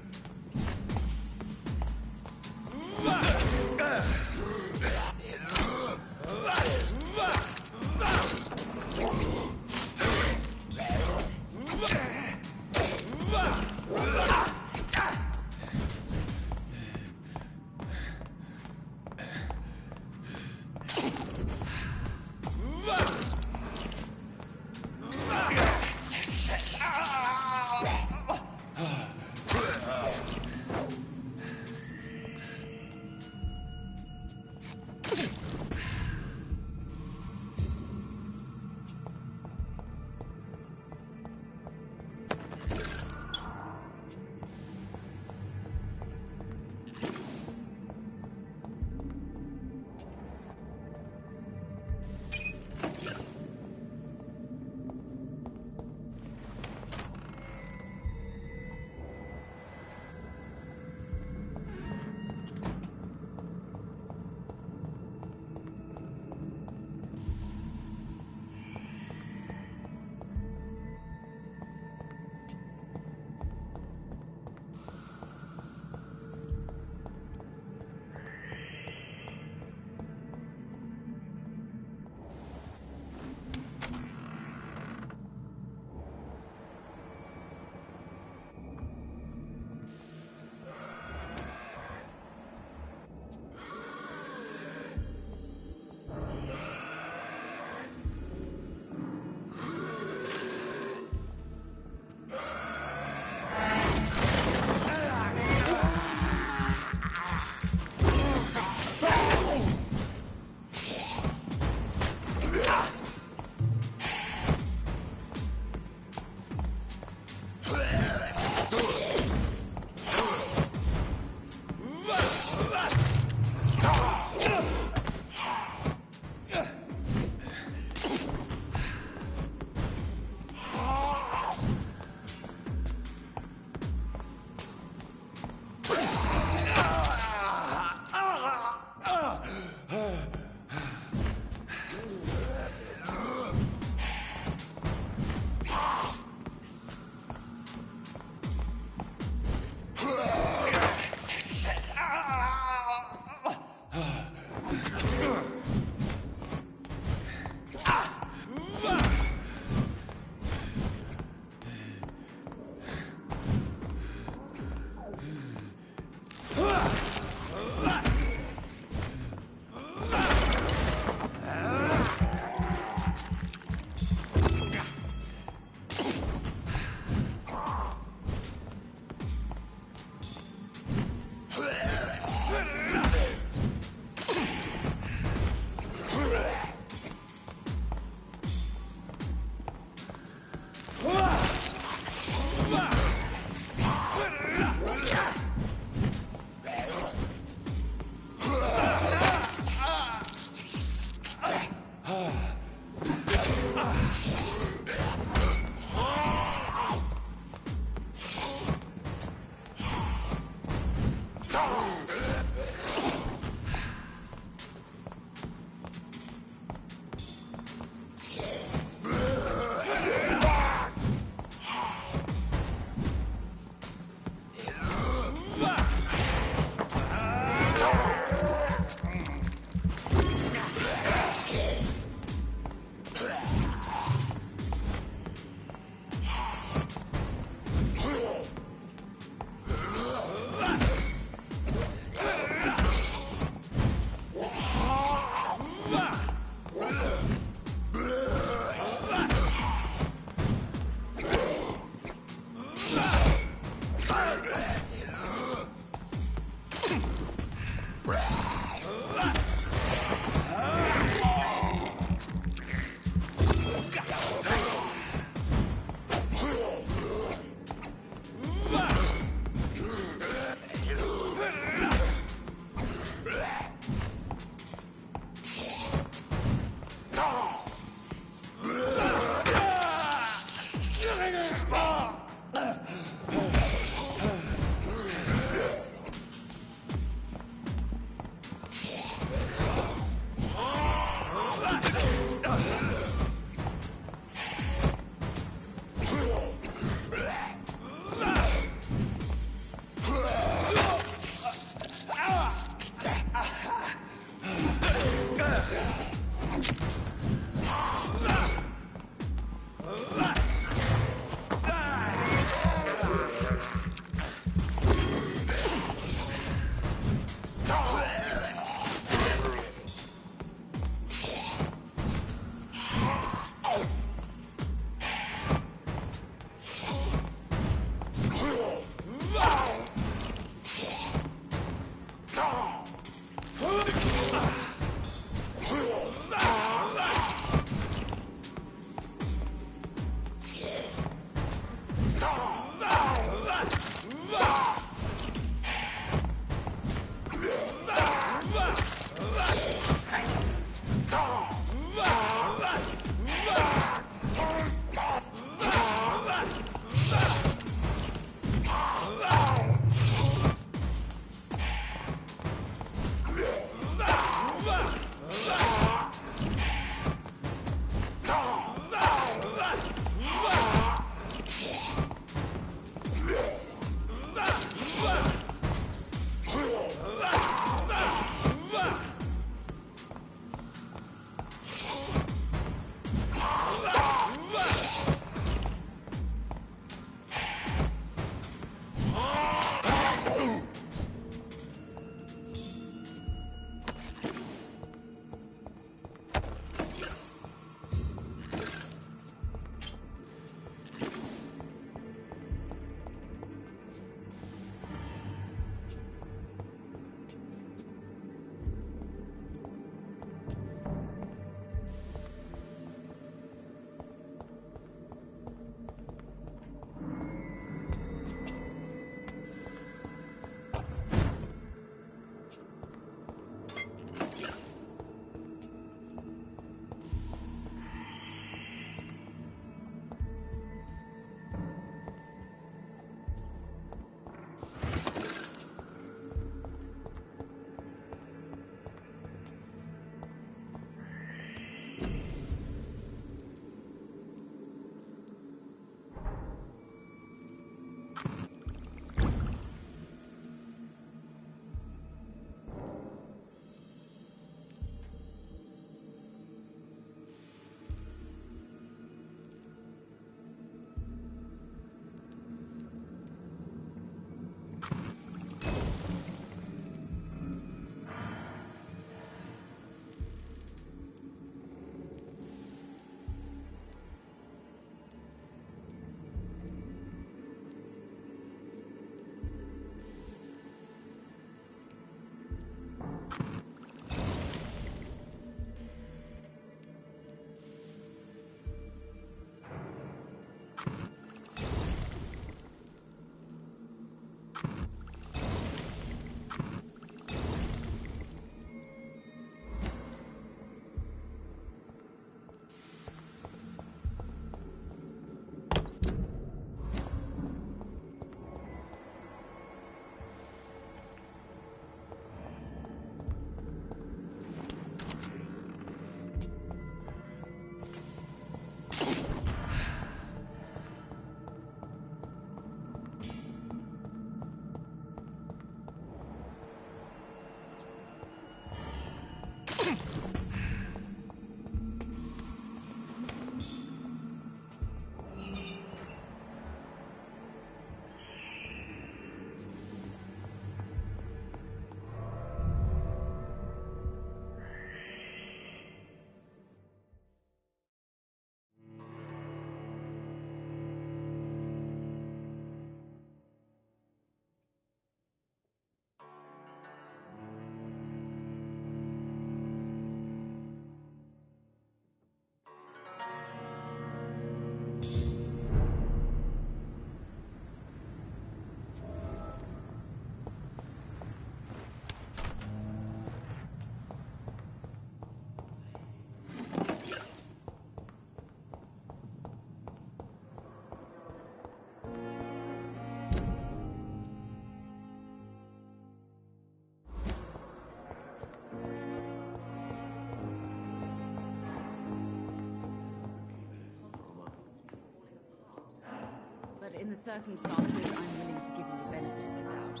But in the circumstances, I'm willing to give you the benefit of the doubt.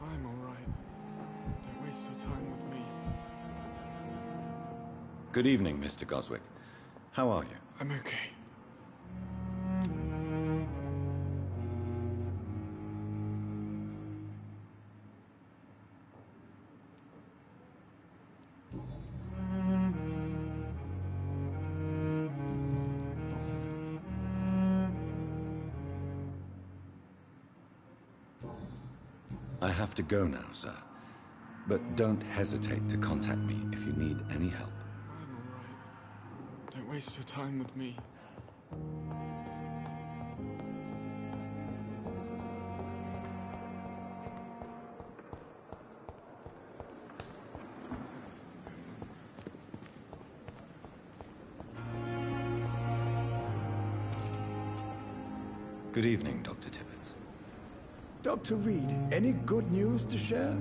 I'm all right. Don't waste your time with me. Good evening, Mr. Goswick. How are you? I'm okay. I have to go now, sir. But don't hesitate to contact me if you need any help. I'm all right. Don't waste your time with me. Good evening, Dr. Tippett. Dr. Reed, any good news to share?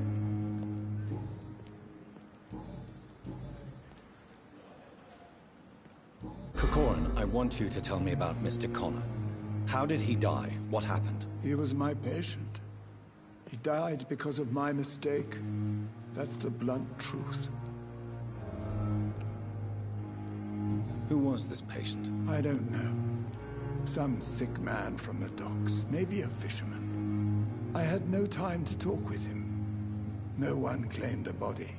Corcoran, I want you to tell me about Mr. Connor. How did he die? What happened? He was my patient. He died because of my mistake. That's the blunt truth. Who was this patient? I don't know. Some sick man from the docks, maybe a fisherman. I had no time to talk with him. No one claimed a body.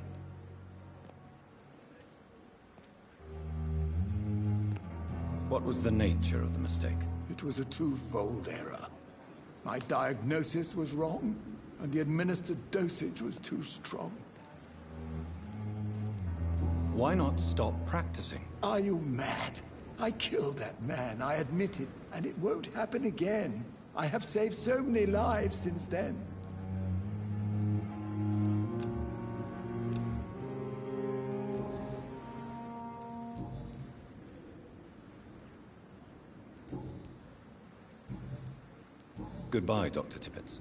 What was the nature of the mistake? It was a twofold error. My diagnosis was wrong, and the administered dosage was too strong. Why not stop practicing? Are you mad? I killed that man, I admit it, and it won't happen again. I have saved so many lives since then. Goodbye, Dr. Tippett.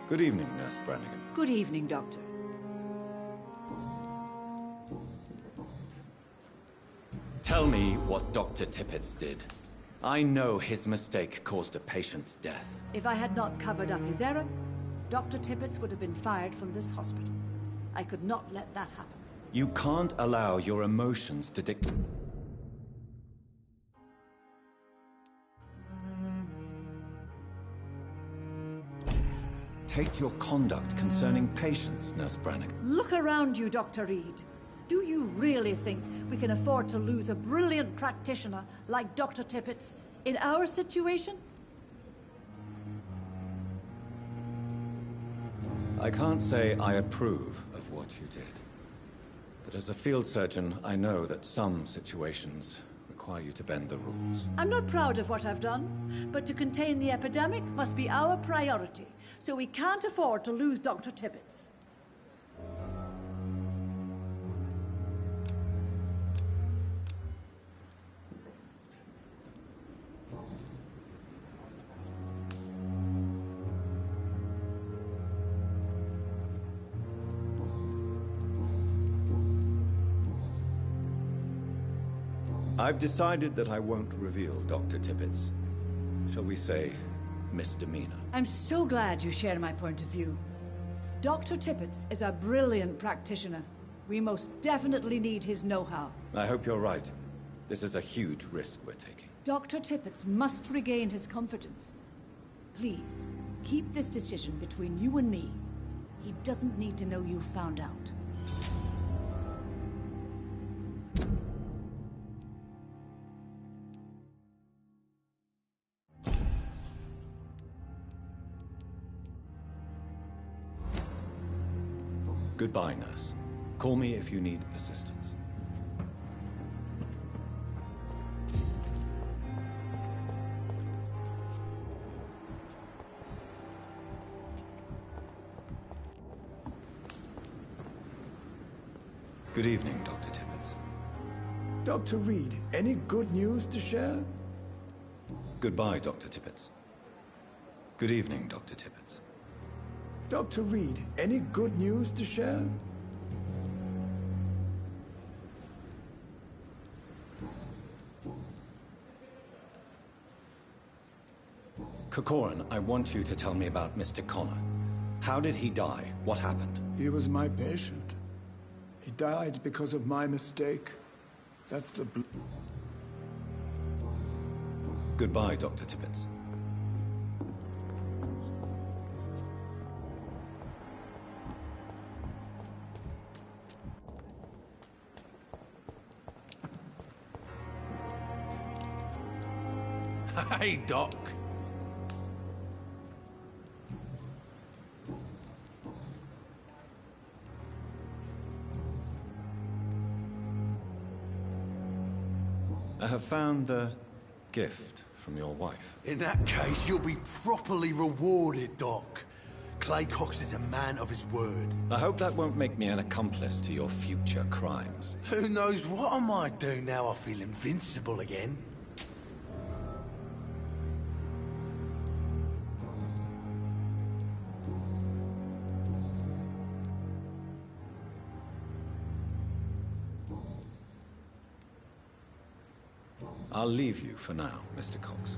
Good evening, Nurse Brannigan. Good evening, Doctor. Tell me what Dr. Tippett did. I know his mistake caused a patient's death. If I had not covered up his error, Dr. Tippett would have been fired from this hospital. I could not let that happen. You can't allow your emotions to dictate. Take your conduct concerning patients, Nurse Brannigan. Look around you, Dr. Reed. Do you really think we can afford to lose a brilliant practitioner like Dr. Tippett in our situation? I can't say I approve of what you did. But as a field surgeon, I know that some situations require you to bend the rules. I'm not proud of what I've done, but to contain the epidemic must be our priority, so we can't afford to lose Dr. Tippett. I've decided that I won't reveal Dr. Tippett's, shall we say, misdemeanor. I'm so glad you share my point of view. Dr. Tippett is a brilliant practitioner. We most definitely need his know-how. I hope you're right. This is a huge risk we're taking. Dr. Tippett must regain his confidence. Please, keep this decision between you and me. He doesn't need to know you found out. Goodbye, nurse. Call me if you need assistance. Good evening, Dr. Tippett. Dr. Reed, any good news to share? Goodbye, Dr. Tippett. Good evening, Dr. Tippett. Dr. Reed, any good news to share? Corcoran, I want you to tell me about Mr. Connor. How did he die? What happened? He was my patient. He died because of my mistake. That's the Goodbye, Dr. Tippett. Hey, Doc. I have found a gift from your wife. In that case, you'll be properly rewarded, Doc. Clay Cox is a man of his word. I hope that won't make me an accomplice to your future crimes. Who knows what I might do now I feel invincible again? I'll leave you for now, Mr. Cox.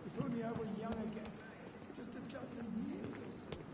If only I were young again. Just a dozen years or so.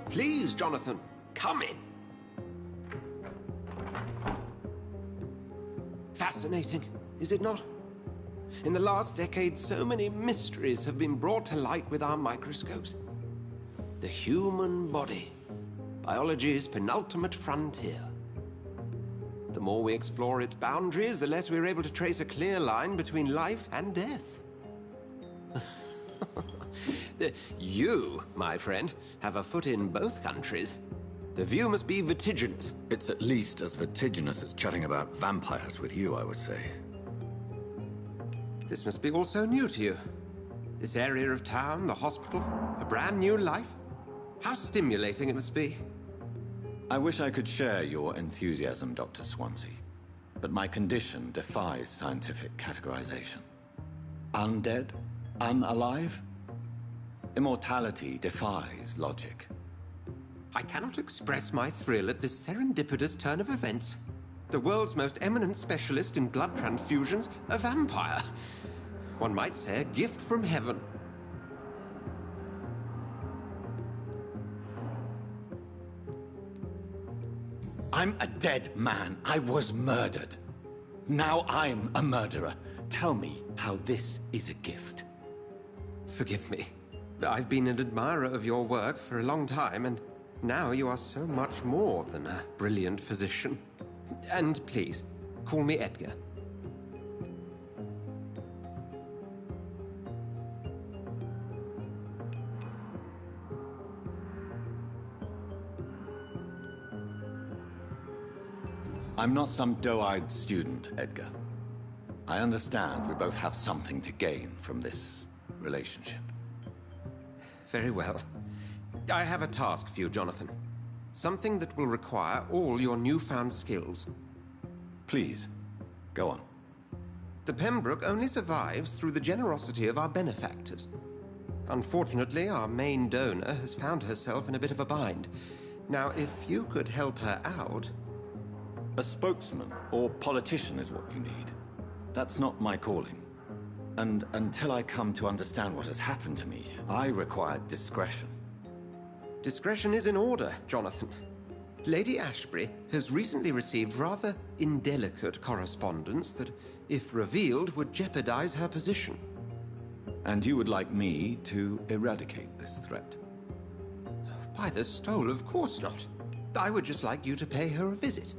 Please, Jonathan, come in. Fascinating, is it not? In the last decade, so many mysteries have been brought to light with our microscopes. The human body, biology's penultimate frontier. The more we explore its boundaries, the less we're able to trace a clear line between life and death. You, my friend, have a foot in both countries. The view must be vertiginous. It's at least as vertiginous as chatting about vampires with you, I would say. This must be all so new to you. This area of town, the hospital, a brand new life. How stimulating it must be. I wish I could share your enthusiasm, Dr. Swansea, but my condition defies scientific categorization. Undead? Unalive? Immortality defies logic. I cannot express my thrill at this serendipitous turn of events. The world's most eminent specialist in blood transfusions, a vampire. One might say a gift from heaven. I'm a dead man. I was murdered. Now I'm a murderer. Tell me how this is a gift. Forgive me. I've been an admirer of your work for a long time, and now you are so much more than a brilliant physician. And please, call me Edgar. I'm not some doe-eyed student, Edgar. I understand we both have something to gain from this relationship. Very well. I have a task for you, Jonathan. Something that will require all your newfound skills. Please, go on. The Pembroke only survives through the generosity of our benefactors. Unfortunately, our main donor has found herself in a bit of a bind. Now, if you could help her out... A spokesman or politician is what you need. That's not my calling. And until I come to understand what has happened to me, I require discretion. Discretion is in order, Jonathan. Lady Ashbury has recently received rather indelicate correspondence that, if revealed, would jeopardize her position. And you would like me to eradicate this threat? By the stole, of course not. I would just like you to pay her a visit.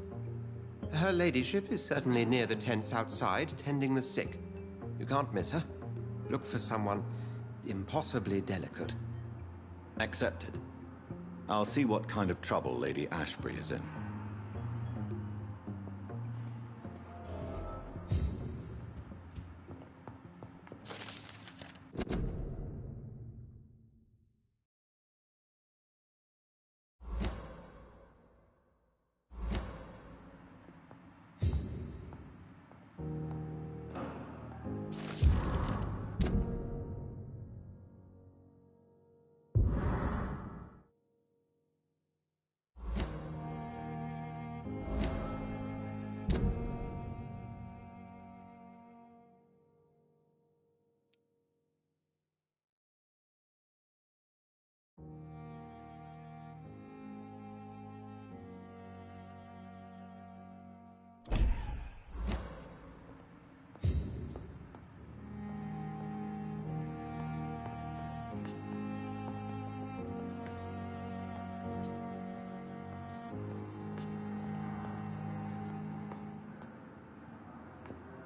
Her ladyship is certainly near the tents outside, tending the sick. You can't miss her. Look for someone impossibly delicate. Accepted. I'll see what kind of trouble Lady Ashbury is in.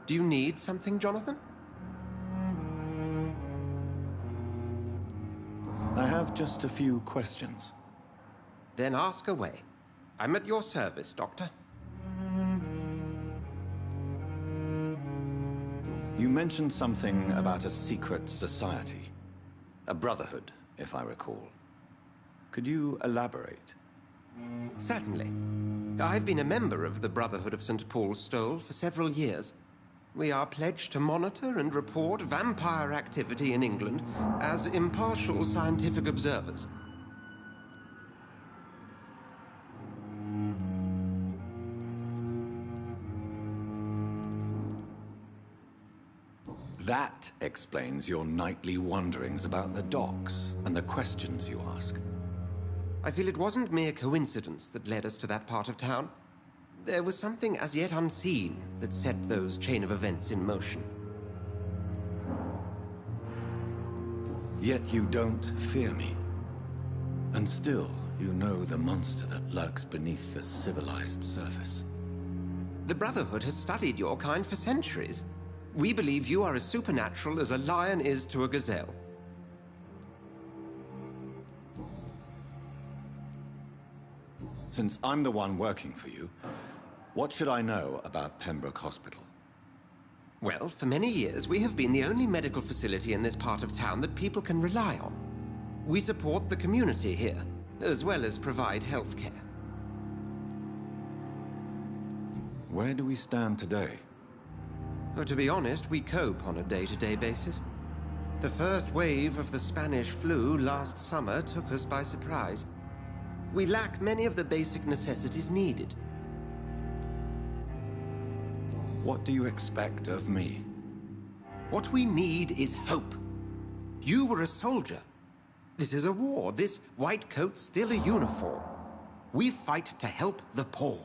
Do you need something, Jonathan? I have just a few questions. Then ask away. I'm at your service, Doctor. You mentioned something about a secret society. A brotherhood, if I recall. Could you elaborate? Certainly. I've been a member of the Brotherhood of St. Paul's Stole for several years. We are pledged to monitor and report vampire activity in England as impartial scientific observers. That explains your nightly wanderings about the docks and the questions you ask. I feel it wasn't mere coincidence that led us to that part of town. There was something as yet unseen that set those chain of events in motion. Yet you don't fear me. And still, you know the monster that lurks beneath the civilized surface. The Brotherhood has studied your kind for centuries. We believe you are as supernatural as a lion is to a gazelle. Since I'm the one working for you, what should I know about Pembroke Hospital? Well, for many years, we have been the only medical facility in this part of town that people can rely on. We support the community here, as well as provide health care. Where do we stand today? Well, to be honest, we cope on a day-to-day basis. The first wave of the Spanish flu last summer took us by surprise. We lack many of the basic necessities needed. What do you expect of me? What we need is hope. You were a soldier. This is a war. This white coat's still a uniform. We fight to help the poor,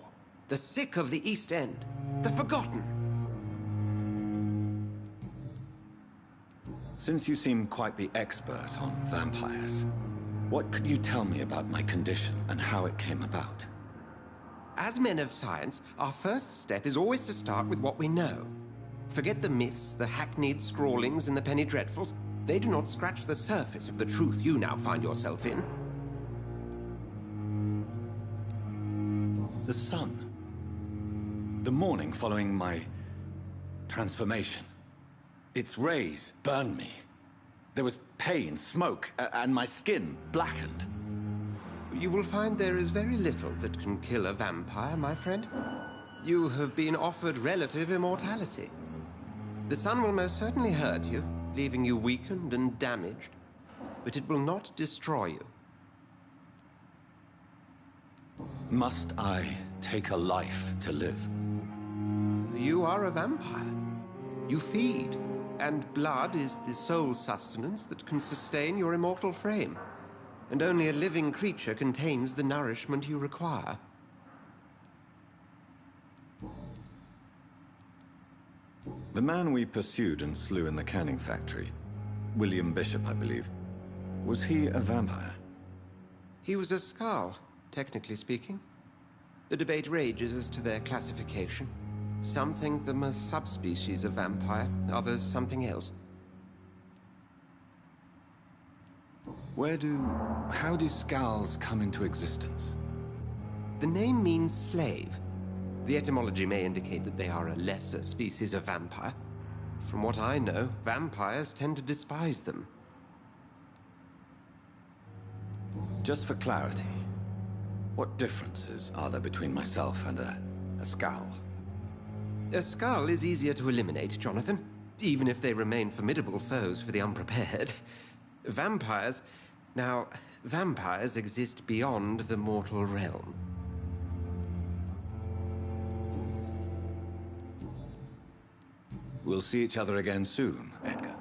the sick of the East End, the forgotten. Since you seem quite the expert on vampires, what could you tell me about my condition and how it came about? As men of science, our first step is always to start with what we know. Forget the myths, the hackneyed scrawlings, and the penny dreadfuls. They do not scratch the surface of the truth you now find yourself in. The sun. The morning following my transformation. Its rays burned me. There was pain, smoke, and my skin blackened. You will find there is very little that can kill a vampire, my friend. You have been offered relative immortality. The sun will most certainly hurt you, leaving you weakened and damaged, but it will not destroy you. Must I take a life to live? You are a vampire. You feed. And blood is the sole sustenance that can sustain your immortal frame. And only a living creature contains the nourishment you require. The man we pursued and slew in the canning factory, William Bishop, I believe, was he a vampire? He was a Skull, technically speaking. The debate rages as to their classification. Some think them a subspecies of vampire, others something else. How do Skulls come into existence? The name means slave. The etymology may indicate that they are a lesser species of vampire. From what I know, vampires tend to despise them. Just for clarity, what differences are there between myself and a Skull? A Skull is easier to eliminate, Jonathan, even if they remain formidable foes for the unprepared. Vampires... Now, vampires exist beyond the mortal realm. We'll see each other again soon, Edgar.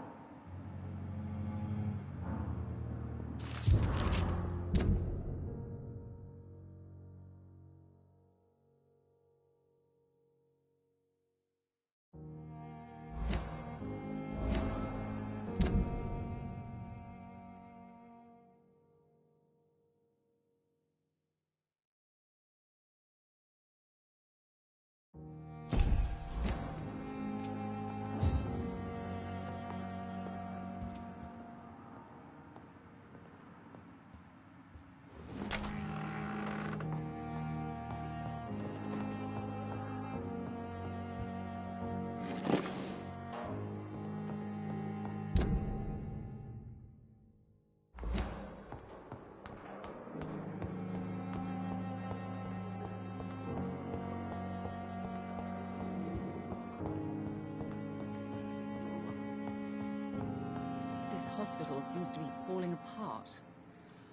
This hospital seems to be falling apart.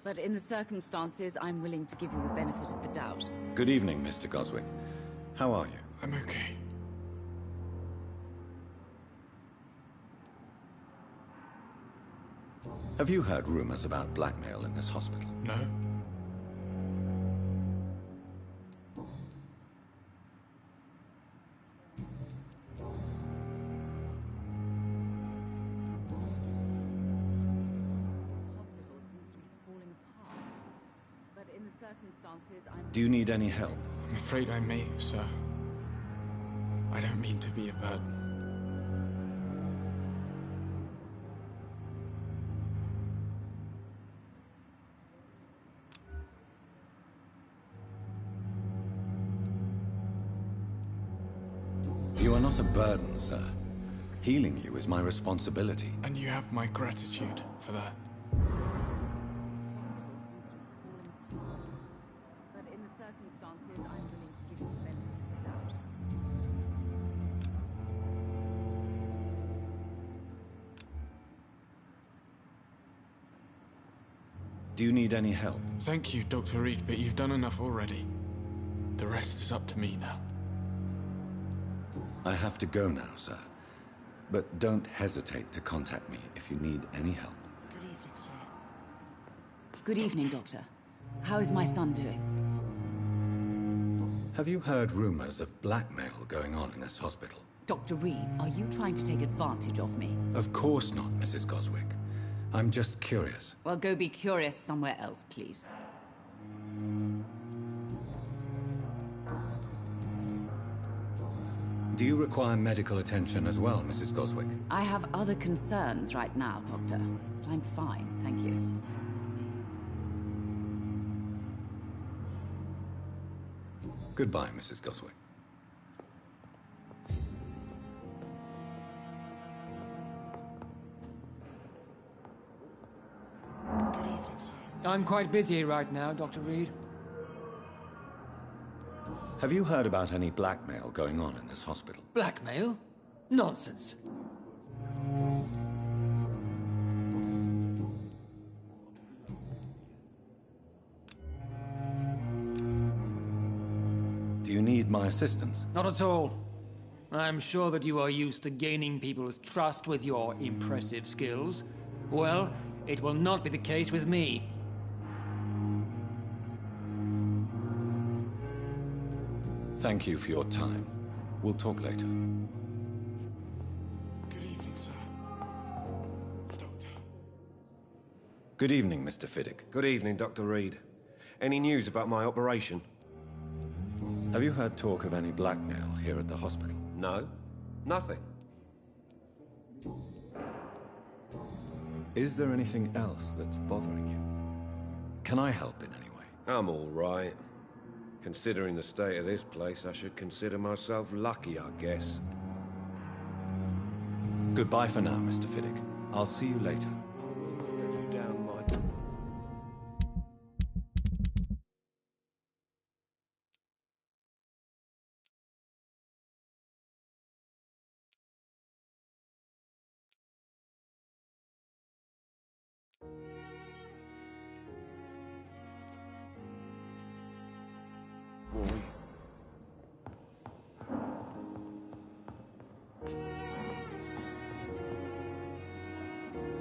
But in the circumstances, I'm willing to give you the benefit of the doubt. Good evening, Mr. Goswick. How are you? I'm okay. Have you heard rumors about blackmail in this hospital? No. Do you need any help? I'm afraid I may, sir. I don't mean to be a burden. You are not a burden, sir. Healing you is my responsibility. And you have my gratitude for that. Do you need any help? Thank you, Dr. Reed, but you've done enough already. The rest is up to me now. I have to go now, sir. But don't hesitate to contact me if you need any help. Good evening, sir. Good evening, Doctor. How is my son doing? Have you heard rumors of blackmail going on in this hospital? Dr. Reed, are you trying to take advantage of me? Of course not, Mrs. Goswick. I'm just curious. Well, go be curious somewhere else, please. Do you require medical attention as well, Mrs. Goswick? I have other concerns right now, Doctor. But I'm fine, thank you. Goodbye, Mrs. Goswick. I'm quite busy right now, Dr. Reed. Have you heard about any blackmail going on in this hospital? Blackmail? Nonsense. Do you need my assistance? Not at all. I'm sure that you are used to gaining people's trust with your impressive skills. Well, it will not be the case with me. Thank you for your time. We'll talk later. Good evening, sir. Doctor. Good evening, Mr. Fiddick. Good evening, Dr. Reed. Any news about my operation? Have you heard talk of any blackmail here at the hospital? No. Nothing. Is there anything else that's bothering you? Can I help in any way? I'm all right. Considering the state of this place, I should consider myself lucky, I guess. Goodbye for now, Mr. Fiddick. I'll see you later.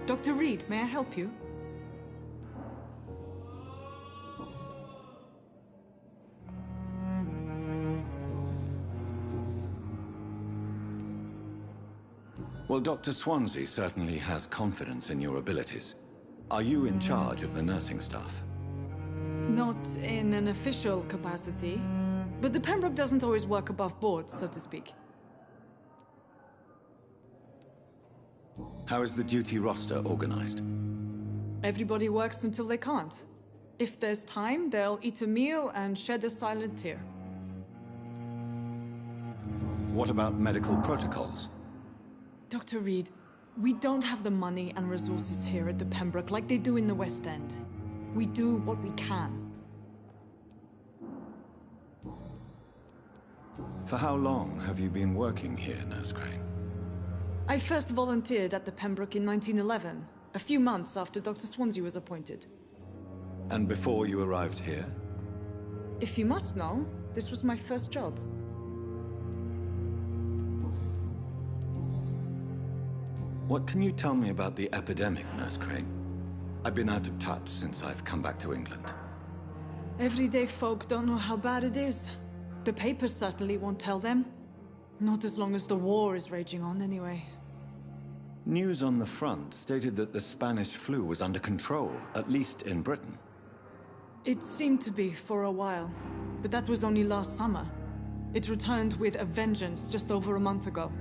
Dr. Reed, may I help you? Well, Dr. Swansea certainly has confidence in your abilities. Are you in charge of the nursing staff? Not in an official capacity, but the Pembroke doesn't always work above board, so to speak. How is the duty roster organized? Everybody works until they can't. If there's time, they'll eat a meal and shed a silent tear. What about medical protocols? Dr. Reed, we don't have the money and resources here at the Pembroke like they do in the West End. We do what we can. For how long have you been working here, Nurse Crane? I first volunteered at the Pembroke in 1911, a few months after Dr. Swansea was appointed. And before you arrived here? If you must know, this was my first job. What can you tell me about the epidemic, Nurse Crane? I've been out of touch since I've come back to England. Everyday folk don't know how bad it is. The papers certainly won't tell them. Not as long as the war is raging on, anyway. News on the front stated that the Spanish flu was under control, at least in Britain. It seemed to be for a while, but that was only last summer. It returned with a vengeance just over a month ago.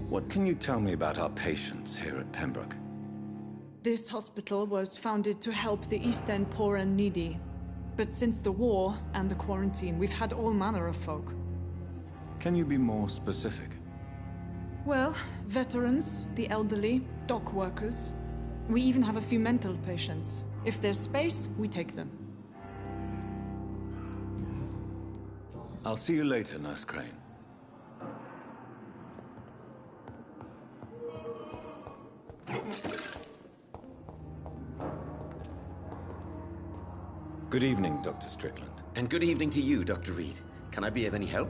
What can you tell me about our patients here at Pembroke? This hospital was founded to help the East End poor and needy. But since the war and the quarantine, we've had all manner of folk. Can you be more specific? Well, veterans, the elderly, dock workers. We even have a few mental patients. If there's space, we take them. I'll see you later, Nurse Crane. Good evening, Dr. Strickland. And good evening to you, Dr. Reed. Can I be of any help?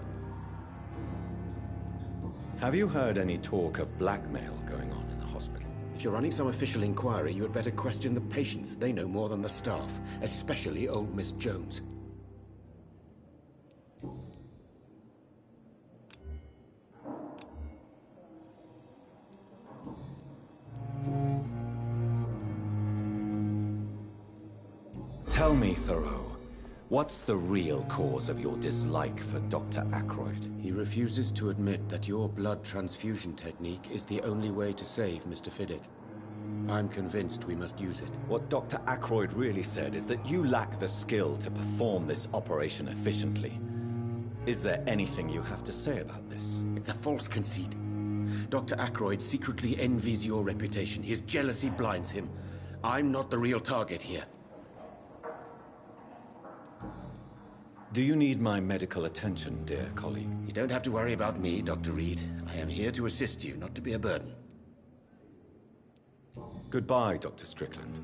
Have you heard any talk of blackmail going on in the hospital? If you're running some official inquiry, you had better question the patients. They know more than the staff, especially old Miss Jones. Tell me, Thoreau, what's the real cause of your dislike for Dr. Ackroyd? He refuses to admit that your blood transfusion technique is the only way to save Mr. Fiddick. I'm convinced we must use it. What Dr. Ackroyd really said is that you lack the skill to perform this operation efficiently. Is there anything you have to say about this? It's a false conceit. Dr. Ackroyd secretly envies your reputation. His jealousy blinds him. I'm not the real target here. Do you need my medical attention, dear colleague? You don't have to worry about me, Dr. Reed. I am here to assist you, not to be a burden. Goodbye, Dr. Strickland.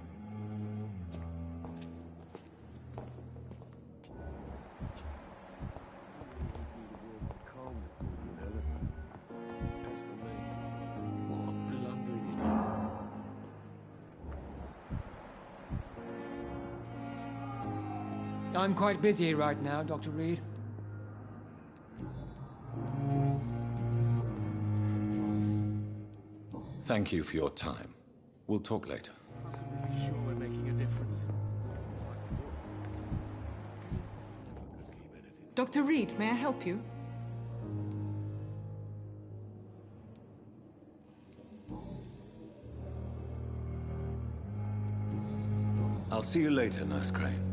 I'm quite busy right now, Dr. Reed. Thank you for your time. We'll talk later. Sure we're making a difference. Dr. Reed, may I help you? I'll see you later, Nurse Crane.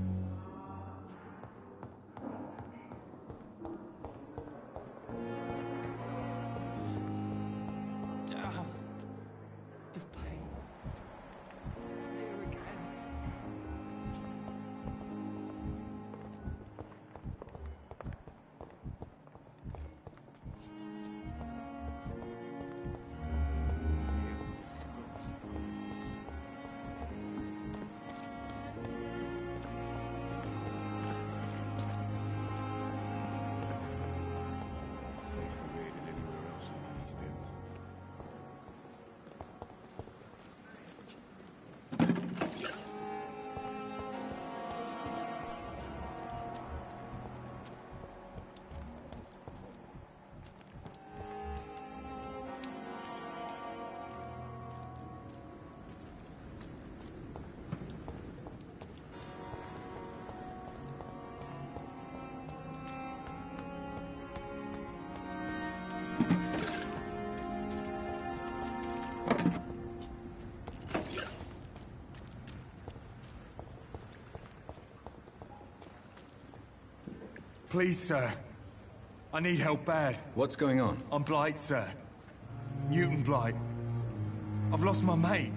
Please, sir. I need help bad. What's going on? I'm Blight, sir. Newton Blight. I've lost my mate.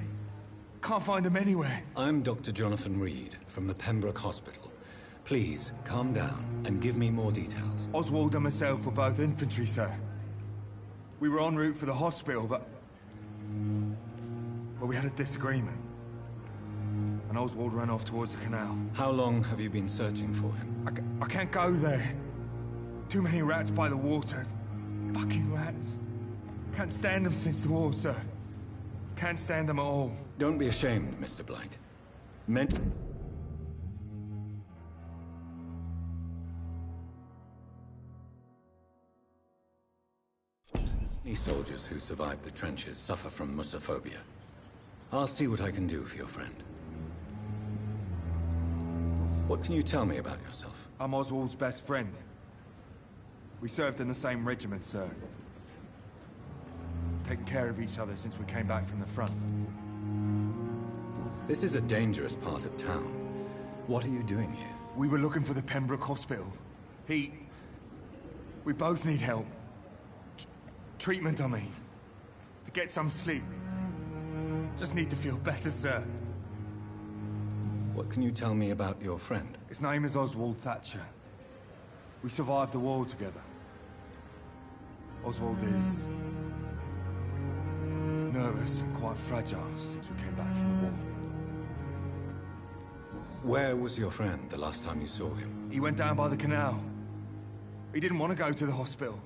Can't find him anywhere. I'm Dr. Jonathan Reed from the Pembroke Hospital. Please, calm down and give me more details. Oswald and myself were both infantry, sir. We were en route for the hospital, but... well, we had a disagreement. And Oswald ran off towards the canal. How long have you been searching for him? I can't go there. Too many rats by the water. Fucking rats. Can't stand them since the war, sir. Can't stand them at all. Don't be ashamed, Mr. Blight. Many soldiers who survived the trenches suffer from musophobia. I'll see what I can do for your friend. What can you tell me about yourself? I'm Oswald's best friend. We served in the same regiment, sir. We've taken care of each other since we came back from the front. This is a dangerous part of town. What are you doing here? We were looking for the Pembroke Hospital. We both need help. Treatment, I mean. To get some sleep. Just need to feel better, sir. What can you tell me about your friend? His name is Oswald Thatcher. We survived the war together. Oswald is... nervous and quite fragile since we came back from the war. Where was your friend the last time you saw him? He went down by the canal. He didn't want to go to the hospital.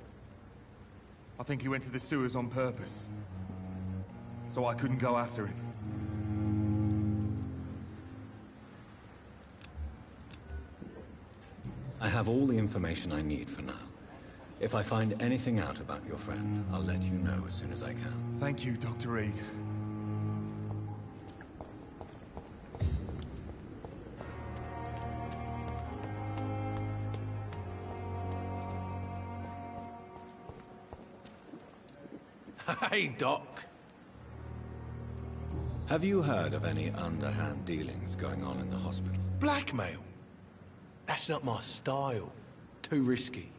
I think he went to the sewers on purpose. So I couldn't go after him. I have all the information I need for now. If I find anything out about your friend, I'll let you know as soon as I can. Thank you, Dr. Reed. Hey, Doc. Have you heard of any underhand dealings going on in the hospital? Blackmail? That's not my style. Too risky.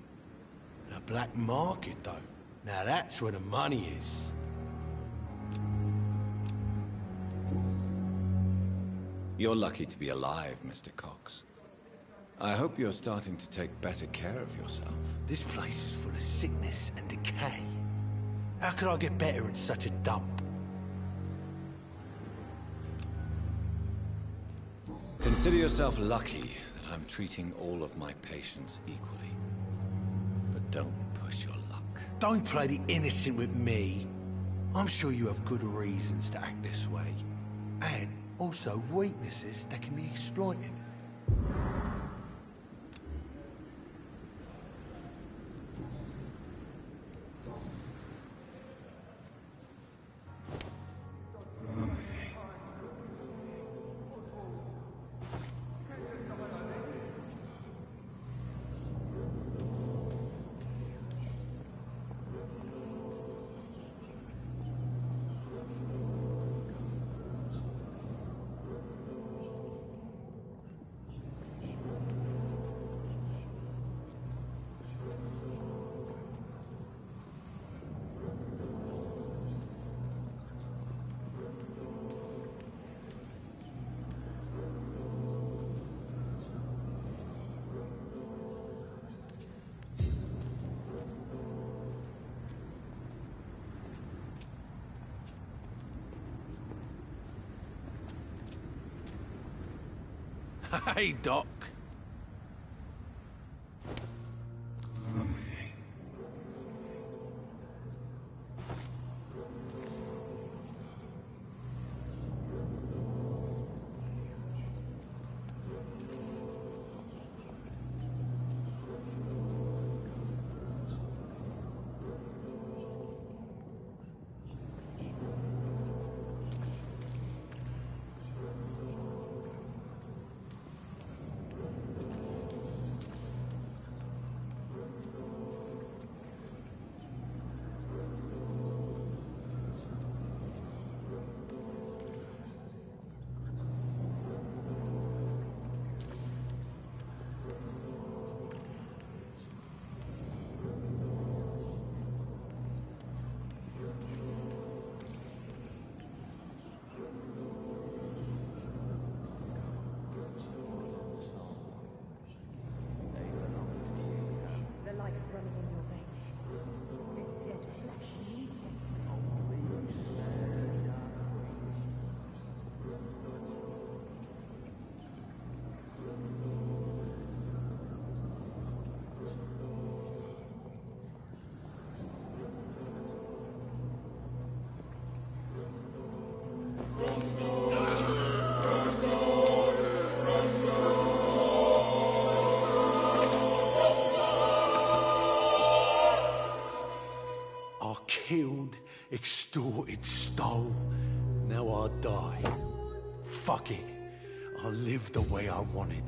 The black market, though. Now that's where the money is. You're lucky to be alive, Mr. Cox. I hope you're starting to take better care of yourself. This place is full of sickness and decay. How could I get better in such a dump? Consider yourself lucky that I'm treating all of my patients equally. But don't push your luck. Don't play the innocent with me. I'm sure you have good reasons to act this way. And also weaknesses that can be exploited. Hey, Doc. Killed, extorted, stole. Now I die. Fuck it. I live the way I wanted.